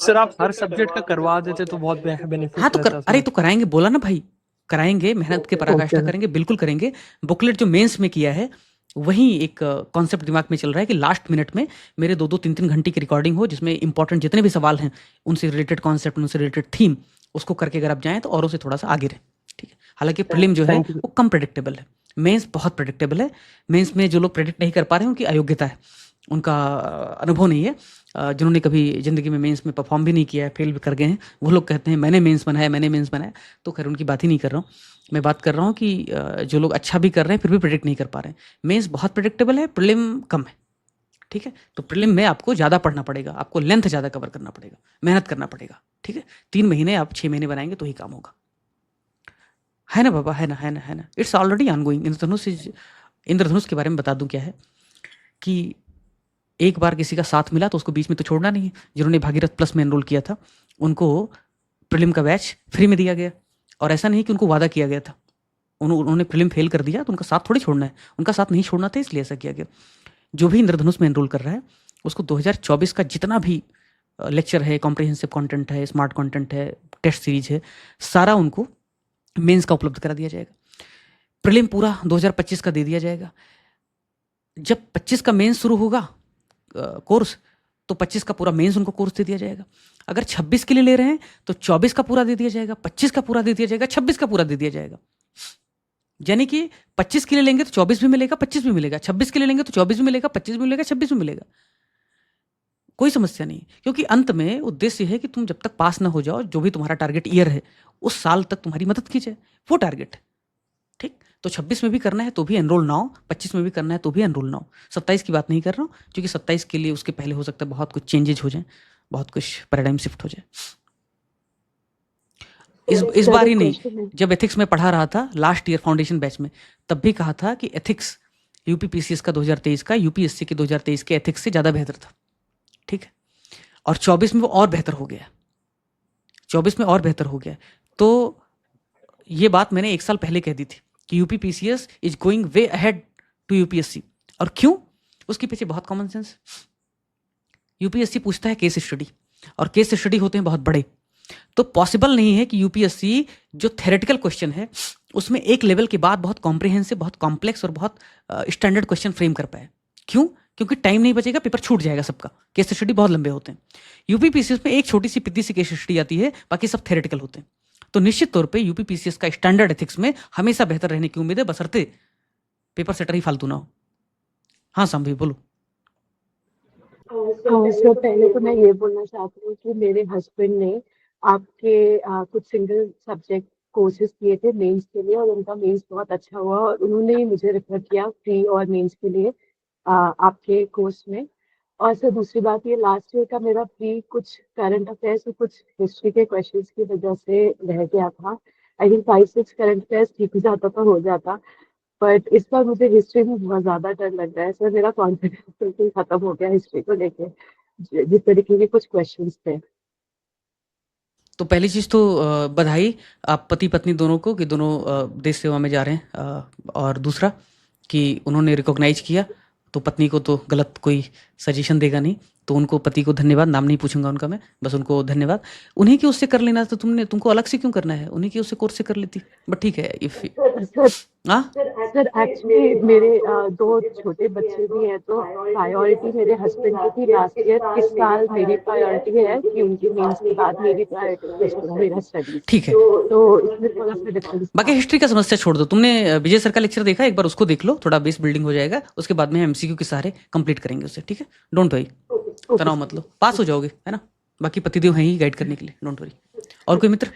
सर आप हर सब्जेक्ट का करवा देते तो बहुत बेनिफिट हाँ, तो अरे तो कराएंगे, बोला ना भाई, कराएंगे, मेहनत के पराकाष्ठा करेंगे, बिल्कुल करेंगे। बुकलेट जो मेंस में किया है वही एक कॉन्सेप्ट दिमाग में चल रहा है कि लास्ट मिनट में मेरे 2-2, 3-3 घंटे की रिकॉर्डिंग हो, जिसमें इंपॉर्टेंट जितने भी सवाल हैं उनसे रिलेटेड कॉन्सेप्ट, उनसे रिलेटेड थीम, उसको करके अगर आप जाएं तो औरों से थोड़ा सा आगे रहे। ठीक है? हालांकि प्रीलिम जो है वो कम प्रेडिक्टेबल है, मेंस बहुत प्रेडिक्टेबल है। मेंस में जो लोग प्रेडिक्ट नहीं कर पा रहे हैं उनकी अयोग्यता है, उनका अनुभव नहीं है। जिन्होंने कभी ज़िंदगी में मेंस में परफॉर्म भी नहीं किया है, फेल भी कर गए हैं, वो लोग कहते हैं मैंने मेंस बनाया, मैंने मेंस बनाया। तो खैर उनकी बात ही नहीं कर रहा हूँ, मैं बात कर रहा हूँ कि जो लोग अच्छा भी कर रहे हैं फिर भी प्रेडिक्ट नहीं कर पा रहे हैं। मेंस बहुत प्रेडिक्टेबल है, प्रीलिम कम है। ठीक है? तो प्रीलिम में आपको ज़्यादा पढ़ना पड़ेगा, आपको लेंथ ज़्यादा कवर करना पड़ेगा, मेहनत करना पड़ेगा। ठीक है? 3 महीने आप 6 महीने बनाएंगे तो ही काम होगा। है ना बाबा? है ना, है ना, है ना? It's already ongoing. इंद्रधनुष के बारे में बता दूं क्या है कि एक बार किसी का साथ मिला तो उसको बीच में तो छोड़ना नहीं है। जिन्होंने भागीरथ प्लस में एनरोल किया था उनको प्रीलिम का बैच फ्री में दिया गया, और ऐसा नहीं कि उनको वादा किया गया था। उन्होंने प्रीलिम फेल कर दिया तो उनका साथ थोड़ी छोड़ना है, उनका साथ नहीं छोड़ना था, इसलिए ऐसा किया गया। जो भी इंद्रधनुष में एनरोल कर रहा है उसको 2024 का जितना भी लेक्चर है, कॉम्प्रिहेंसिव कंटेंट है, स्मार्ट कंटेंट है, टेस्ट सीरीज है, सारा उनको मेंस का उपलब्ध करा दिया जाएगा। प्रीलिम पूरा 2025 का दे दिया जाएगा। जब 25 का मेंस शुरू होगा कोर्स, तो 25 का पूरा मेंस उनको कोर्स दे दिया जाएगा। अगर 26 के लिए ले रहे हैं तो 24 का पूरा दे दिया जाएगा, 25 का पूरा दे दिया जाएगा, 26 का पूरा दे दिया जाएगा। यानी कि 25 के लिए लेंगे तो 24 भी मिलेगा, 25 भी मिलेगा, 26 के लिए लेंगे तो 24 भी मिलेगा, 25 भी मिलेगा, 26 भी मिलेगा। कोई समस्या नहीं, क्योंकि अंत में उद्देश्य है कि तुम जब तक पास ना हो जाओ, जो भी तुम्हारा टारगेट ईयर है उस साल तक तुम्हारी मदद की जाए, वो टारगेट है। ठीक, तो 26 में भी करना है तो भी एनरोल ना हो, 25 में भी करना है तो भी एनरोल ना हो। 27 की बात नहीं कर रहा हूँ, क्योंकि 27 के लिए उसके पहले हो सकता है बहुत कुछ चेंजेज हो जाए, बहुत कुछ पैराडाइम शिफ्ट हो जाए। इस बार ही नहीं, जब एथिक्स में पढ़ा रहा था लास्ट ईयर फाउंडेशन बैच में, तब भी कहा था कि एथिक्स यूपीपीसीएस का 2023 का यूपीएससी के 2023 के एथिक्स से ज़्यादा बेहतर था। ठीक है, और 24 में वो और बेहतर हो गया, 24 में और बेहतर हो गया। तो ये बात मैंने 1 साल पहले कह दी थी कि UPPCS is going way ahead to UPSC. और क्यों? उसके पीछे बहुत कॉमन सेंस। यूपीएससी पूछता है केस स्टडी, और केस स्टडी होते हैं बहुत बड़े, तो पॉसिबल नहीं है कि यूपीएससी जो थेरेटिकल क्वेश्चन है उसमें एक लेवल के बाद बहुत कॉम्प्रिहेंसिव, बहुत कॉम्प्लेक्स और बहुत स्टैंडर्ड क्वेश्चन फ्रेम कर पाए। क्यों? क्योंकि टाइम नहीं बचेगा, पेपर छूट जाएगा सबका। केस स्टडी बहुत लंबे होते हैं। यूपीपीसीएस में एक छोटी सी पिद्दी सी केस स्टडी आती है, बाकी सब थेरेटिकल होते हैं। तो निश्चित तौर पे यूपीपीसीएस का स्टैंडर्ड एथिक्स में हमेशा बेहतर रहने की उम्मीद है, बशर्ते पेपर सेटर ही फालतू ना हो। हाँ संभी बोलो। सर पहले तो मैं ये बोलना चाहती हूँ कि मेरे हस्बैंड ने आपके कुछ सिंगल सब्जेक्ट कोर्सेज किए थे मेंस के लिए, और उनका मेंस बहुत अच्छा हुआ, और उन्होंने ही मुझे रेफर किया प्री और मेंस के लिए आपके कोर्स में। और सर दूसरी बात, ये लास्ट ईयर का मेरा प्री कुछ करंट अफेयर्स और कुछ हिस्ट्री के क्वेश्चंस की वजह से रह गया था। आई थिंक 5-6 करंट अफेयर्स ठीक हो जाता तो हो जाता, बट इस बार मुझे हिस्ट्री में बहुत ज्यादा डर लग रहा है सर। मेरा कॉन्फिडेंस बिल्कुल खत्म हो गया हिस्ट्री को लेके, जिस तरीके के कुछ क्वेश्चंस थे। तो पहली चीज़ तो बधाई आप पति पत्नी दोनों को कि दोनों देश सेवा में जा रहे हैं, और दूसरा कि उन्होंने रिकॉग्नाइज किया, तो पत्नी को तो गलत कोई सजेशन देगा नहीं, तो उनको पति को धन्यवाद, नाम नहीं पूछूंगा उनका मैं, बस उनको धन्यवाद। उन्हीं की उससे कर लेना था, तुमको अलग से क्यों करना है? उन्हीं की उससे कोर्स से कर लेती, बट ठीक है। इफ हाँ सर एक्चुअली मेरे 2 छोटे बच्चे भी हैं, तो प्रायोरिटी मेरे हस्बैंड की थी लास्ट ईयर। इस साल मेरी प्रायोरिटी है कि उनकी मेंस के बाद मेरी प्रायोरिटी मेरा स्टडीज। ठीक है, तो इसमें थोड़ा सा डिफरेंस। बाकी हिस्ट्री का समस्या छोड़ दो। तुमने विजय सर का लेक्चर देखा? एक बार उसको देख लो, थोड़ा बेस बिल्डिंग हो जाएगा, उसके बाद में एमसीक्यू के सहारे कंप्लीट करेंगे उसे। ठीक है, डोंट वरी, तनाव मत लो, पास हो जाओगे, है ना। बाकी पतिदेव हैं ही गाइड करने के लिए, डोंट वरी। और कोई मित्र?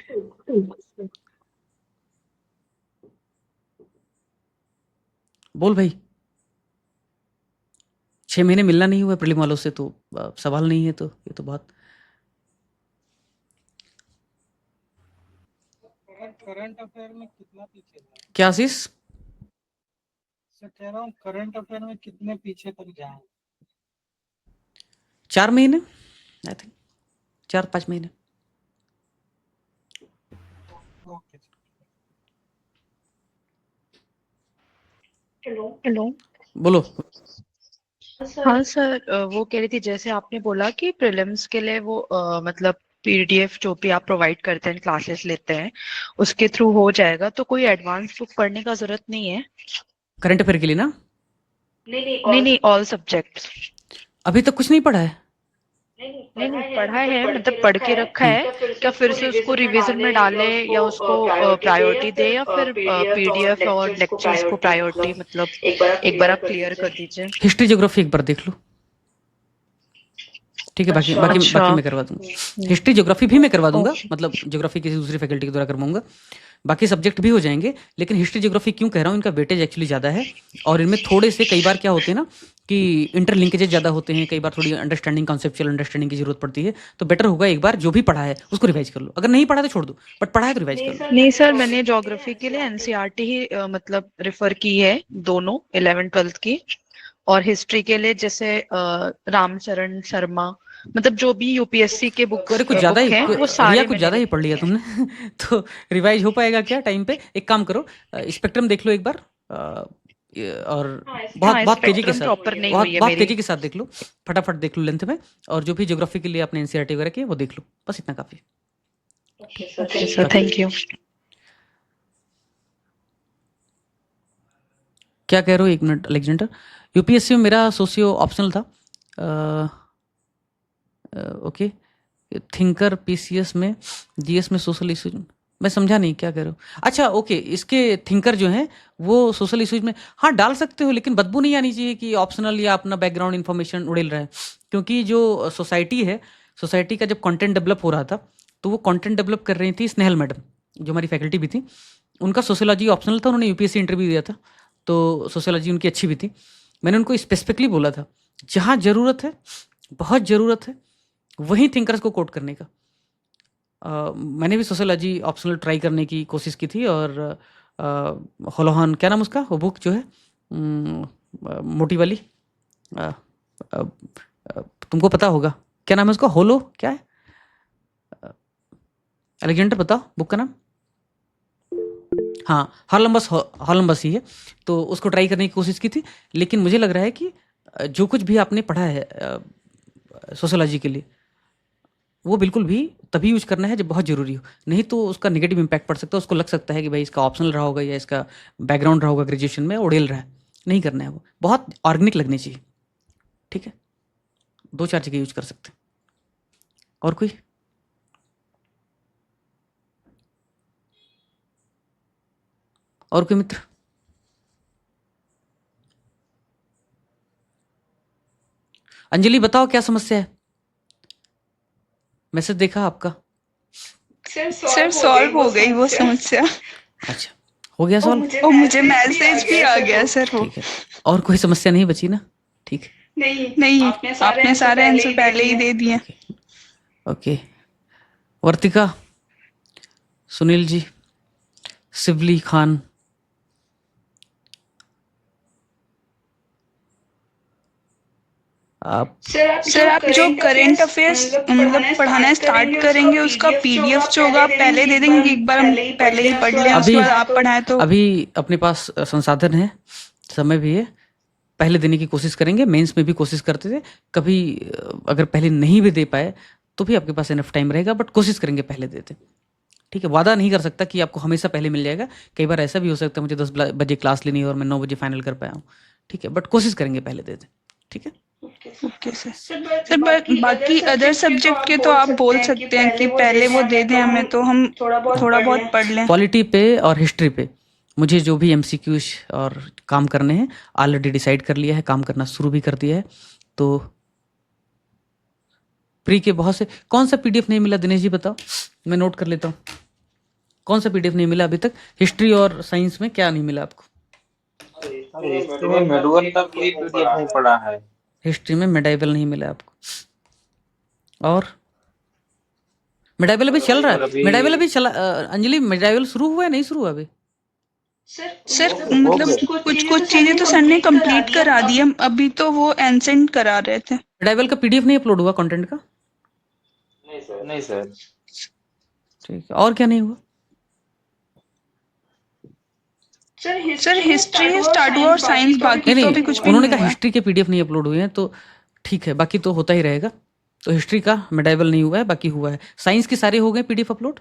बोल भाई। 6 महीने मिलना नहीं हुआ प्रीलिम वालों से, तो सवाल नहीं है, तो ये तो बहुत। करंट अफेयर में कितना पीछे था? क्या आशीष? सर कह रहा हूँ करंट अफेयर में कितने पीछे तक जाए? 4 महीने, आई थिंक 4-5 महीने। ओके। हेलो। बोलो। हाँ सर, वो कह रही थी जैसे आपने बोला कि प्रीलिम्स के लिए वो मतलब पीडीएफ जो भी आप प्रोवाइड करते हैं, क्लासेस लेते हैं, उसके थ्रू हो जाएगा, तो कोई एडवांस बुक पढ़ने का जरूरत नहीं है? करंट अफेयर के लिए ना? नहीं, ऑल सब्जेक्ट्स। अभी तक कुछ नहीं पढ़ा है? नहीं पढ़ा है, मतलब पढ़ के रखा है। क्या फिर से उसको रिवीजन में डाले, या उसको प्रायोरिटी दे, या फिर पीडीएफ और लेक्चर्स को प्रायोरिटी, मतलब एक बार आप क्लियर कर दीजिए। हिस्ट्री ज्योग्राफी एक बार देख लो, ठीक है। बाकी बाकी बाकी मैं करवा दूंगा। हिस्ट्री ज्योग्राफी भी मैं करवा दूंगा, मतलब ज्योग्राफी किसी दूसरी फैकल्टी के द्वारा करवाऊंगा। बाकी सब्जेक्ट भी हो जाएंगे, लेकिन हिस्ट्री ज्योग्राफी क्यों कह रहा हूँ, इनका वेटेज एक्चुअली ज़्यादा है, और इनमें थोड़े से कई बार क्या होते हैं ना कि इंटरलिंकेजेस ज़्यादा होते हैं, कई बार थोड़ी अंडरस्टैंडिंग, कॉन्सेप्चुअल अंडरस्टैंडिंग की जरूरत पड़ती है। तो बेटर होगा एक बार जो भी पढ़ा है उसको रिवाइज कर लो, अगर नहीं पढ़ा तो छोड़ दो, बट पढ़ा है तो रिवाइज कर लो। नहीं सर, मैंने ज्योग्राफी के लिए एनसीईआरटी ही मतलब रेफर की है, दोनों 11th 12th की। और हिस्ट्री के लिए जैसे रामचरण शर्मा मतलब जो भी यूपीएससी के बुक अरे कुछ ज़्यादा ही हैं वो रिया सारे कुछ मैंने ज़्यादा ही देख पढ़ लिया रखे हैं। तुमने तो रिवाइज हो पाएगा क्या टाइम पे? एक काम करो, स्पेक्ट्रम देख लो एक बार, और बहुत हाँ, बहुत तेजी के स्पेक्ट्रम साथ, प्रॉपर नहीं बहुत हुई है बहुत मेरी। तेजी के साथ देख लो, फटाफट देख लो लेंथ में। और जो भी ज्योग्राफी के लिए आपने एनसीईआरटी वगैरह की है वो देख लो, बस इतना काफ़ी। Okay sir, thank you. क्या कह रहे हो, एक मिनट अलेक्जेंडर। यूपीएससी में मेरा सोशियो ऑप्शनल था। ओके, थिंकर पीसीएस में, जीएस में सोशल इश्यूज। मैं समझा नहीं क्या कह रहे हो। अच्छा ओके, इसके थिंकर जो हैं वो सोशल इश्यूज में हाँ डाल सकते हो, लेकिन बदबू नहीं आनी चाहिए कि ऑप्शनल या अपना बैकग्राउंड इन्फॉर्मेशन उड़ेल रहा है। क्योंकि जो सोसाइटी है, सोसाइटी का जब कंटेंट डेवलप हो रहा था तो वो कंटेंट डेवलप कर रही थी स्नेहल मैडम, जो हमारी फैकल्टी भी थी। उनका सोशियोलॉजी ऑप्शनल था, उन्होंने यूपीएससी इंटरव्यू दिया था, तो सोशियोलॉजी उनकी अच्छी भी थी। मैंने उनको स्पेसिफिकली बोला था जहाँ ज़रूरत है, बहुत ज़रूरत है, वहीं थिंकर्स को कोट करने का। मैंने भी सोशियोलॉजी ऑप्शनल ट्राई करने की कोशिश की थी, और होलोहान, क्या नाम उसका, वो बुक जो है मोटी वाली, अ, अ, तुमको पता होगा क्या नाम है उसका, होलो क्या है, अलेक्जेंडर बताओ बुक का नाम। हाँ, हॉलम्बस ही है। तो उसको ट्राई करने की कोशिश की थी, लेकिन मुझे लग रहा है कि जो कुछ भी आपने पढ़ा है सोशियोलॉजी के लिए, वो बिल्कुल भी तभी यूज करना है जब बहुत ज़रूरी हो, नहीं तो उसका नेगेटिव इम्पैक्ट पड़ सकता है। उसको लग सकता है कि भाई इसका ऑप्शनल रहा होगा या इसका बैकग्राउंड रहा होगा ग्रेजुएशन में, उड़ेल रहा है। नहीं करना है, वो बहुत ऑर्गेनिक लगनी चाहिए। ठीक है, 2-4 जगह यूज कर सकते हैं। और कोई? और कोई मित्र? अंजलि बताओ क्या समस्या है? मैसेज देखा आपका? सर सॉल्व हो गई वो समस्या। अच्छा, हो गया सॉल्व? और मुझे मैसेज भी आ गया सर वो। ठीक है, और कोई समस्या नहीं बची ना? ठीक है, नहीं, आपने सारे आंसर पहले ही दे दिए। ओके। वर्तिका, सुनील जी, शिवली खान, आप सर आप जो करंट अफेयर्स मतलब पढ़ाना स्टार्ट करेंगे उसका पीडीएफ जो होगा आप पहले दे देंगे, एक बार हम पहले ही पढ़ लें उसके अभी बाद आप पढ़ाएं तो। अभी अपने पास संसाधन है, समय भी है, पहले देने की कोशिश करेंगे। मेंस में भी कोशिश करते थे, कभी अगर पहले नहीं भी दे पाए तो भी आपके पास इनफ टाइम रहेगा, बट कोशिश करेंगे पहले देते। ठीक है, वादा नहीं कर सकता कि आपको हमेशा पहले मिल जाएगा। कई बार ऐसा भी हो सकता है मुझे 10 बजे क्लास लेनी है और मैं 9 बजे फाइनल कर पाया हूँ। ठीक है, बट कोशिश करेंगे पहले दे दें। ठीक है, ओके सर। सर बाकी अदर सब्जेक्ट के तो आप बोल सकते हैं कि पहले वो दे दें हमें, तो हम थोड़ा बहुत पढ़ लें। पॉलिटी पे और हिस्ट्री पे मुझे जो भी एमसीक्यूज और काम करने हैं ऑलरेडी डिसाइड कर लिया है, काम करना शुरू भी कर दिया है। तो प्री के बहुत से, कौन सा पीडीएफ नहीं मिला दिनेश जी बताओ, मैं नोट कर लेता हूँ। कौन सा पीडीएफ नहीं मिला अभी तक? हिस्ट्री और साइंस में क्या नहीं मिला आपको? हिस्ट्री में मेडुअल का कोई पीडीएफ नहीं पड़ा है। हिस्ट्री में मेडाइवल नहीं मिला आपको, और मेडाइवल अभी चल रहा है? मेडाइवल अभी चला, अंजलि मेडाइवल शुरू हुआ है नहीं शुरू हुआ अभी? सर मतलब कुछ चीजें तो सर ने कंप्लीट करा दी है, अभी तो वो एंसेंट करा रहे थे। मेडाइवल का पीडीएफ नहीं अपलोड हुआ कंटेंट का? नहीं सर। ठीक है, और क्या नहीं हुआ? सर हिस्ट्री स्टार्ट हुआ और साइंस बाकी तो अभी कुछ भी उन्होंने नहीं कहा हुआ। हिस्ट्री के पीडीएफ नहीं अपलोड हुए हैं, तो ठीक है, बाकी तो होता ही रहेगा। तो हिस्ट्री का मेडाइवल नहीं हुआ है, बाकी हुआ है। साइंस के सारे हो गए पीडीएफ अपलोड?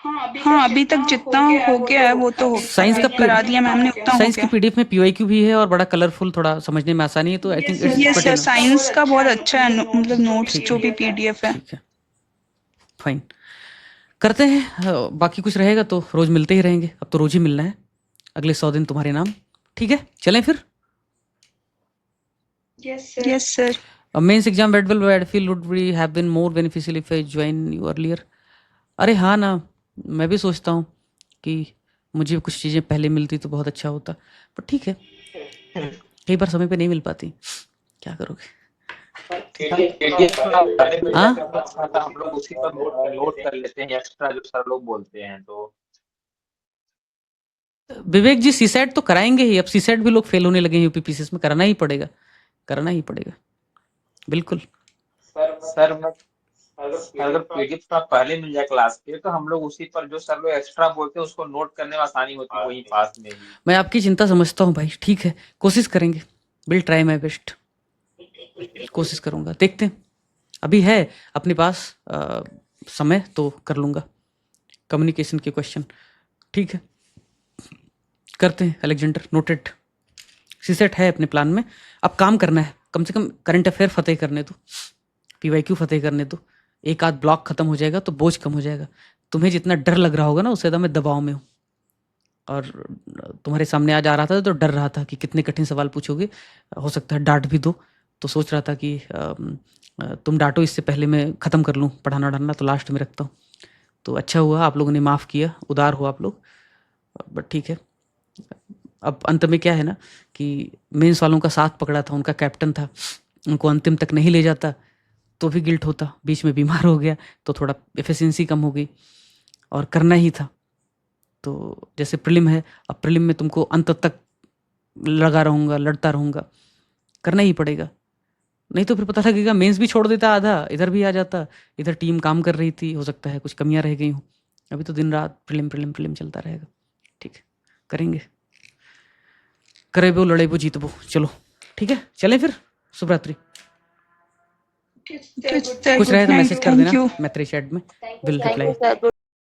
हाँ अभी तक जितना हो गया है वो तो हो साइंस का करा दिया मैम ने, उतना हो साइंस की गया। पीडीएफ में पीवाईक्यू भी है और बड़ा कलरफुल, थोड़ा समझने में आसानी है, तो I think yes sir, science का बहुत अच्छा है मतलब नोट्स जो भी पीडीएफ है। ठीक है, फाइन, करते हैं। बाकी कुछ रहेगा तो रोज मिलते ही रहेंगे, अब तो रोज ही मिलना है, अगले 100 दिन तुम्हारे नाम। ठीक है, चलें फिर। Yes sir. Mains exam wait well, I feel would be have been more beneficial if I join you earlier. अरे हाँ ना, मैं भी सोचता हूँ कि मुझे कुछ चीज़ें पहले मिलती तो बहुत अच्छा होता, पर ठीक है, कई बार समय पे नहीं मिल पाती, क्या करोगे? हाँ, हम लोग उसी पर नोट कर लेते हैं एक्स्ट्रा जो सर लोग बोलते हैं। तो विवेक जी सीसेट तो कराएंगे ही, अब सीसेट भी लोग फेल होने लगे हैं यूपीपीसीएस में, कराना ही पड़ेगा, कराना ही पड़ेगा, बिल्कुल। सर मैं अगर पीडीएफ का पहले मिल जाए क्लास के तो हम लोग उसी पर जो सर लोग एक्स्ट्रा बोलते हैं उसको नोट करने में आसानी होती वहीं पास में ही। मैं आपकी चिंता समझता हूँ भाई, ठीक है, कोशिश करेंगे, विल ट्राई माई बेस्ट, कोशिश करूँगा, देखते हैं। अभी है अपने पास समय तो कर लूँगा कम्युनिकेशन के क्वेश्चन, ठीक है, करते हैं। Alexander, noted. सीसेट है अपने प्लान में, अब काम करना है, कम से कम करंट अफेयर फतेह करने दो, पीवाईक्यू फतेह करने दो, एक आध ब्लॉक खत्म हो जाएगा तो बोझ कम हो जाएगा। तुम्हें जितना डर लग रहा होगा ना उससे ज़्यादा मैं दबाव में हूँ, और तुम्हारे सामने आज आ रहा था तो डर रहा था कि कितने कठिन सवाल पूछोगे, हो सकता है डांट भी दो, तो सोच रहा था कि तुम डांटो इससे पहले मैं ख़त्म कर लूँ पढ़ाना डालना, तो लास्ट में रखता हूँ। तो अच्छा हुआ आप लोगों ने माफ़ किया, उदार हो आप लोग, बट ठीक है। अब अंत में क्या है ना कि मेंस वालों का साथ पकड़ा था, उनका कैप्टन था, उनको अंतिम तक नहीं ले जाता तो भी गिल्ट होता, बीच में बीमार हो गया तो थोड़ा एफिशिएंसी कम हो गई, और करना ही था। तो जैसे प्रीलिम है, अब प्रीलिम में तुमको अंत तक लगा रहूँगा, लड़ता रहूँगा, करना ही पड़ेगा, नहीं तो फिर पता लगेगा मेंस भी छोड़ देता आधा, इधर भी आ जाता, इधर टीम काम कर रही थी, हो सकता है कुछ कमियां रह गई हों। अभी तो दिन रात प्रीलिम प्रीलिम प्रीलिम चलता रहेगा, ठीक है, करेंगे, करेबो लड़ेबो जीतबो, चलो ठीक है, चलें फिर, शुभ रात्रि। कुछ रहे तो मैसेज कर देना, मैत्री चैट में, विल रिप्लाई।